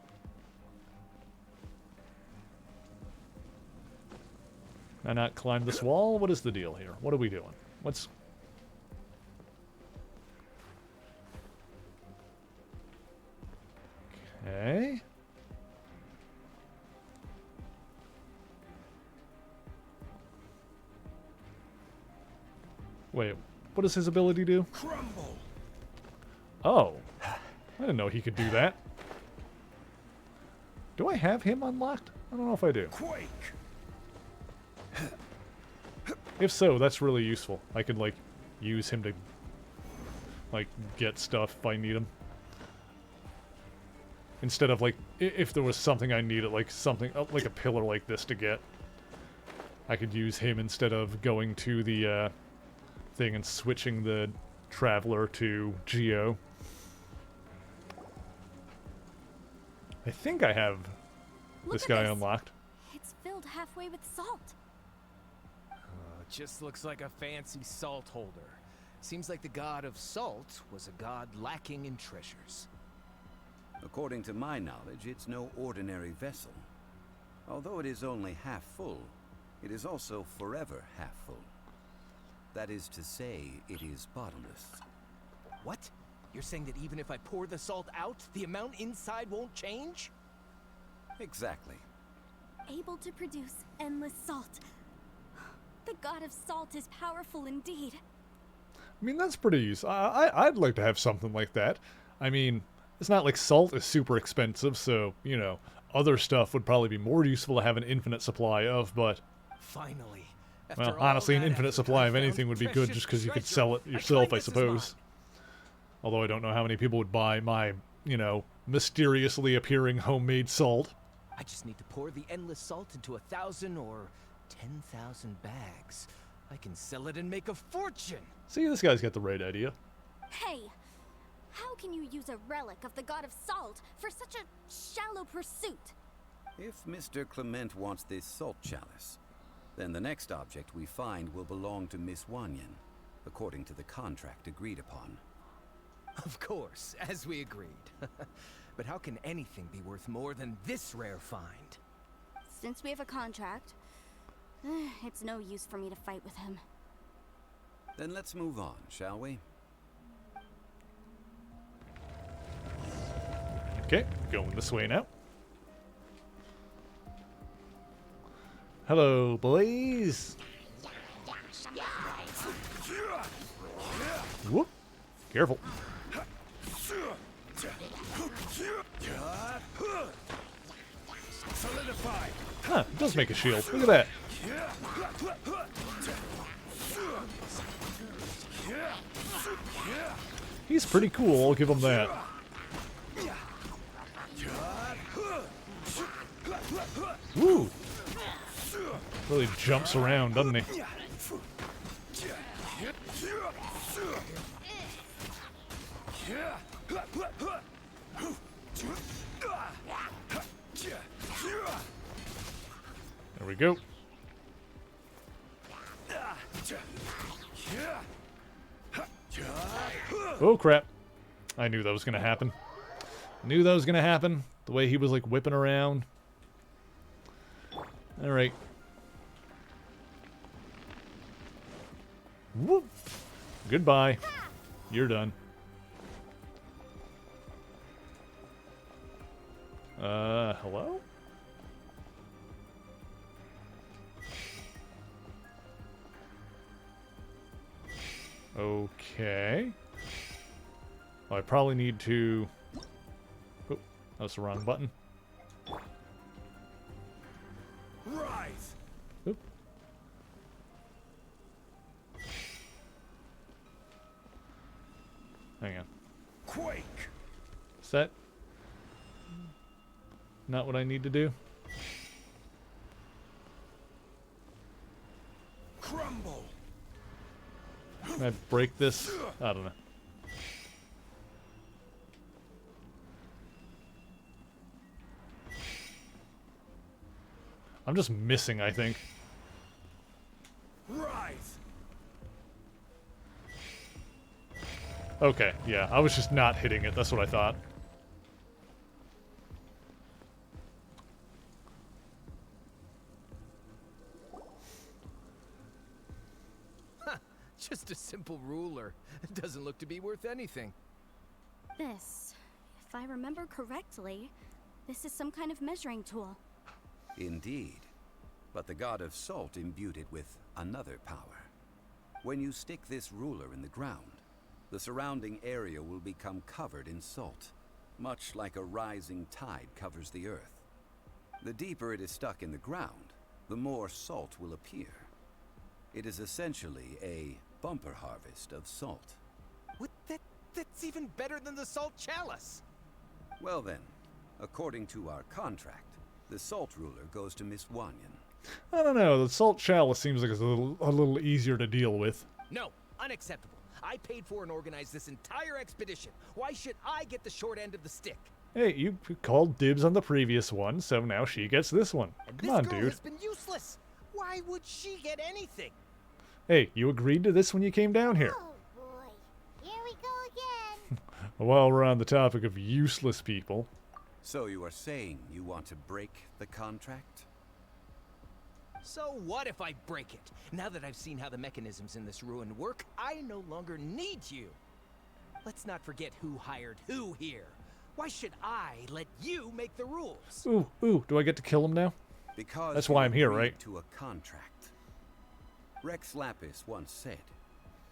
Can I not climb this wall? What is the deal here? What are we doing? What's... Okay. Wait, what does his ability do? Crumble. Oh. I didn't know he could do that. Do I have him unlocked? I don't know if I do. Quake. If so, that's really useful. I could, like, use him to, like, get stuff if I need him. Instead of, like, if there was something I needed, like, something, like a pillar like this to get, I could use him instead of going to the, thing and switching the Traveler to Geo. I think I have this guy unlocked. It's filled halfway with salt. It just looks like a fancy salt holder. Seems like the God of Salt was a god lacking in treasures. According to my knowledge, it's no ordinary vessel. Although it is only half full, it is also forever half full. That is to say, it is bottomless. What? You're saying that even if I pour the salt out, the amount inside won't change? Exactly. Able to produce endless salt. The God of Salt is powerful indeed. I mean, that's pretty useful. I'd like to have something like that. I mean, it's not like salt is super expensive, so, you know, other stuff would probably be more useful to have an infinite supply of, but... Finally. Well, honestly, an infinite supply of anything would be good just because you could sell it yourself, I suppose. Although I don't know how many people would buy my, you know, mysteriously appearing homemade salt. I just need to pour the endless salt into 1,000 or 10,000 bags. I can sell it and make a fortune! See, this guy's got the right idea. Hey, how can you use a relic of the god of salt for such a shallow pursuit? If Mr. Clement wants this salt chalice, then the next object we find will belong to Miss Wanyan, according to the contract agreed upon. Of course, as we agreed. But how can anything be worth more than this rare find? Since we have a contract, it's no use for me to fight with him. Then let's move on, shall we? Okay, going this way now. Hello, boys. Whoop. Careful. Huh, it does make a shield. Look at that. He's pretty cool, I'll give him that. Woo! Really jumps around, doesn't he? There we go. Oh crap. I knew that was gonna happen. Knew that was gonna happen. The way he was like whipping around. Alright. Whoop. Goodbye. You're done. Hello? Okay. Well, I probably need to... Oh, that's the wrong button. Rise. Oop. Hang on. Quake. Is that not what I need to do? Crumble. Can I break this? I don't know. I'm just missing, I think. Rise. Okay, yeah, I was just not hitting it. That's what I thought. Just a simple ruler. It doesn't look to be worth anything. This, if I remember correctly, this is some kind of measuring tool. Indeed. But the god of salt imbued it with another power. When you stick this ruler in the ground, the surrounding area will become covered in salt, much like a rising tide covers the earth. The deeper it is stuck in the ground, the more salt will appear. It is essentially a bumper harvest of salt. What? That's even better than the salt chalice! Well then, according to our contract, the salt ruler goes to Miss Wanyan. I don't know, the salt chalice seems like it's a little easier to deal with. No, unacceptable. I paid for and organized this entire expedition. Why should I get the short end of the stick? Hey, you called dibs on the previous one, so now she gets this one. And Come on, this girl dude. has been useless. Why would she get anything? Hey, you agreed to this when you came down here. Oh boy. Here we go again. While we're on the topic of useless people. So you are saying you want to break the contract? So what if I break it? Now that I've seen how the mechanisms in this ruin work, I no longer need you. Let's not forget who hired who here. Why should I let you make the rules? Ooh, do I get to kill him now? Because That's why you I'm here, agreed right? To a contract. Rex Lapis once said,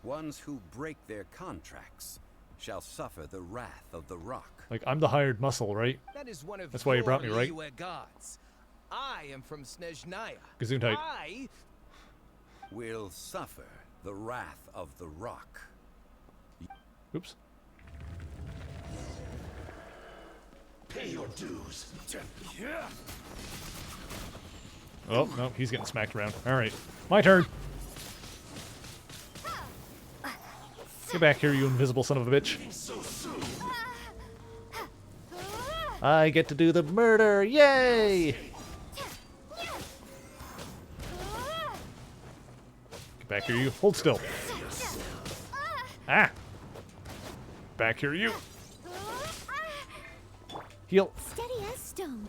Ones who break their contracts shall suffer the wrath of the rock. Like, I'm the hired muscle, right? That is one of That's why you brought me, your right? Liyue gods. I am from Snezhnaya. Gesundheit. I Will suffer the wrath of the rock. Oops. Pay your dues. Oh, no, he's getting smacked around. Alright. My turn. Get back here, you invisible son of a bitch. I get to do the murder. Yay! Get back here, you. Hold still. Ah! Back here, you. Heal. Steady as stone.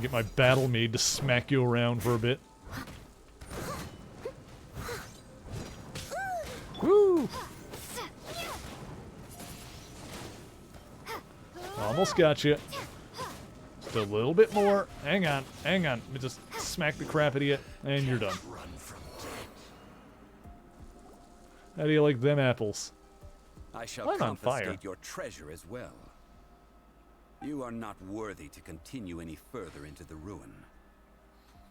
Get my battle maid to smack you around for a bit. Woo! Almost got you. Just a little bit more. Hang on, hang on. Let me just smack the crap out of you, and you're done. How do you like them apples? I shall I'm on fire. confiscate your treasure as well. You are not worthy to continue any further into the ruin.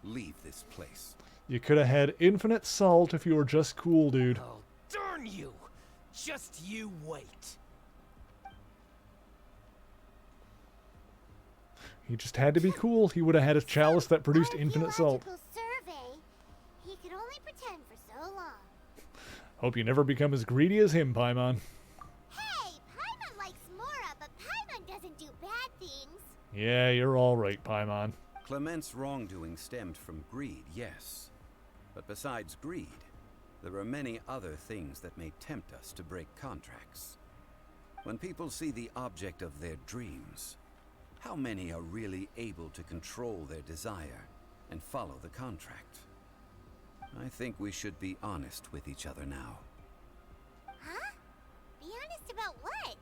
Leave this place. You could have had infinite salt if you were just cool, dude. Oh, darn you! Just you wait. He just had to be cool. He would have had a chalice that produced infinite salt. Archaeological survey. He could only pretend for so long. Hope you never become as greedy as him, Paimon. Hey, Paimon likes Mora, but Paimon doesn't do bad things. Yeah, you're all right, Paimon. Clement's wrongdoing stemmed from greed, yes. But besides greed, there are many other things that may tempt us to break contracts. When people see the object of their dreams, how many are really able to control their desire and follow the contract? I think we should be honest with each other now. Huh? Be honest about what?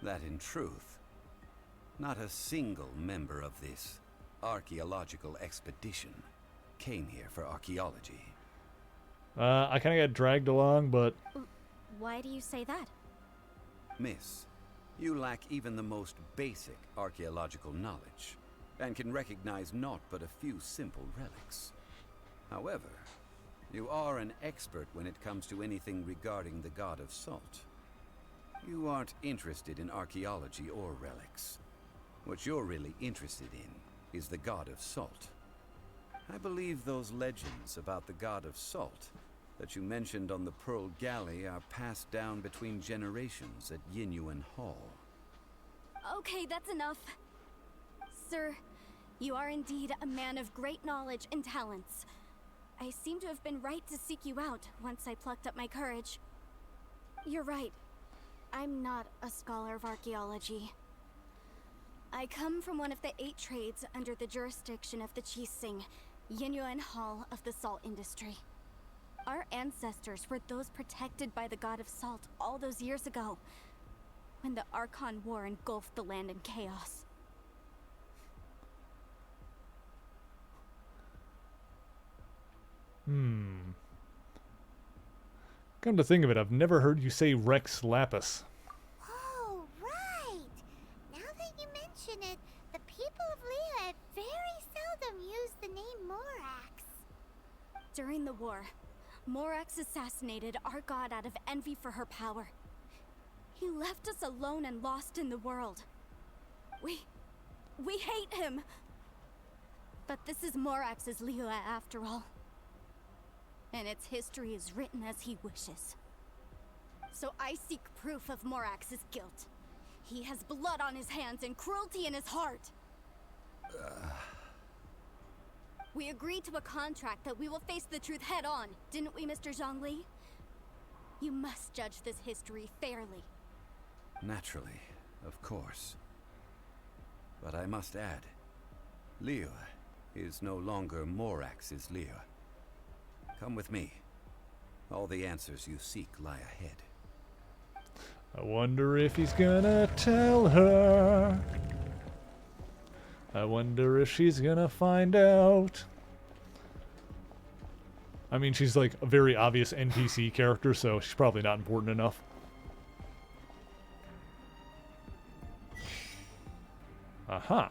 That in truth, not a single member of this archaeological expedition came here for archaeology. I kind of got dragged along, but Why do you say that? Miss, you lack even the most basic archaeological knowledge, and can recognize naught but a few simple relics. However, you are an expert when it comes to anything regarding the god of salt. You aren't interested in archaeology or relics. What you're really interested in is the god of salt. I believe those legends about the god of salt that you mentioned on the Pearl Galley are passed down between generations at Yinyuan Hall. Okay, that's enough. Sir, you are indeed a man of great knowledge and talents. I seem to have been right to seek you out once I plucked up my courage. You're right. I'm not a scholar of archaeology. I come from one of the 8 trades under the jurisdiction of the Qixing, Yinyuan Hall of the salt industry. Our ancestors were those protected by the god of salt all those years ago, when the Archon War engulfed the land in chaos. Come to think of it, I've never heard you say Rex Lapis. Oh, right. Now that you mention it, the people of Liyue very seldom use the name Morax. During the war, Morax assassinated our god out of envy for her power. He left us alone and lost in the world. We hate him. But this is Morax's Liyue after all. And its history is written as he wishes. So I seek proof of Morax's guilt. He has blood on his hands and cruelty in his heart. We agreed to a contract that we will face the truth head on, didn't we, Mr. Zhongli? You must judge this history fairly. Naturally, of course. But I must add, Liyue is no longer Morax's Liyue. Come with me. All the answers you seek lie ahead. I wonder if he's gonna tell her. I wonder if she's gonna find out. I mean, she's like a very obvious NPC character, so she's probably not important enough. Aha.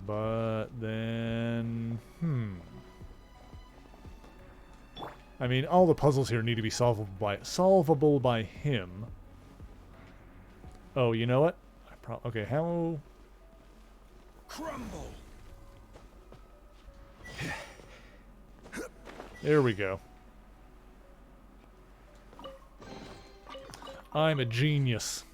But then... I mean, all the puzzles here need to be solvable by him. Oh, you know what? Okay, how... Crumble. There we go. I'm a genius.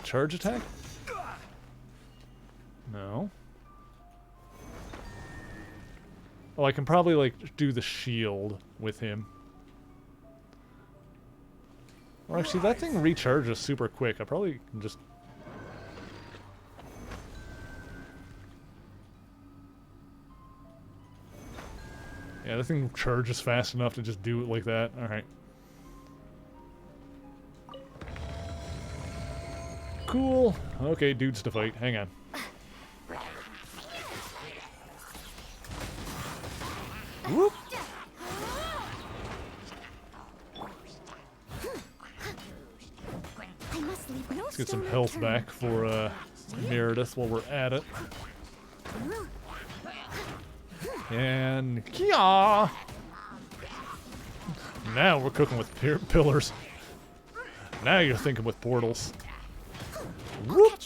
Charge attack? No. Oh, I can probably, like, do the shield with him. Well, actually, that thing recharges super quick. I probably can just... Yeah, that thing charges fast enough to just do it like that. Alright. Cool. Okay, dudes to fight. Hang on. Whoop! Let's get some health back for Meredith while we're at it. And kia! Now we're cooking with pillars. Now you're thinking with portals. Whoop!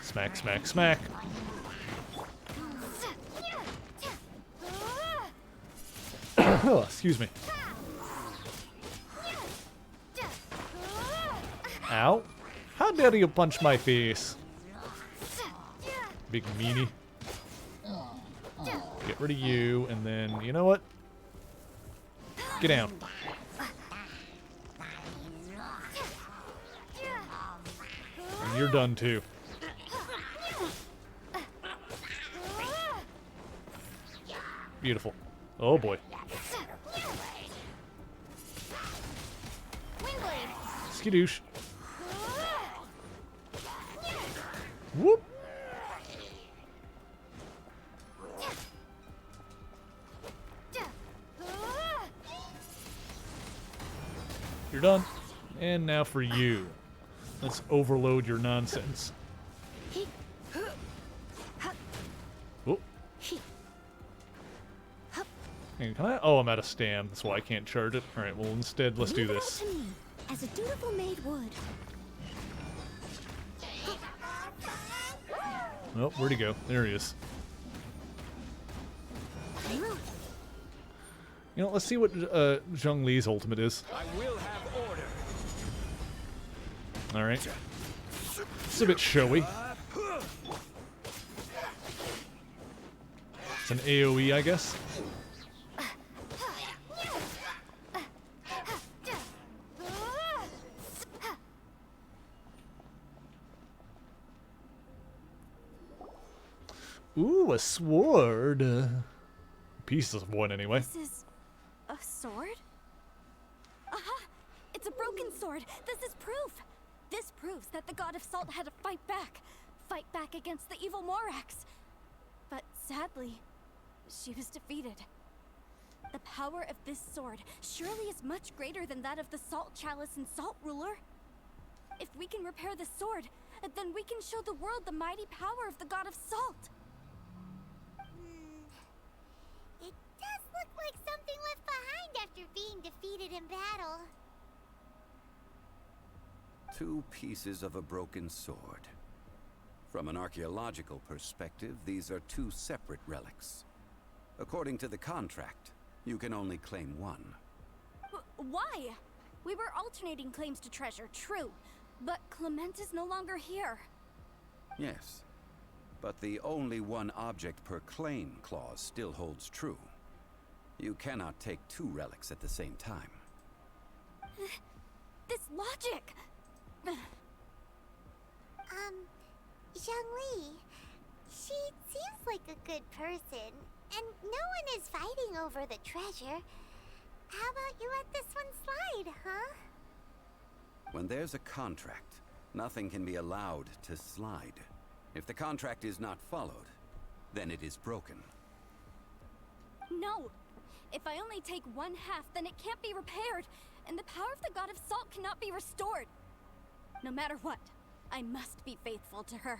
Smack, smack, smack. Oh, excuse me. Ow. How dare you punch my face? Big meanie. Get rid of you, and then, you know what? Get down. And you're done too. Beautiful. Oh boy. Skidoosh. Whoop. You're done. And now for you. Let's overload your nonsense. Oh. Can I? Oh, I'm out of stam. That's why I can't charge it. Alright, well instead, let's do this. Leave it all to me, as a dutiful maid would. Oh, where'd he go? There he is. You know, let's see what Zhong Li's ultimate is. I will have order. Alright. It's a bit showy. It's an AoE, I guess. Ooh, a sword. Pieces of one, anyway. This is a sword? Aha! It's a broken sword. This is proof. This proves that the god of salt had to fight back against the evil Morax. But sadly, she was defeated. The power of this sword surely is much greater than that of the Salt Chalice and Salt Ruler. If we can repair the sword, then we can show the world the mighty power of the god of salt. It does look like something left behind after being defeated in battle. 2 pieces of a broken sword. From an archaeological perspective, these are 2 separate relics. According to the contract, you can only claim one. Why? We were alternating claims to treasure, true. But Clement is no longer here. Yes, but the only one object per claim clause still holds true. You cannot take 2 relics at the same time. This logic! Zhongli, She seems like a good person, and no one is fighting over the treasure. How about you let this one slide, huh? When there's a contract, nothing can be allowed to slide. If the contract is not followed, then it is broken. No! If I only take one half, then it can't be repaired, and the power of the God of Salt cannot be restored. No matter what, I must be faithful to her.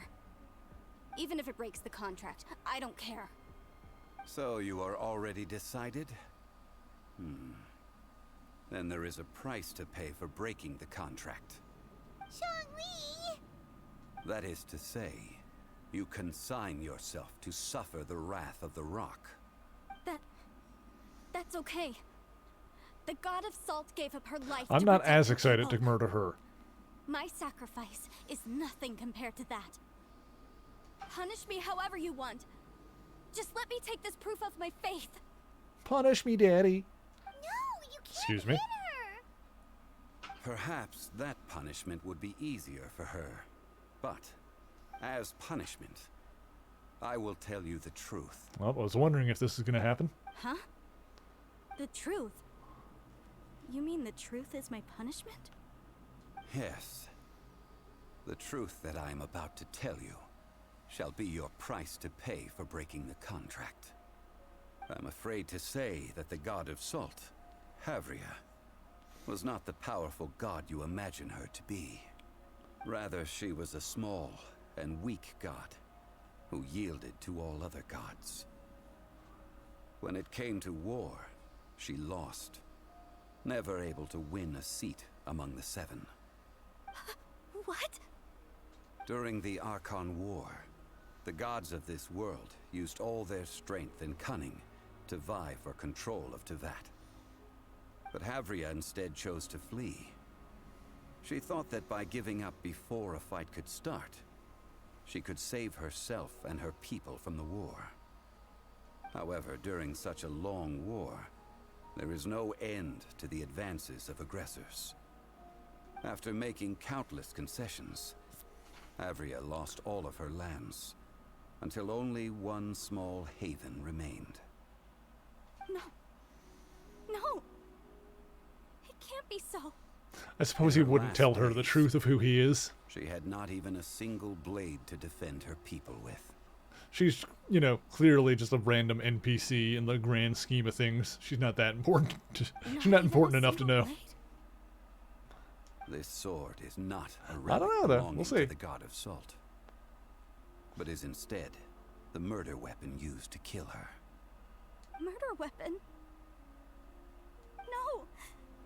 Even if it breaks the contract, I don't care. So you are already decided? Then there is a price to pay for breaking the contract. Zhongli! That is to say, you consign yourself to suffer the wrath of the rock. That's okay. The God of Salt gave up her life I'm to not protect as her excited people. to murder her. My sacrifice is nothing compared to that. Punish me however you want. Just let me take this proof of my faith. Punish me, Daddy. No, you can't Excuse me? hit her! Perhaps that punishment would be easier for her. But, as punishment, I will tell you the truth. Well, I was wondering if this is going to happen. Huh? The truth? You mean the truth is my punishment? Yes. The truth that I am about to tell you shall be your price to pay for breaking the contract. I'm afraid to say that the God of Salt, Havria, was not the powerful god you imagine her to be. Rather, she was a small and weak god who yielded to all other gods. When it came to war, she lost, never able to win a seat among the seven. What? During the Archon War, the gods of this world used all their strength and cunning to vie for control of Teyvat. But Havria instead chose to flee. She thought that by giving up before a fight could start, she could save herself and her people from the war. However, during such a long war, there is no end to the advances of aggressors. After making countless concessions, Havria lost all of her lands, until only one small haven remained. No. No. It can't be so. I suppose he In her wouldn't last tell her the days, truth of who he is. She had not even a single blade to defend her people with. She's, you know, clearly just a random NPC in the grand scheme of things. She's not that important. She's not even important a enough to single know. blade? This sword is not a I relic don't know, though. belonging We'll to see. the God of Salt, but is instead the murder weapon used to kill her. Murder weapon? No!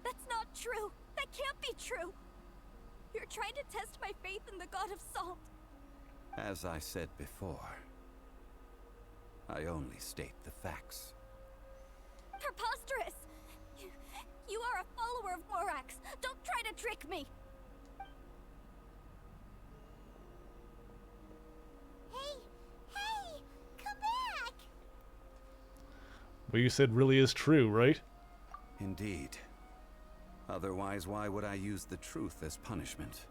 That's not true! That can't be true! You're trying to test my faith in the God of Salt. As I said before, I only state the facts. Preposterous! You are a follower of Morax! Don't try to trick me! Hey! Hey! Come back! What you said really is true, right? Indeed. Otherwise, why would I use the truth as punishment?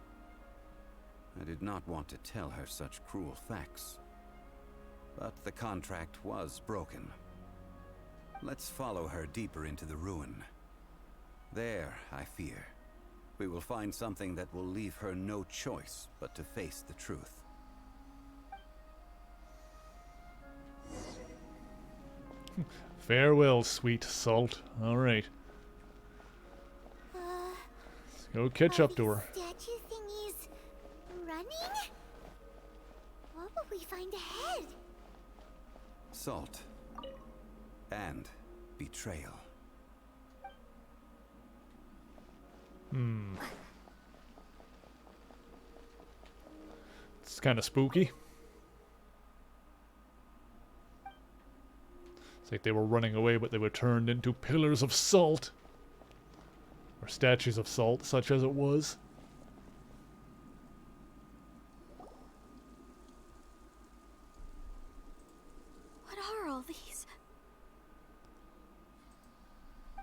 I did not want to tell her such cruel facts. But the contract was broken. Let's follow her deeper into the ruin. There, I fear, we will find something that will leave her no choice but to face the truth. Farewell, sweet Salt. Alright. Go catch up to her. Statue thingies running? What will we find ahead? Salt. And betrayal. It's kind of spooky. It's like they were running away, but they were turned into pillars of salt. Or statues of salt, such as it was. What are all these?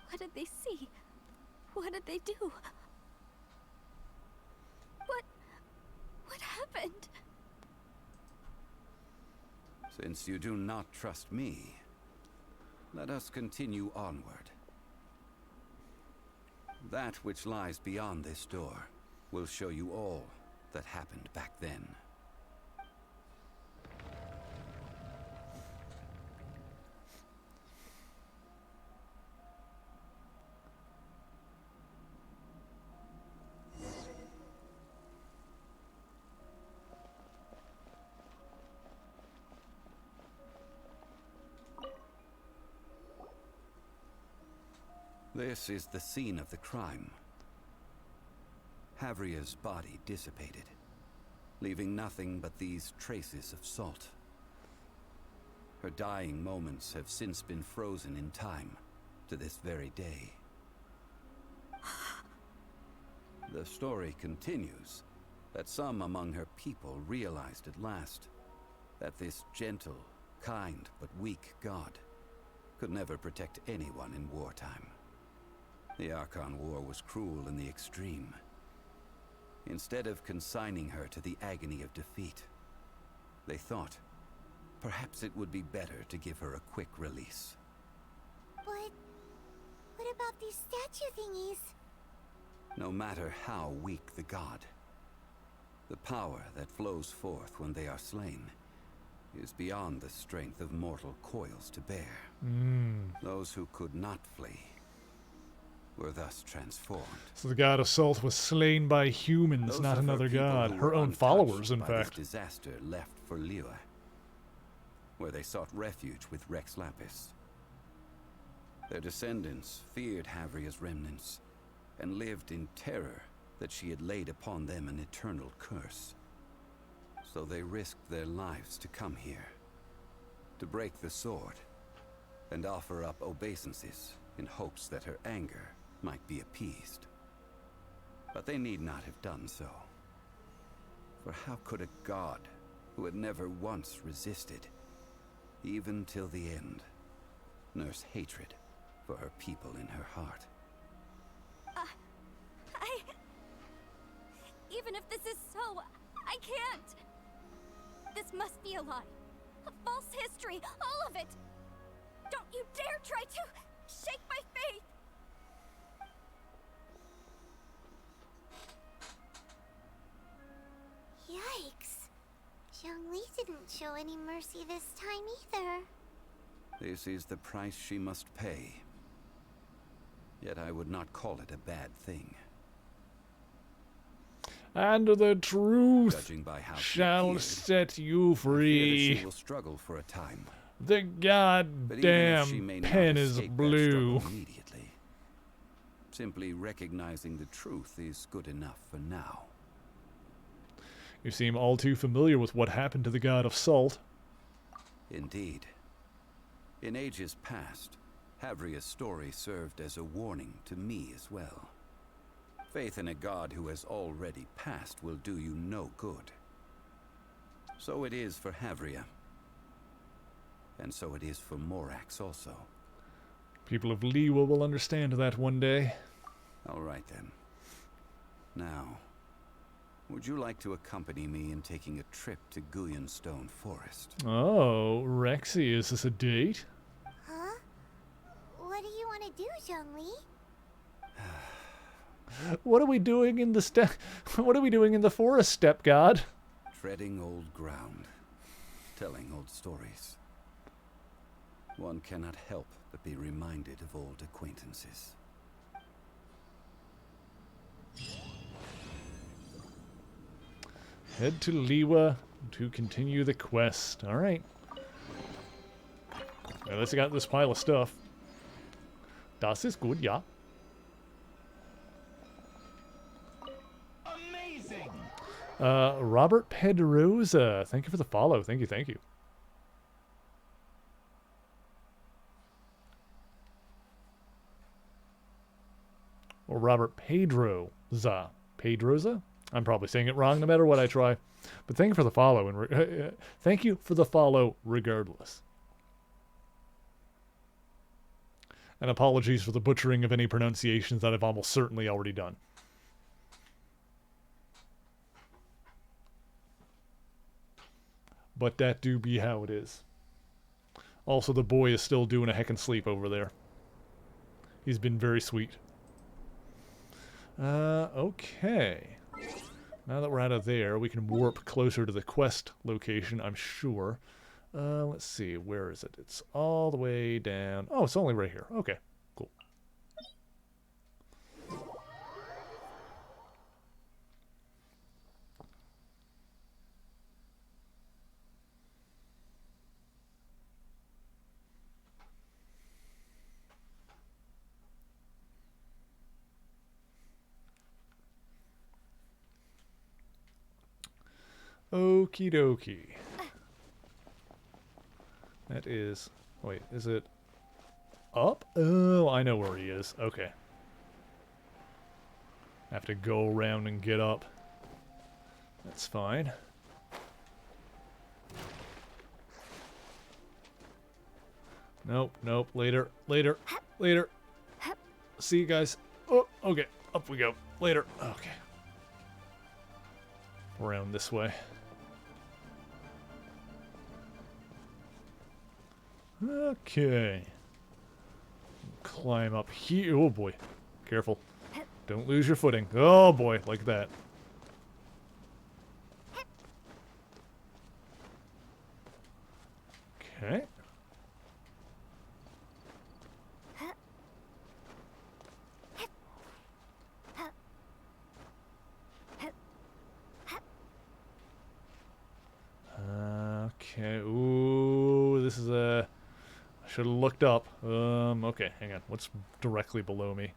What did they see? What did they do? What happened? Since you do not trust me, let us continue onward. That which lies beyond this door will show you all that happened back then. This is the scene of the crime. Havria's body dissipated, leaving nothing but these traces of salt. Her dying moments have since been frozen in time to this very day. The story continues that some among her people realized at last that this gentle, kind, but weak god could never protect anyone in wartime. The Archon War was cruel in the extreme. Instead of consigning her to the agony of defeat, they thought perhaps it would be better to give her a quick release. But what about these statue thingies? No matter how weak the god, the power that flows forth when they are slain is beyond the strength of mortal coils to bear. Those who could not flee were thus transformed. So the god of salt was slain by humans, Those not of another people god. who Her were own untouched followers, in by fact. this disaster left for Liyue, where they sought refuge with Rex Lapis. Their descendants feared Havria's remnants and lived in terror that she had laid upon them an eternal curse. So they risked their lives to come here, to break the sword, and offer up obeisances in hopes that her anger might be appeased. But they need not have done so. For how could a god who had never once resisted, even till the end, nurse hatred for her people in her heart? Even if this is so, I can't. This must be a lie. A false history, all of it. Don't you dare try to shake my faith. Yikes. Zhongli didn't show any mercy this time either. This is the price she must pay. Yet I would not call it a bad thing. And the truth Judging by how she shall appeared, set you I fear that free. she will struggle for a time. The But even if she goddamn may not pen is escape that blue. struggle immediately, simply recognizing the truth is good enough for now. You seem all too familiar with what happened to the god of salt. Indeed. In ages past, Havria's story served as a warning to me as well. Faith in a god who has already passed will do you no good. So it is for Havria. And so it is for Morax also. People of Liyue will understand that one day. All right then. Now, would you like to accompany me in taking a trip to Guyonstone Forest? Oh, Rexy, is this a date? Huh? What do you want to do, Zhongli? What are we doing in the What are we doing in the forest, step god? Treading old ground, telling old stories. One cannot help but be reminded of old acquaintances. Head to Liyue to continue the quest. All right. At least I got this pile of stuff. Das ist gut, ja. Amazing! Robert Pedroza, thank you for the follow. Thank you, thank you. Or Robert Pedroza. Pedroza? I'm probably saying it wrong no matter what I try. But thank you for the follow. And thank you for the follow regardless. And apologies for the butchering of any pronunciations that I've almost certainly already done. But that do be how it is. Also, the boy is still doing a heckin' sleep over there. He's been very sweet. Okay. Now that we're out of there, we can warp closer to the quest location, I'm sure. Let's see, where is it? It's all the way down. Oh, it's only right here. Okay, cool. Okie dokie. That is... Wait, is it up? Oh, I know where he is. Okay. Have to go around and get up. That's fine. Nope, nope. Later, later, later. See you guys. Oh, okay. Up we go. Later. Okay. Around this way. Okay. Climb up here. Oh boy. Careful. Don't lose your footing. Oh boy, like that. Okay. Okay. Ooh, this is a... I should have looked up. Okay, hang on. What's directly below me?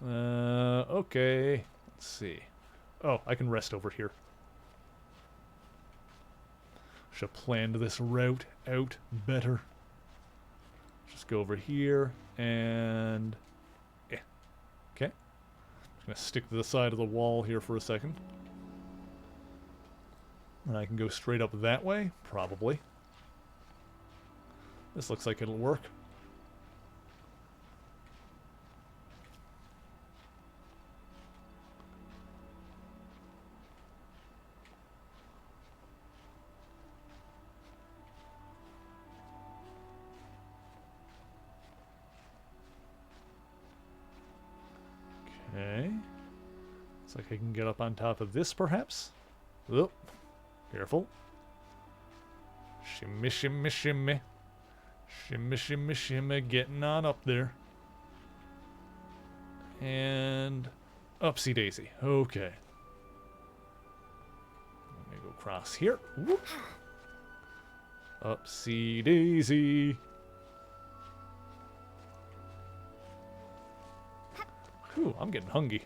Okay. Let's see. Oh, I can rest over here. Should have planned this route out better. Just go over here and... Yeah. Okay. Just gonna stick to the side of the wall here for a second. And I can go straight up that way? Probably. This looks like it'll work. Okay. Looks like I can get up on top of this, perhaps? Oh, careful. Shimmy, shimmy, shimmy. Shimmy, shimmy, shimmy, getting on up there. And... Upsy daisy. Okay. Let me go across here. Whoop. Upsy daisy. Whew, I'm getting hungry.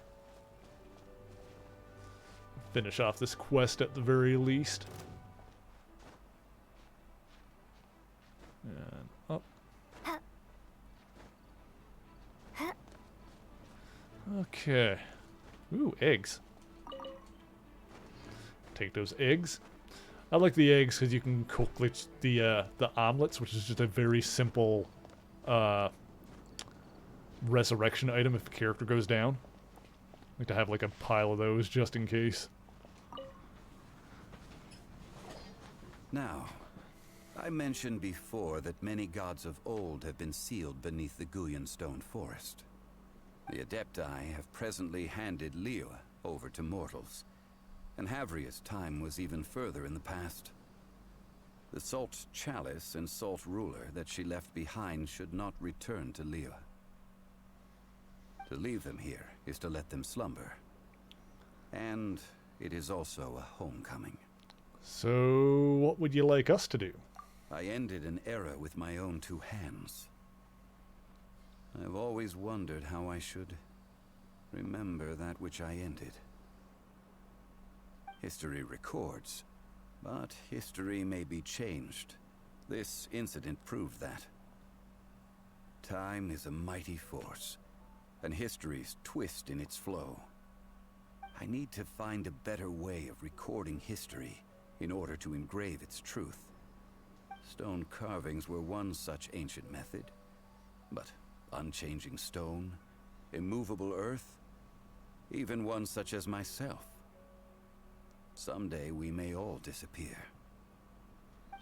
Finish off this quest at the very least. And up. Okay. Ooh, eggs. Take those eggs. I like the eggs because you can cook like the omelets, which is just a very simple resurrection item if the character goes down. I like to have like a pile of those just in case. Now, I mentioned before that many gods of old have been sealed beneath the Guyan stone forest. The Adepti have presently handed Liyue over to mortals, and Havria's time was even further in the past. The Salt Chalice and Salt Ruler that she left behind should not return to Liyue. To leave them here is to let them slumber. And it is also a homecoming. So, what would you like us to do? I ended an era with my own two hands. I've always wondered how I should remember that which I ended. History records, but history may be changed. This incident proved that. Time is a mighty force, and history's twist in its flow. I need to find a better way of recording history in order to engrave its truth. Stone carvings were one such ancient method, but unchanging stone, immovable earth, even one such as myself. Someday we may all disappear.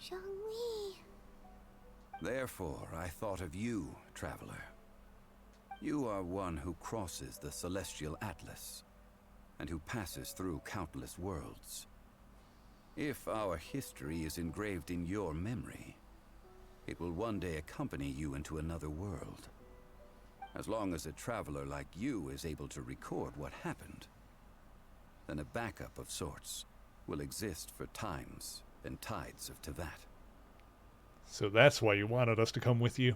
Zhongli. Therefore, I thought of you, traveler. You are one who crosses the celestial atlas, and who passes through countless worlds. If our history is engraved in your memory, it will one day accompany you into another world. As long as a traveler like you is able to record what happened, then a backup of sorts will exist for times and tides of Teyvat. So that's why you wanted us to come with you.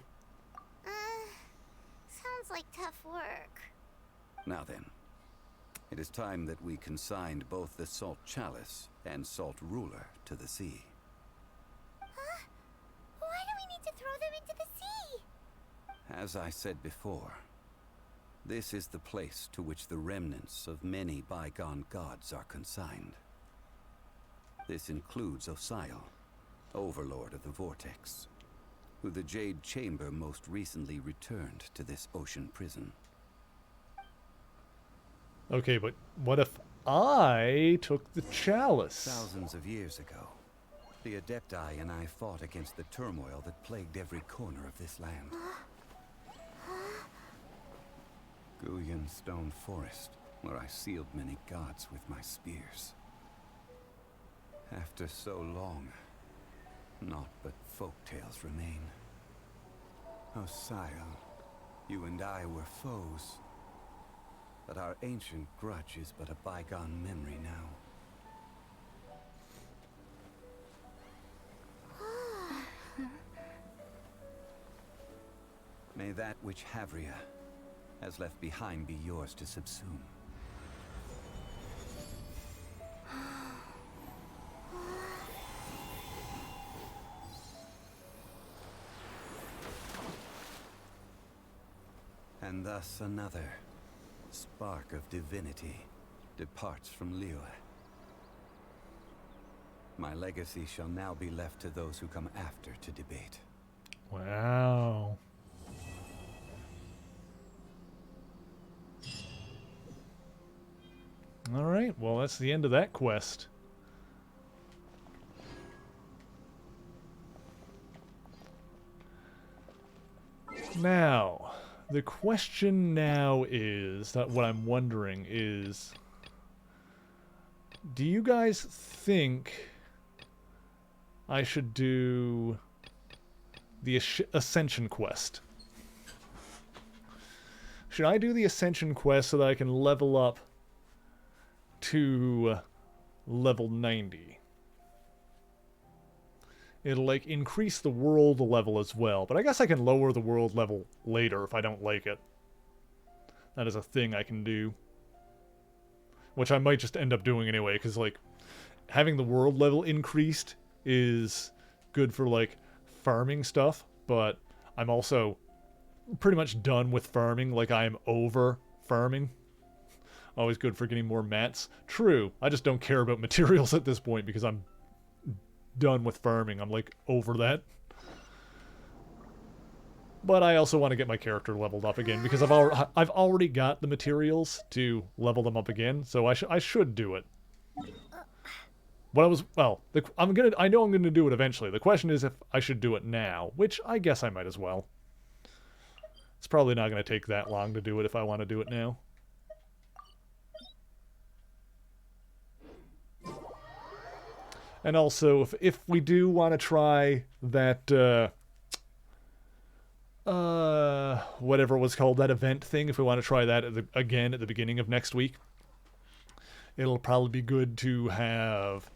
Sounds like tough work. Now then, it is time that we consigned both the Salt Chalice and Salt Ruler to the sea. Huh? Why do we need to throw them into the sea? As I said before, this is the place to which the remnants of many bygone gods are consigned. This includes Osial, Overlord of the Vortex, who the Jade Chamber most recently returned to this ocean prison. Okay, but what if I took the chalice? Thousands of years ago, the Adepti and I fought against the turmoil that plagued every corner of this land. Guyan Stone Forest, where I sealed many gods with my spears. After so long, naught but folk tales remain. Osial, you and I were foes, but our ancient grudge is but a bygone memory now. May that which Havria has left behind be yours to subsume. And thus another spark of divinity departs from Liyue. My legacy shall now be left to those who come after to debate. Wow. Alright, well that's the end of that quest. Now, the question now is, that what I'm wondering is, do you guys think I should do the Ascension quest? Should I do the Ascension quest so that I can level up to level 90? It'll, like, increase the world level as well, but I guess I can lower the world level later if I don't like it. That is a thing I can do. Which I might just end up doing anyway, because, like, having the world level increased is good for, like, farming stuff, but I'm also pretty much done with farming. Like, I am over farming. Always good for getting more mats. True, I just don't care about materials at this point because I'm done with farming. I'm, like, over that. But I also want to get my character leveled up again because I've already got the materials to level them up again, so I should do it. I know I'm gonna do it eventually. The question is if I should do it now, which I guess I might as well. It's probably not gonna take that long to do it if I want to do it now. And also, if we do want to try that, whatever it was called, that event thing, if we want to try that again at the beginning of next week, it'll probably be good to have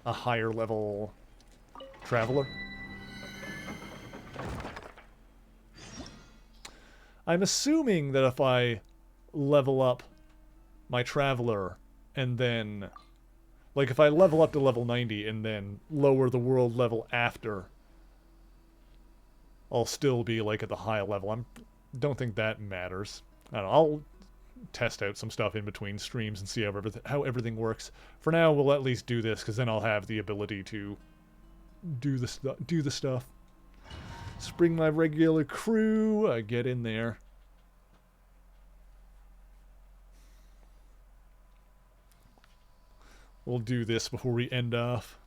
a higher level traveler. I'm assuming that if I level up my traveler and then, like, if I level up to level 90 and then lower the world level after, I'll still be, like, at the high level. Don't think that matters. I don't know, I'll test out some stuff in between streams and see how everything works. For now, we'll at least do this, because then I'll have the ability to do the stuff. Just bring my regular crew, get in there. we'll do this before we end off.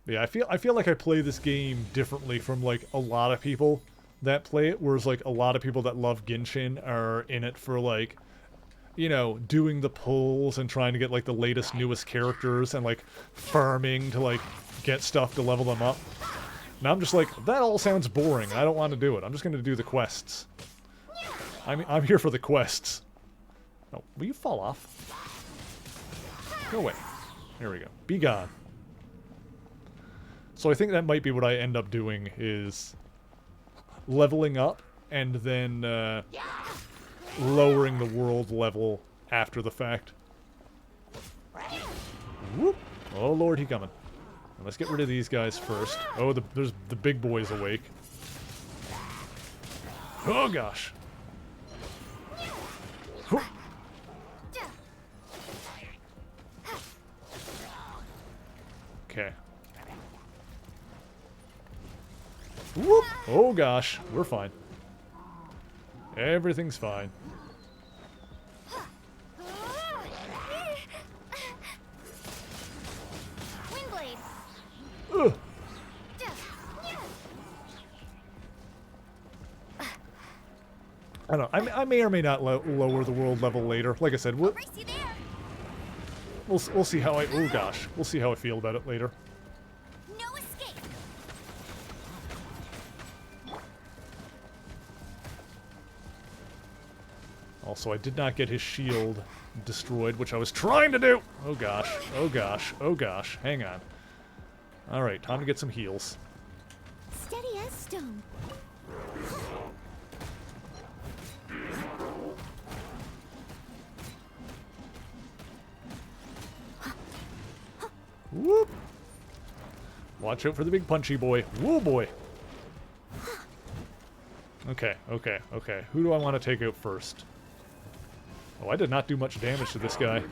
Yeah, I feel like I play this game differently from like a lot of people that play it, whereas like a lot of people that love Genshin are in it for like, you know, doing the pulls and trying to get like the latest newest characters and like farming to like get stuff to level them up. And I'm just like, that all sounds boring. I don't want to do it. I'm just going to do the quests. I'm here for the quests. Oh, will you fall off? Go away. There we go. Be gone. So I think that might be what I end up doing, is leveling up and then lowering the world level after the fact. Whoop. Oh lord, he coming. Let's get rid of these guys first. Oh, there's the big boys awake. Oh gosh. Okay. Whoop. Oh gosh, we're fine. Everything's fine. Windblade. Ugh. I don't know. I may or may not lower the world level later. Like I said, we'll see how I. Oh gosh, we'll see how I feel about it later. No escape. Also, I did not get his shield destroyed, which I was trying to do. Oh gosh, oh gosh, oh gosh. Hang on. All right, time to get some heals. Steady as stone. Whoop. Watch out for the big punchy boy. Woo boy. Okay, okay, okay. Who do I want to take out first? Oh, I did not do much damage to this guy.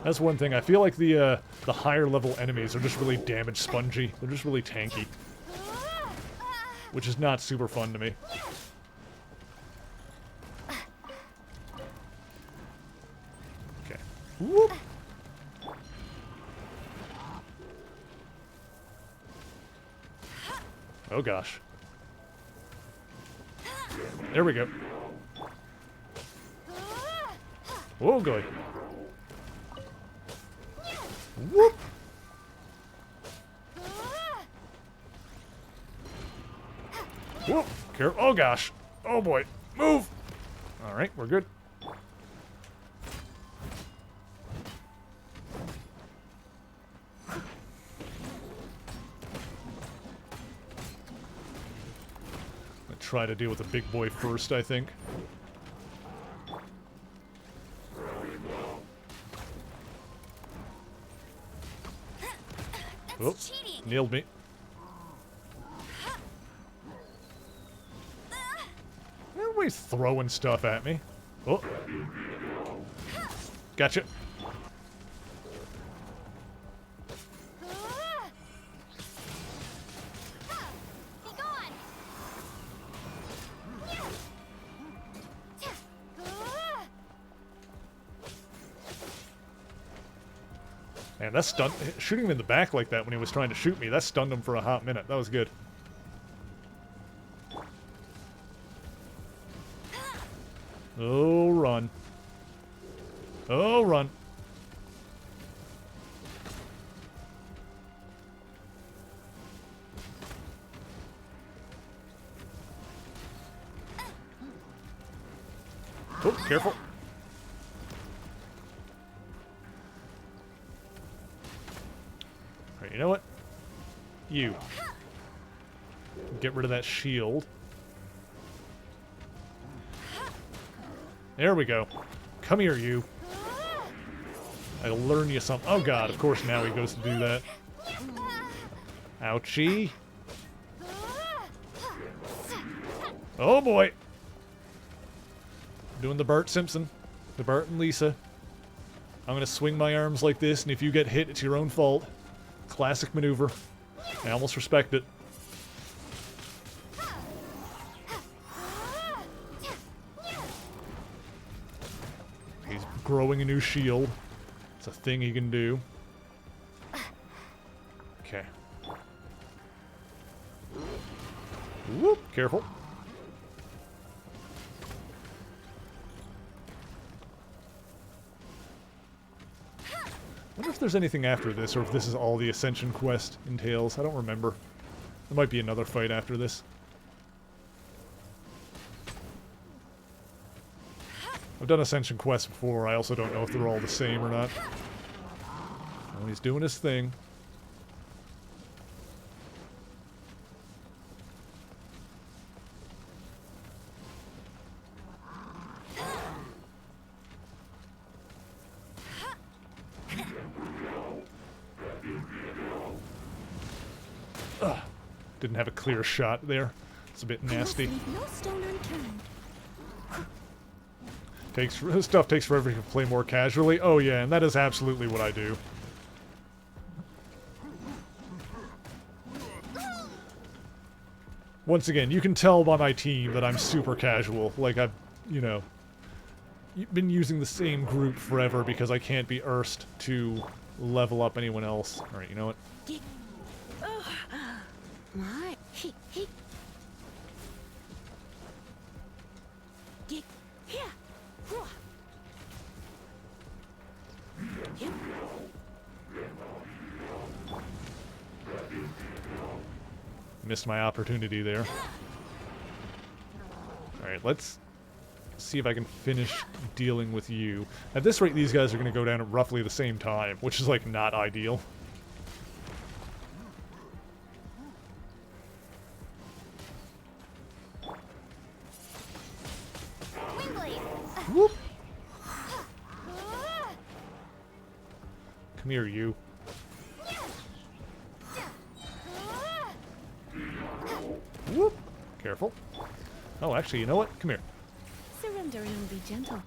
That's one thing. I feel like the higher level enemies are just really damage spongy. They're just really tanky. Which is not super fun to me. Okay. Whoop. Oh gosh. There we go. Oh, good. Whoop! Whoop! Careful. Oh gosh. Oh boy. Move! Alright, we're good. Try to deal with the big boy first, I think. Oh, nailed me. Everybody's throwing stuff at me. Oh. Gotcha. Man, that stunned... Shooting him in the back like that when he was trying to shoot me, that stunned him for a hot minute. That was good. Oh, run. Oh, run. Oh, careful. Alright, you know what? You. Get rid of that shield. There we go. Come here, you. I'll learn you something. Oh god, of course now he goes to do that. Ouchie. Oh boy. Doing the Bart Simpson. The Bart and Lisa. I'm gonna swing my arms like this, and if you get hit, it's your own fault. Classic maneuver. I almost respect it. He's growing a new shield. It's a thing he can do. Okay. Whoop, careful. I wonder if there's anything after this, or if this is all the Ascension quest entails. I don't remember. There might be another fight after this. I've done Ascension quests before. I also don't know if they're all the same or not. Oh, he's doing his thing. Ugh. Didn't have a clear shot there. It's a bit nasty. No stone unturned. Stuff takes forever to play more casually. Oh yeah, and that is absolutely what I do. Once again, you can tell by my team that I'm super casual. Like I've, you know, been using the same group forever because I can't be arsed to level up anyone else. Alright, you know what? My. Missed my opportunity there. Alright, let's see if I can finish dealing with you. At this rate, these guys are going to go down at roughly the same time, which is, like, not ideal. Whoop! Come here, you. Whoop! Careful. Oh, actually, you know what? Come here. Surrender and be gentle.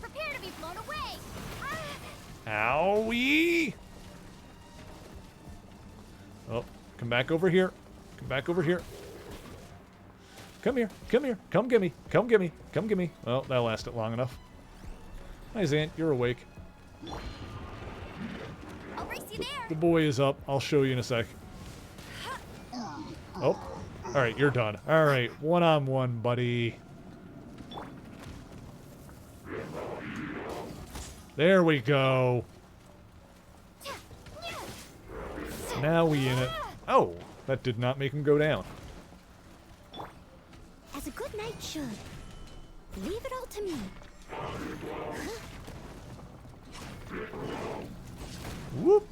Prepare to be blown away! Owie! Oh, come back over here. Come back over here. Come here. Come here. Come gimme. Come gimme. Come gimme. Well, that lasted long enough. Hi, Zant. You're awake. I'll race you there! The boy is up. I'll show you in a sec. Oh. Alright, you're done. Alright, one-on-one, buddy. There we go. Now we in it. Oh, that did not make him go down. As a good knight should. Leave it all to me. Whoop.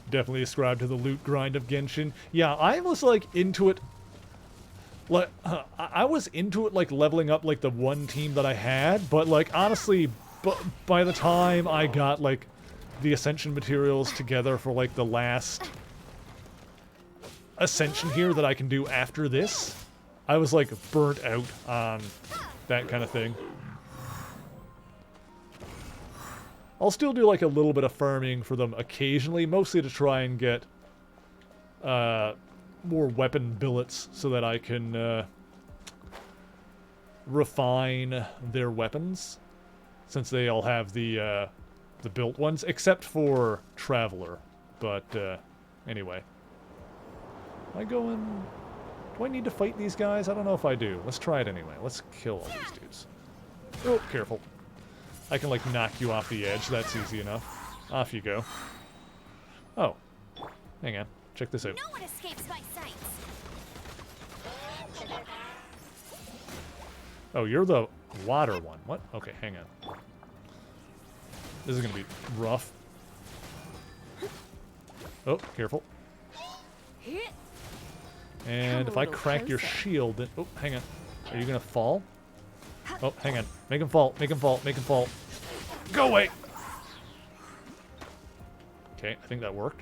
Definitely ascribe to the loot grind of Genshin. Yeah, I was like into it. Like I was into it, like leveling up like the one team that I had, but like honestly, by the time I got like the Ascension materials together for like the last Ascension here that I can do after this, I was like burnt out on that kind of thing. I'll still do like a little bit of farming for them occasionally, mostly to try and get more weapon billets so that I can refine their weapons, since they all have the built ones, except for Traveler. But anyway, am I going? Do I need to fight these guys? I don't know if I do. Let's try it anyway. Let's kill all these dudes. Oh, careful. I can, like, knock you off the edge. That's easy enough. Off you go. Oh. Hang on. Check this out. No one escapes my sights. Oh, you're the water one. What? Okay, hang on. This is gonna be rough. Oh, careful. And if I crack your shield, then... Oh, hang on. Are you gonna fall? Oh, hang on. Make him fall. Make him fall. Make him fall. Go away! Okay, I think that worked.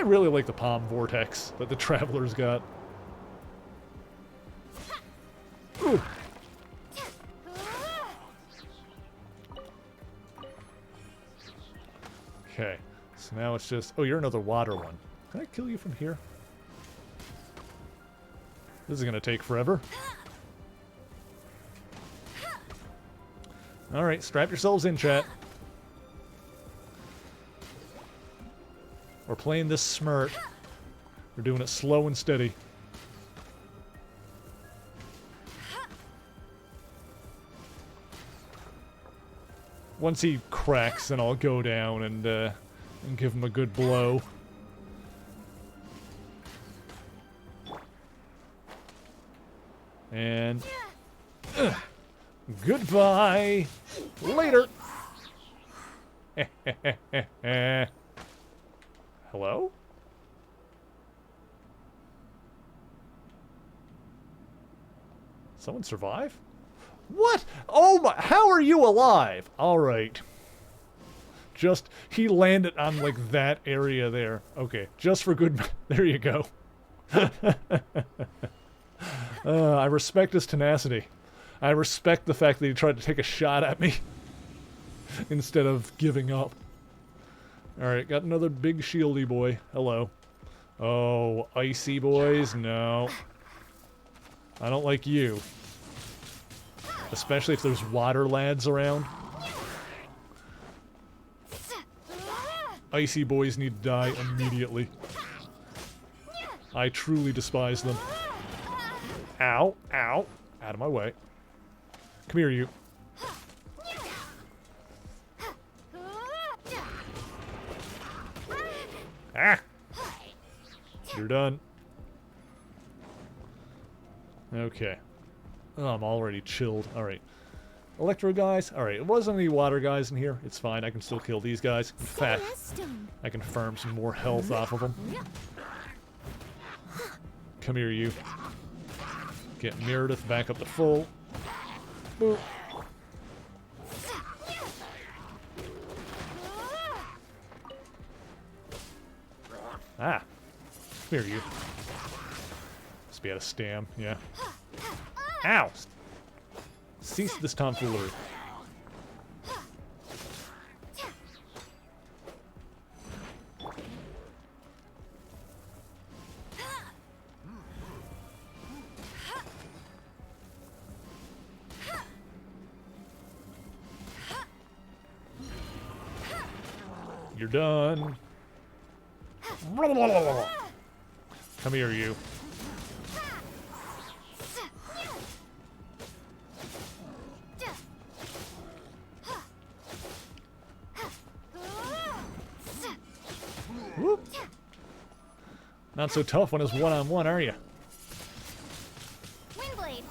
I really like the palm vortex that the Traveler's got. Ooh. Okay, so now it's just... Oh, you're another water one. Can I kill you from here? This is going to take forever. Alright, strap yourselves in, chat. We're playing this smart. We're doing it slow and steady. Once he cracks, then I'll go down and give him a good blow. And... goodbye! Later! Hello? Someone survive? What? Oh my, how are you alive? Alright. Just, he landed on like that area there. Okay, just for good, there you go. I respect his tenacity. I respect the fact that he tried to take a shot at me instead of giving up. Alright, got another big shieldy boy. Hello. Oh, icy boys? No. I don't like you. Especially if there's water lads around. Icy boys need to die immediately. I truly despise them. Ow, ow. Out of my way. Come here, you. Ah! You're done. Okay. Oh, I'm already chilled. Alright. Electro guys? Alright, it wasn't any water guys in here. It's fine. I can still kill these guys. In fact, I can farm some more health off of them. Come here, you. Get Meredith back up to full. Boop. Ah. Come here, you. Must be out of stam, yeah. Ow! Cease this tomfoolery. You're done. Come here, you. Whoop. Not so tough when it's one-on-one, are you? Windblade.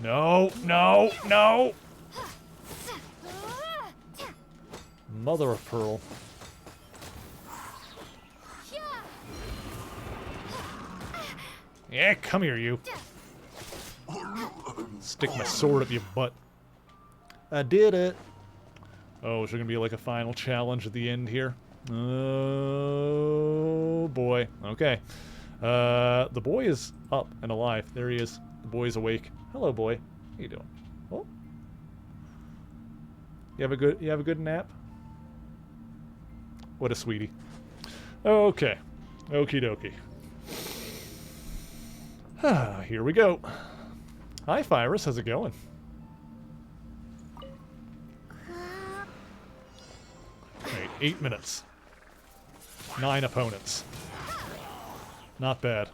No, no, no! Mother of pearl. Yeah, come here, you. Stick my sword up your butt. I did it. Oh, is there gonna be like a final challenge at the end here? Oh boy. Okay. The boy is up and alive. There he is. The boy's awake. Hello, boy. How you doing? Oh. You have a good nap? What a sweetie. Okay. Okie dokie. Here we go. Hi, Fyrus. How's it going? Alright, 8 minutes. 9 opponents. Not bad.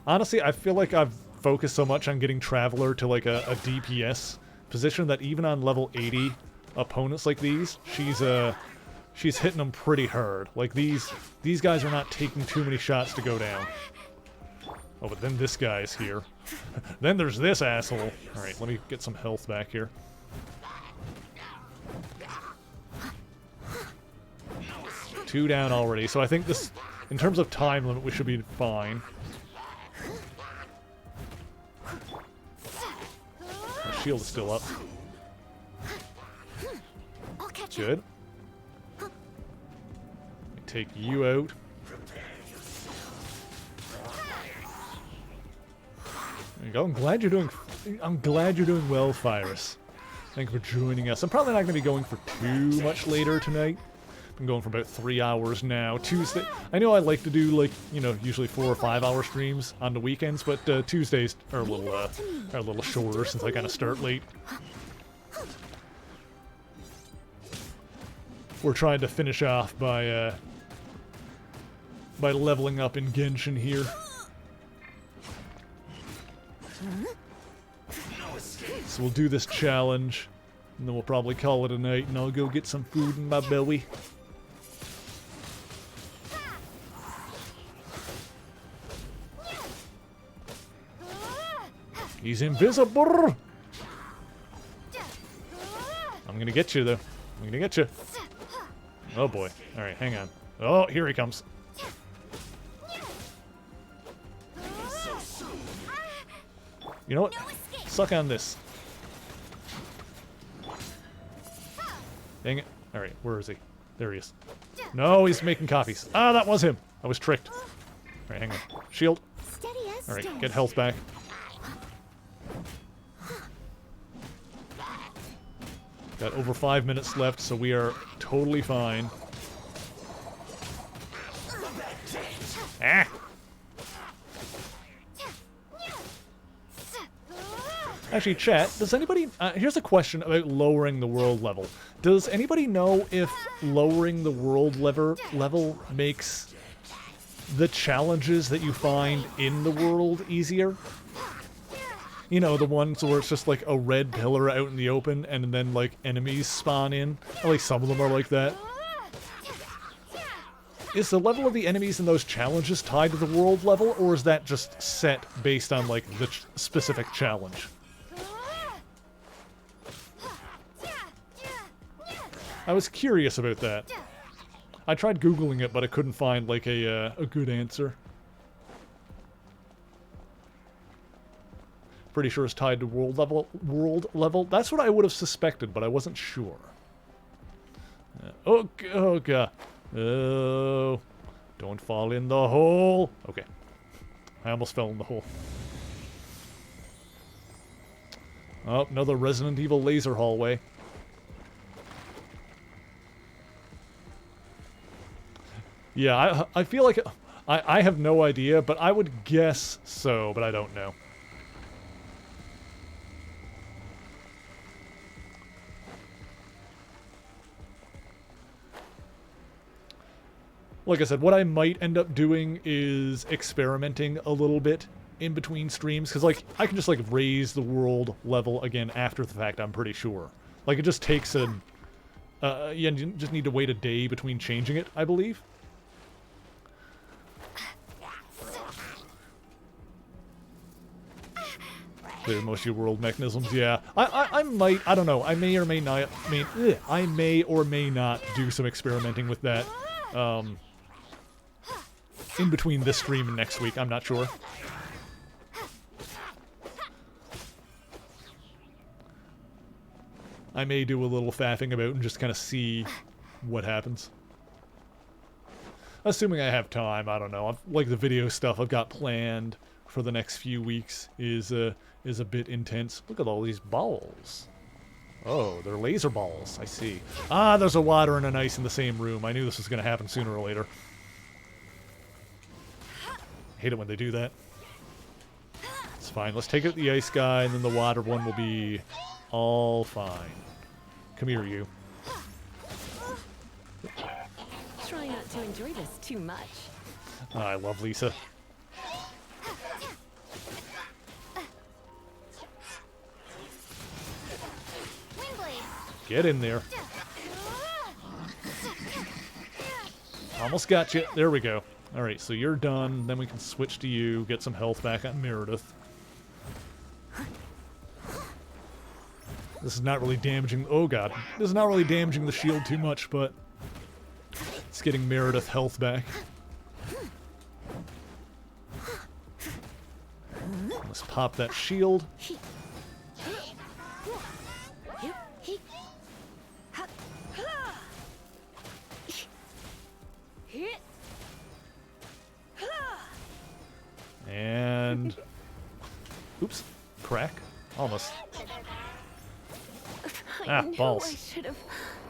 Honestly, I feel like I've focused so much on getting Traveler to like a DPS position that even on level 80 opponents like these, she's hitting them pretty hard. Like these guys are not taking too many shots to go down. Oh, but then this guy's here. Then there's this asshole. Alright, let me get some health back here. Two down already, so I think this, in terms of time limit, we should be fine. Our shield is still up. Good. Take you out. There you go. I'm glad you're doing well, Fyrus. Thank you for joining us. I'm probably not going to be going for too much later tonight. Been going for about 3 hours now. Tuesday, I know I like to do, like, you know, usually 4 or 5 hour streams on the weekends, but Tuesdays are a little shorter since I kind of start late. We're trying to finish off by leveling up in Genshin here. So we'll do this challenge, and then we'll probably call it a night, and I'll go get some food in my belly. He's invisible! I'm gonna get you, though. I'm gonna get you. Oh, boy. Alright, hang on. Oh, here he comes. You know what? Suck on this. Dang it. Alright, where is he? There he is. No, he's making copies. Ah, that was him. I was tricked. Alright, hang on. Shield. Alright, get health back. Got over 5 minutes left, so we are totally fine. Ah! Actually, chat, does anybody... here's a question about lowering the world level. Does anybody know if lowering the world level makes the challenges that you find in the world easier? You know, the ones where it's just like a red pillar out in the open and then like enemies spawn in. At least some of them are like that. Is the level of the enemies in those challenges tied to the world level, or is that just set based on like the specific challenge? I was curious about that. I tried Googling it, but I couldn't find like a good answer. Pretty sure it's tied to world level. That's what I would have suspected, but I wasn't sure. Oh god. Oh. Don't fall in the hole. Okay. I almost fell in the hole. Oh, another Resident Evil laser hallway. Yeah, I feel like... I have no idea, but I would guess so, but I don't know. Like I said, what I might end up doing is experimenting a little bit in between streams, because, like, I can just, like, raise the world level again after the fact, I'm pretty sure. Like, it just takes a... yeah, you just need to wait a day between changing it, I believe. Clear most of your world mechanisms, yeah. I might, I don't know, I may or may not, I may or may not do some experimenting with that, in between this stream and next week, I'm not sure. I may do a little faffing about and just kind of see what happens. Assuming I have time, I don't know. Like the video stuff I've got planned for the next few weeks is a bit intense. Look at all these balls. Oh, they're laser balls. I see. Ah, there's a water and an ice in the same room. I knew this was going to happen sooner or later. Hate it when they do that. It's fine. Let's take out the ice guy, and then the water one will be all fine. Come here, you. Try not to enjoy this too much. I love Lisa. Get in there. Almost got you. There we go. Alright, so you're done. Then we can switch to you, get some health back on Meredith. This is not really damaging... Oh god. This is not really damaging the shield too much, but... it's getting Meredith health back. Let's pop that shield. Oops. Crack. Almost. I Ah, know balls. I should have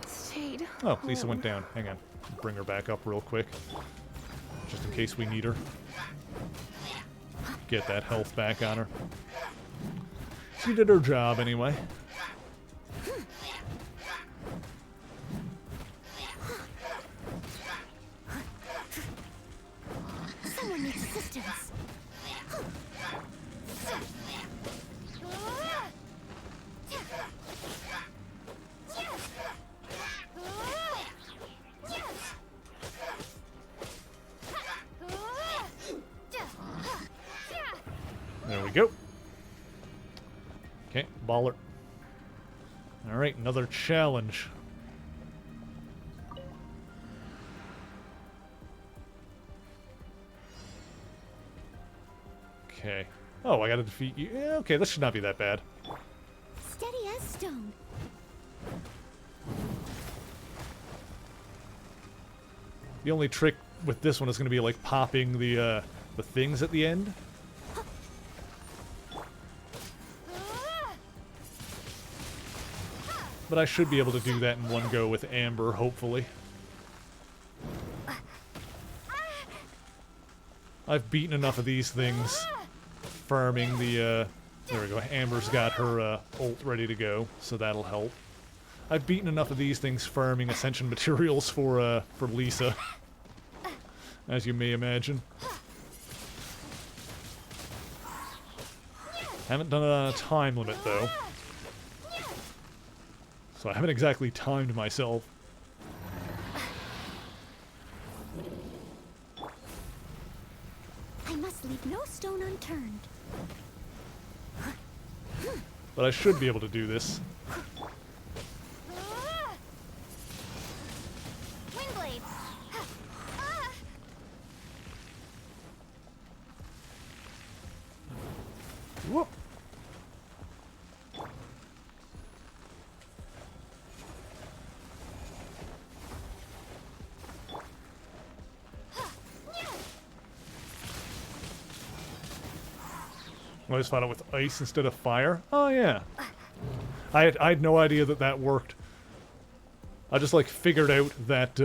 stayed. Oh, Lisa home. went down. Hang on. Bring her back up real quick. Just in case we need her. Get that health back on her. She did her job anyway. Someone needs assistance. There we go. Okay, baller. Alright, another challenge. Okay. Oh, I gotta defeat you. Yeah, okay, this should not be that bad. Steady as stone. The only trick with this one is gonna be like popping the things at the end. But I should be able to do that in one go with Amber, hopefully. I've beaten enough of these things farming the, there we go, Amber's got her ult ready to go, so that'll help. I've beaten enough of these things farming Ascension materials for Lisa, as you may imagine. Haven't done it on a time limit, though. So I haven't exactly timed myself. I must leave no stone unturned. But I should be able to do this. Windblade. Whoop! I just fought it with ice instead of fire. Oh yeah, I had no idea that that worked. I just like figured out that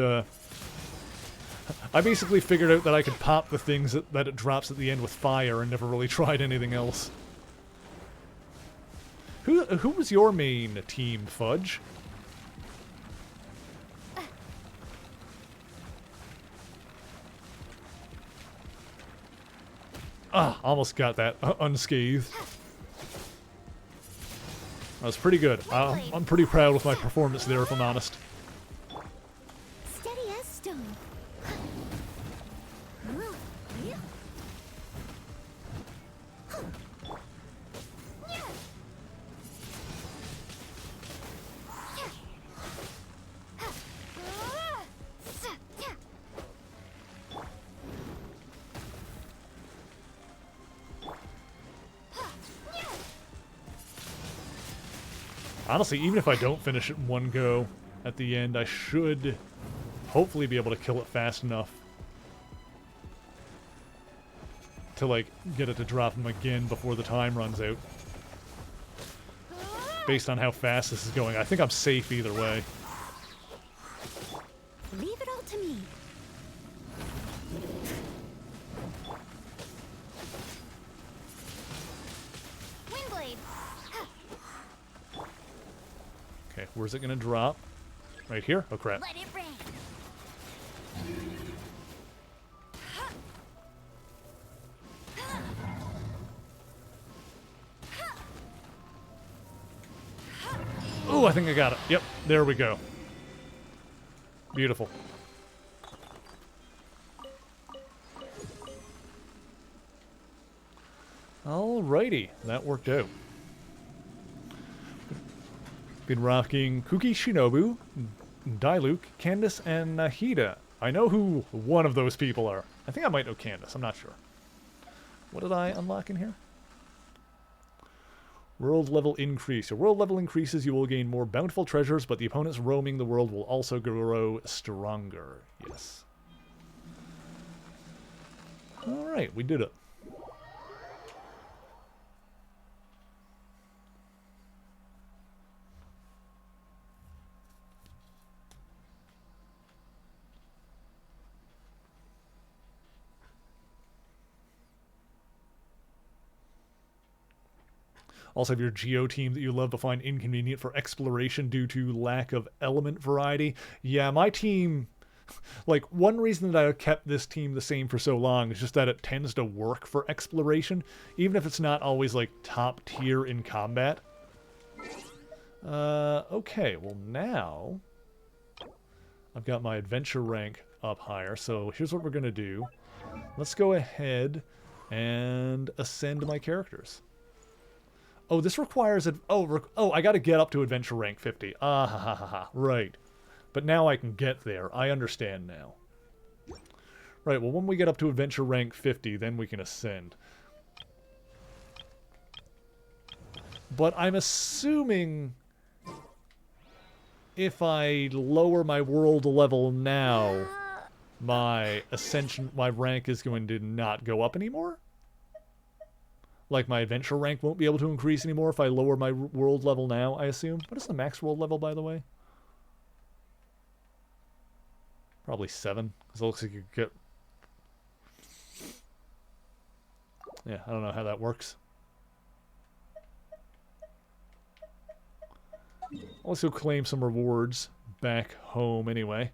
I basically figured out that I could pop the things that it drops at the end with fire, and never really tried anything else. Who was your main team, Fudge? Ah, almost got that unscathed. That was pretty good. I'm pretty proud with my performance there, if I'm honest. Steady as stone. Honestly, even if I don't finish it in one go at the end, I should hopefully be able to kill it fast enough to, like, get it to drop them again before the time runs out. Based on how fast this is going, I think I'm safe either way. Leave it all to me. Windblade. Okay, where's it gonna drop? Right here? Oh crap. Let it rain. Oh, I think I got it. Yep, there we go. Beautiful. Alrighty, that worked out. Been rocking Kuki Shinobu, Diluc, Candace, and Nahida. I know who one of those people are. I think I might know Candace, I'm not sure. What did I unlock in here? World level increase. Your world level increases, you will gain more bountiful treasures, but the opponents roaming the world will also grow stronger. Yes. Alright, we did it. Also have your Geo team that you love but find inconvenient for exploration due to lack of element variety. Yeah, my team... Like, one reason that I kept this team the same for so long is just that it tends to work for exploration, even if it's not always, like, top tier in combat. Okay, well now... I've got my adventure rank up higher, so here's what we're going to do. Let's go ahead and ascend my characters. Oh, this requires... Oh, I got to get up to adventure rank 50. Ah, ha, ha, ha, ha. Right. But now I can get there. I understand now. Right, well, when we get up to adventure rank 50, then we can ascend. But I'm assuming if I lower my world level now, my ascension, my rank is going to not go up anymore? Like, my adventure rank won't be able to increase anymore if I lower my world level now, I assume? What is the max world level, by the way? Probably 7, because it looks like you get... Yeah, I don't know how that works. Also claim some rewards back home anyway.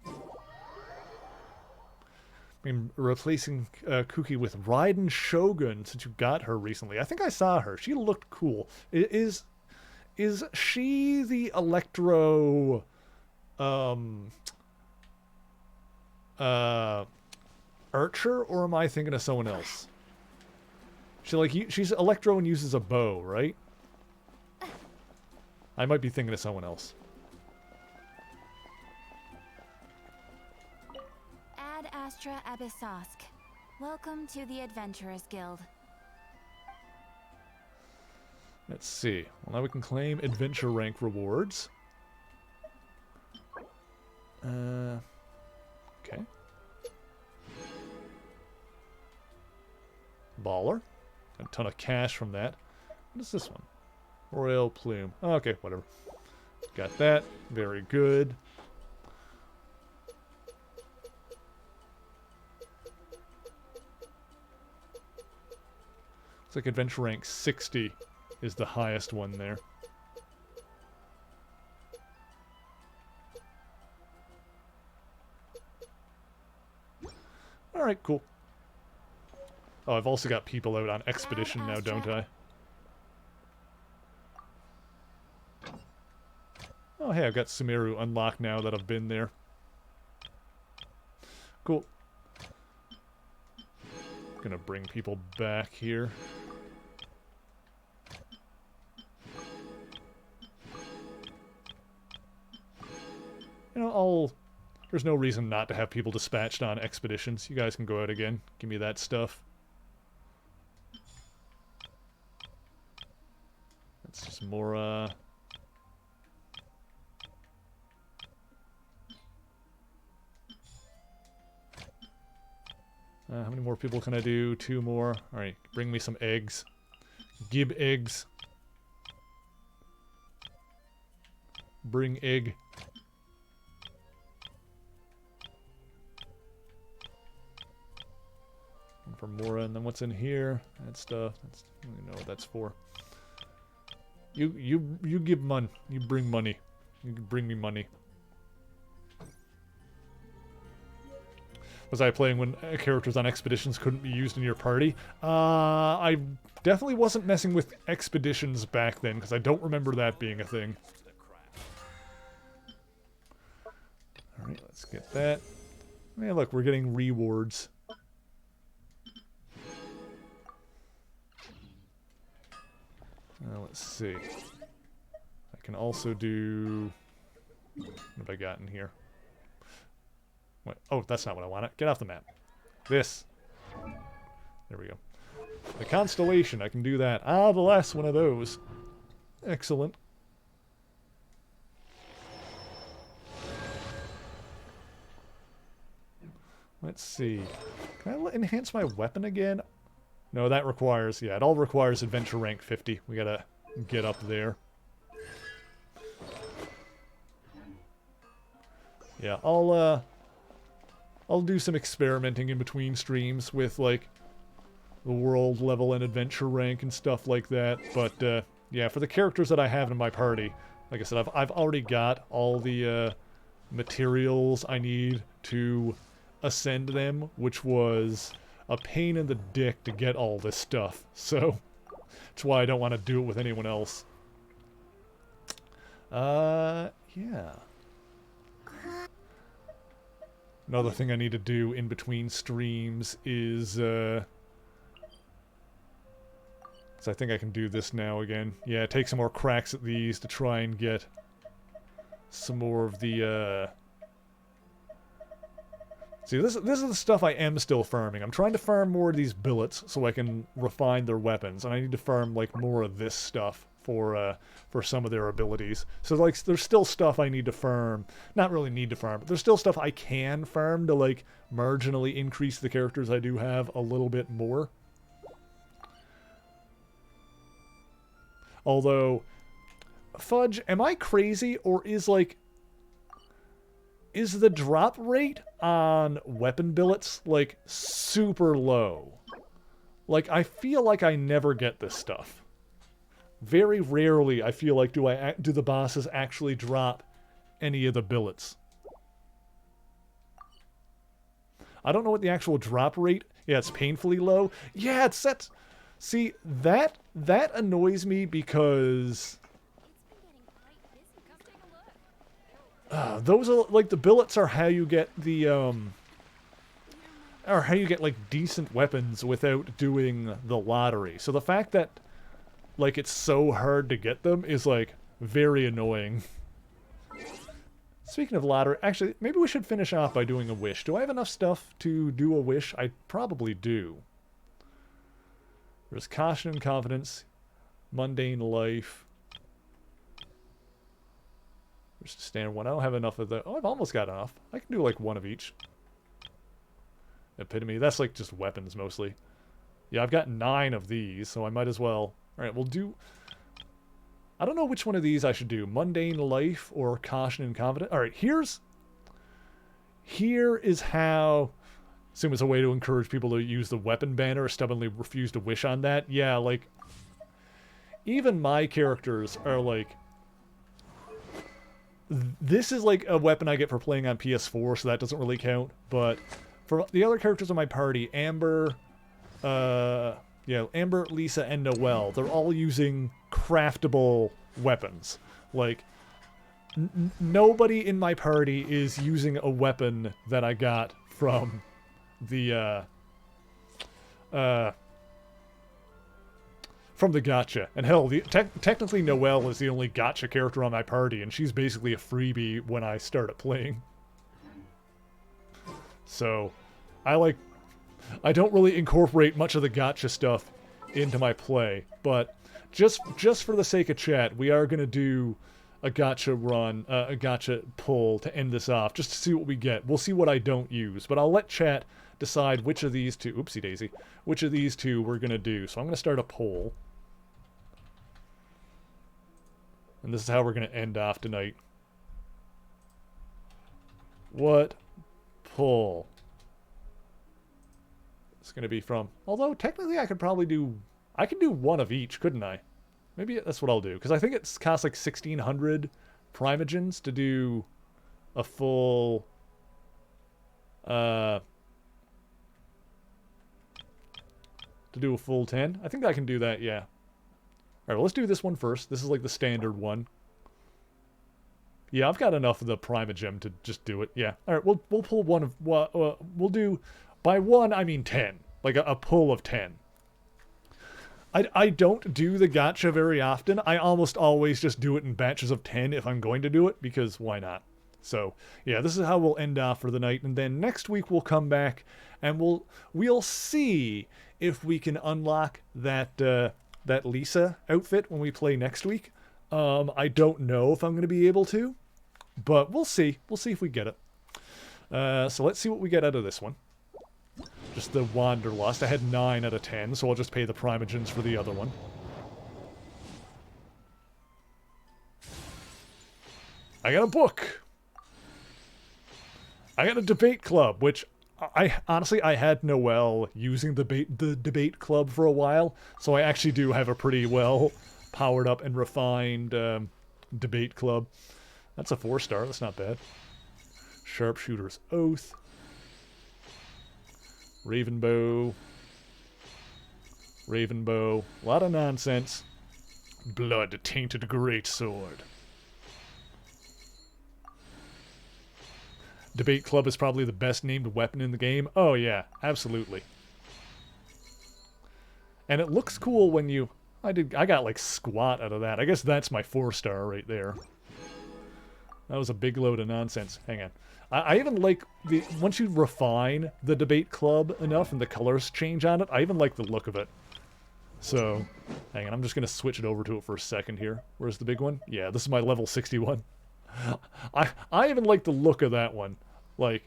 I mean, replacing Kuki with Raiden Shogun since you got her recently. I think I saw her. She looked cool. Is she the Electro archer, or am I thinking of someone else? She's Electro and uses a bow, right? I might be thinking of someone else. Ad Astra Abyssosk. Welcome to the Adventurers Guild. Let's see. Well, now we can claim adventure rank rewards. Okay. Baller. A ton of cash from that. What is this one? Royal Plume. Oh, okay, whatever. Got that. Very good. Looks like adventure rank 60 is the highest one there. Alright, cool. Oh, I've also got people out on expedition now, don't I? Oh, hey, I've got Sumeru unlocked now that I've been there. Cool. Gonna bring people back here. You know, there's no reason not to have people dispatched on expeditions. You guys can go out again. Give me that stuff. That's just more, how many more people can I do? 2 more. Alright, bring me some eggs. Give eggs. Bring egg. One for Mora, and then what's in here? That stuff. That's, I don't even know what that's for. You give money. You bring money. You bring me money. Was I playing when characters on expeditions couldn't be used in your party? I definitely wasn't messing with expeditions back then, because I don't remember that being a thing. Alright, let's get that. Hey, look, we're getting rewards. Let's see. I can also do... What have I got in here? What? Oh, that's not what I wanted. Get off the map. This. There we go. The Constellation. I can do that. Ah, the last one of those. Excellent. Let's see. Can I enhance my weapon again? No, that requires... Yeah, it all requires adventure rank 50. We gotta get up there. Yeah, I'll I'll do some experimenting in between streams with, like, the world level and adventure rank and stuff like that. But, yeah, for the characters that I have in my party, like I said, I've already got all the, materials I need to ascend them, which was a pain in the dick to get all this stuff. So, that's why I don't want to do it with anyone else. Yeah. Another thing I need to do in between streams is, so I think I can do this now again. Yeah, take some more cracks at these to try and get some more of the, See, this is the stuff I am still farming. I'm trying to farm more of these billets so I can refine their weapons, and I need to farm, like, more of this stuff for some of their abilities. So, like, there's still stuff I need to farm. Not really need to farm, but there's still stuff I can farm to, like, marginally increase the characters I do have a little bit more. Although, Fudge, am I crazy, or is the drop rate on weapon billets, like, super low? Like, I feel like I never get this stuff. Very rarely, I feel like, do the bosses actually drop any of the billets. I don't know what the actual drop rate... Yeah, it's painfully low. Yeah, it's set... See, that annoys me because... those are, like, the billets are how you get the, or how you get, like, decent weapons without doing the lottery. So the fact that, like, it's so hard to get them is, like, very annoying. Speaking of lottery, actually, maybe we should finish off by doing a wish. Do I have enough stuff to do a wish? I probably do. There's caution and confidence, mundane life. There's the standard one. I don't have enough of the... Oh, I've almost got enough. I can do, like, one of each. Epitome. That's, like, just weapons, mostly. Yeah, I've got 9 of these, so I might as well... Alright, we'll do... I don't know which one of these I should do. Mundane life or caution and confidence. Alright, here is how... Assume it's a way to encourage people to use the weapon banner or stubbornly refuse to wish on that. Yeah, like... Even my characters are, like... This is, like, a weapon I get for playing on PS4, so that doesn't really count. But for the other characters in my party, Amber, Amber, Lisa, and Noelle, they're all using craftable weapons. Like, nobody in my party is using a weapon that I got from the, from the gacha. And hell, technically Noelle is the only gacha character on my party, and she's basically a freebie when I started playing. So, I don't really incorporate much of the gacha stuff into my play, but just for the sake of chat, we are going to do a gacha run, a gacha pull to end this off, just to see what we get. We'll see what I don't use, but I'll let chat decide which of these two, oopsie daisy, which of these two we're going to do. So I'm going to start a poll. And this is how we're going to end off tonight. What pull? It's going to be from... Although, technically, I could probably do... I could do one of each, couldn't I? Maybe that's what I'll do. Because I think it costs like 1,600 primogens to do a full... to do a full 10. I think I can do that, yeah. Alright, well, let's do this one first. This is like the standard one. Yeah, I've got enough of the Primogem to just do it. Yeah. Alright, we'll pull one of... we'll do... By one, I mean 10. Like a pull of 10. I don't do the gacha very often. I almost always just do it in batches of 10 if I'm going to do it, because why not? So, yeah, this is how we'll end off for the night. And then next week we'll come back and we'll see if we can unlock that Lisa outfit when we play next week. I don't know if I'm going to be able to, but we'll see. We'll see if we get it. So let's see what we get out of this one. Just the Wanderlust. I had 9 out of 10, so I'll just pay the Primogens for the other one. I got a book. I got a debate club, which I honestly, I had Noelle using the debate club for a while, so I actually do have a pretty well powered up and refined debate club. That's a 4-star. That's not bad. Sharpshooter's Oath. Ravenbow. Ravenbow. A lot of nonsense. Blood-tainted greatsword. Debate Club is probably the best named weapon in the game. Oh yeah, absolutely. And it looks cool when you... I got like squat out of that. I guess that's my 4-star right there. That was a big load of nonsense. Hang on. I even like the... Once you refine the Debate Club enough and the colors change on it, I even like the look of it. So, hang on. I'm just going to switch it over to it for a second here. Where's the big one? Yeah, this is my level 61. I even like the look of that one. Like,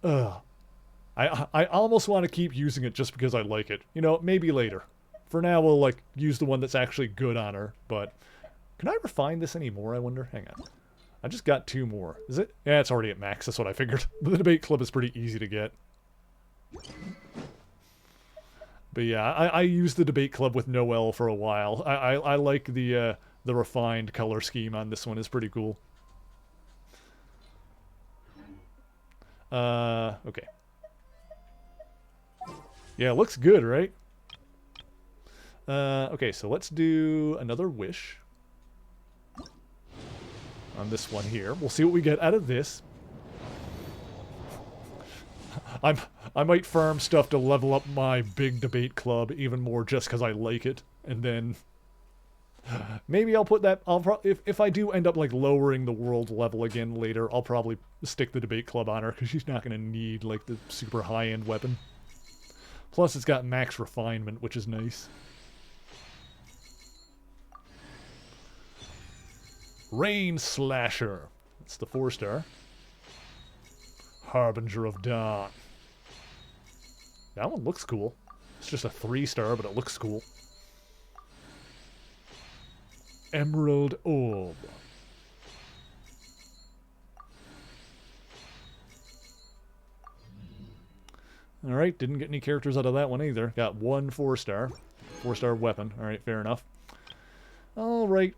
I almost want to keep using it just because I like it. You know, maybe later. For now, we'll, like, use the one that's actually good on her, but... Can I refine this anymore, I wonder? Hang on. I just got 2 more. Is it? Yeah, it's already at max. That's what I figured. The Debate Club is pretty easy to get. But yeah, I used the Debate Club with Noelle for a while. I like the refined color scheme on this one. Is pretty cool. Okay. Yeah, it looks good, right? Okay, so let's do another wish. On this one here. We'll see what we get out of this. I might farm stuff to level up my big debate club even more just because I like it. And then... Maybe I'll put that... if I do end up like lowering the world level again later, I'll probably stick the debate club on her because she's not going to need like the super high-end weapon. Plus it's got max refinement, which is nice. Rain Slasher. That's the 4-star. Harbinger of Dawn. That one looks cool. It's just a 3-star, but it looks cool. Emerald Orb. Alright, didn't get any characters out of that one either. Got 1 4-star. 4-star weapon. Alright, fair enough. Alright.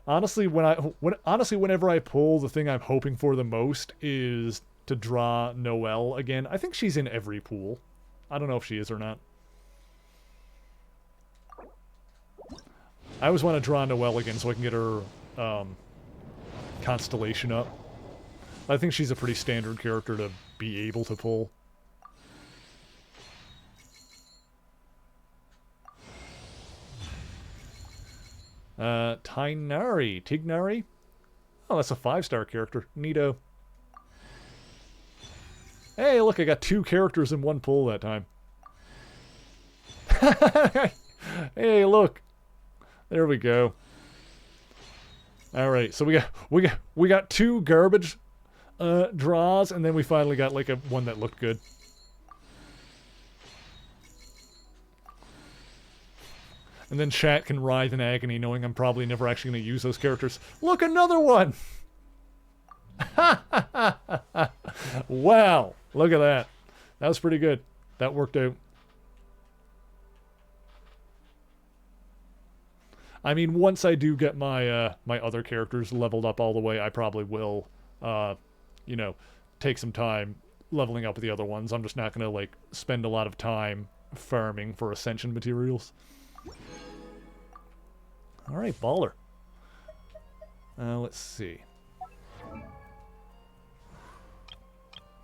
Honestly, whenever I pull, the thing I'm hoping for the most is to draw Noelle again. I think she's in every pool. I don't know if she is or not. I always want to draw Noelle again so I can get her constellation up. I think she's a pretty standard character to be able to pull. Tignari? Oh, that's a 5-star character. Neato. Hey, look, I got 2 characters in one pull that time. Hey, look. There we go. All right, so we got 2 garbage draws, and then we finally got like one that looked good. And then chat can writhe in agony knowing I'm probably never actually going to use those characters. Look, another one! Wow, look at that. That was pretty good. That worked out. I mean, once I do get my my other characters leveled up all the way, I probably will, you know, take some time leveling up the other ones. I'm just not going to, like, spend a lot of time farming for Ascension materials. Alright, baller. Let's see. I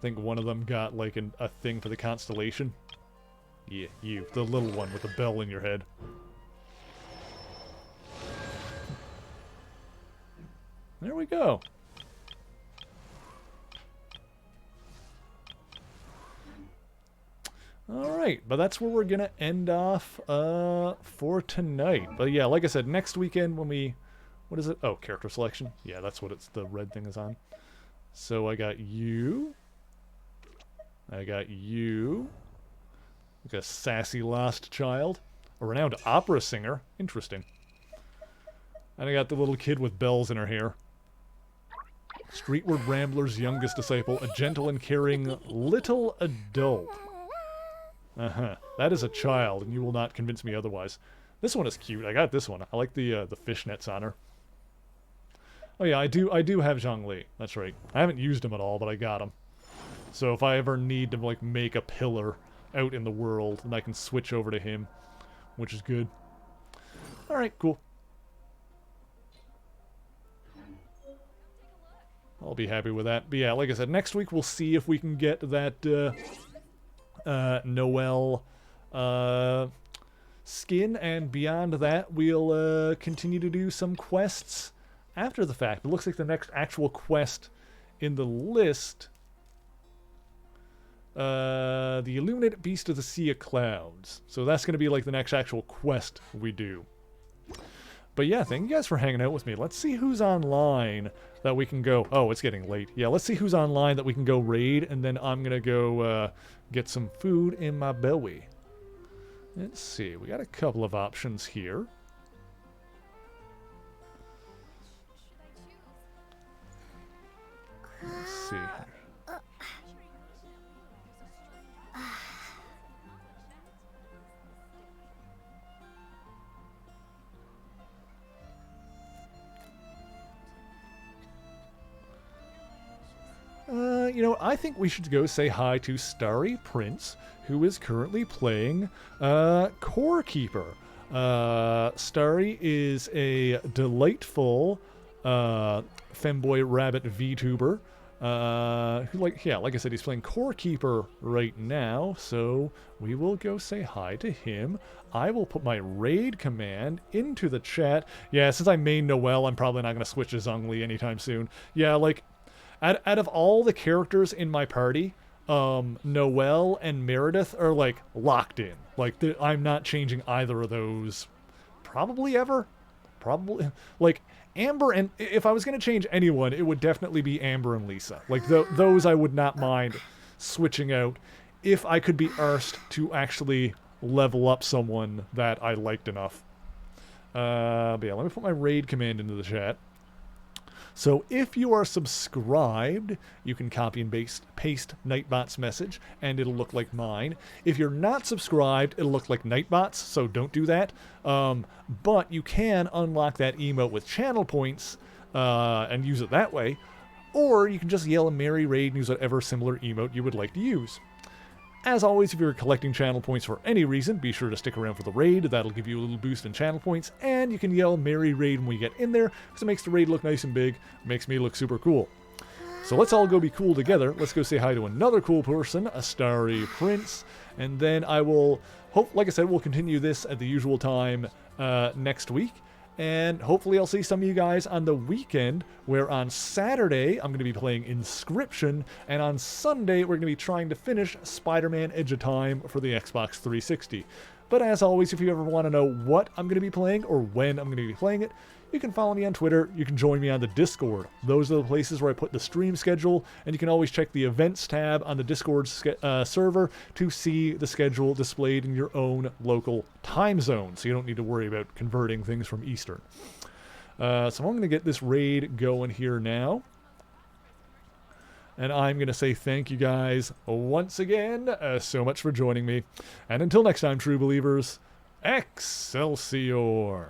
think one of them got, like, a thing for the constellation. Yeah, you. The little one with the bell in your head. There we go. Alright, but that's where we're gonna end off for tonight. But yeah, like I said, next weekend when we... What is it? Oh, character selection. Yeah, that's what it's... The red thing is on. So I got you. I got you. Like a sassy lost child. A renowned opera singer. Interesting. And I got the little kid with bells in her hair. Streetward Rambler's youngest disciple, a gentle and caring little adult. That is a child, and you will not convince me otherwise. This one is cute. I got this one. I like the fishnets on her. Oh yeah, I do have Zhongli. That's right. I haven't used him at all, but I got him. So if I ever need to like make a pillar out in the world, then I can switch over to him, which is good. All right, cool. I'll be happy with that. But yeah, like I said, next week we'll see if we can get that Noel skin, and beyond that we'll continue to do some quests after the fact. It looks like the next actual quest in the list, the Illuminated Beast of the Sea of Clouds. So that's going to be like the next actual quest we do. But yeah, thank you guys for hanging out with me. Let's see who's online that we can go... Oh, it's getting late. Yeah, let's see who's online that we can go raid, and then I'm going to go get some food in my belly. Let's see. We got a couple of options here. Let's see here. You know, I think we should go say hi to Starry Prince, who is currently playing Core Keeper. Starry is a delightful femboy rabbit VTuber. Who, like I said, he's playing Core Keeper right now, so we will go say hi to him. I will put my raid command into the chat. Yeah, since I main Noel, I'm probably not going to switch to Zhongli anytime soon. Yeah, like... Out of all the characters in my party, Noel and Meredith are, like, locked in. Like, I'm not changing either of those probably ever. Probably. Like, Amber and... If I was going to change anyone, it would definitely be Amber and Lisa. Like, those I would not mind switching out if I could be arsed to actually level up someone that I liked enough. But yeah, let me put my raid command into the chat. So if you are subscribed, you can copy and paste Nightbot's message, and it'll look like mine. If you're not subscribed, it'll look like Nightbot's, so don't do that. But you can unlock that emote with channel points and use it that way. Or you can just yell a merry raid and use whatever similar emote you would like to use. As always, if you're collecting channel points for any reason, be sure to stick around for the raid. That'll give you a little boost in channel points, and you can yell Merry Raid when we get in there, because it makes the raid look nice and big, makes me look super cool. So let's all go be cool together. Let's go say hi to another cool person, a Starry Prince, and then I will, like I said, we'll continue this at the usual time next week. And hopefully I'll see some of you guys on the weekend, where on Saturday I'm going to be playing Inscription, and on Sunday we're going to be trying to finish Spider-Man Edge of Time for the Xbox 360. But as always, if you ever want to know what I'm going to be playing or when I'm going to be playing it, you can follow me on Twitter, you can join me on the Discord. Those are the places where I put the stream schedule, and you can always check the events tab on the Discord server to see the schedule displayed in your own local time zone, so you don't need to worry about converting things from Eastern. So I'm going to get this raid going here now. And I'm going to say thank you guys once again so much for joining me. And until next time, true believers, Excelsior!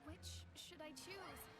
Which should I choose?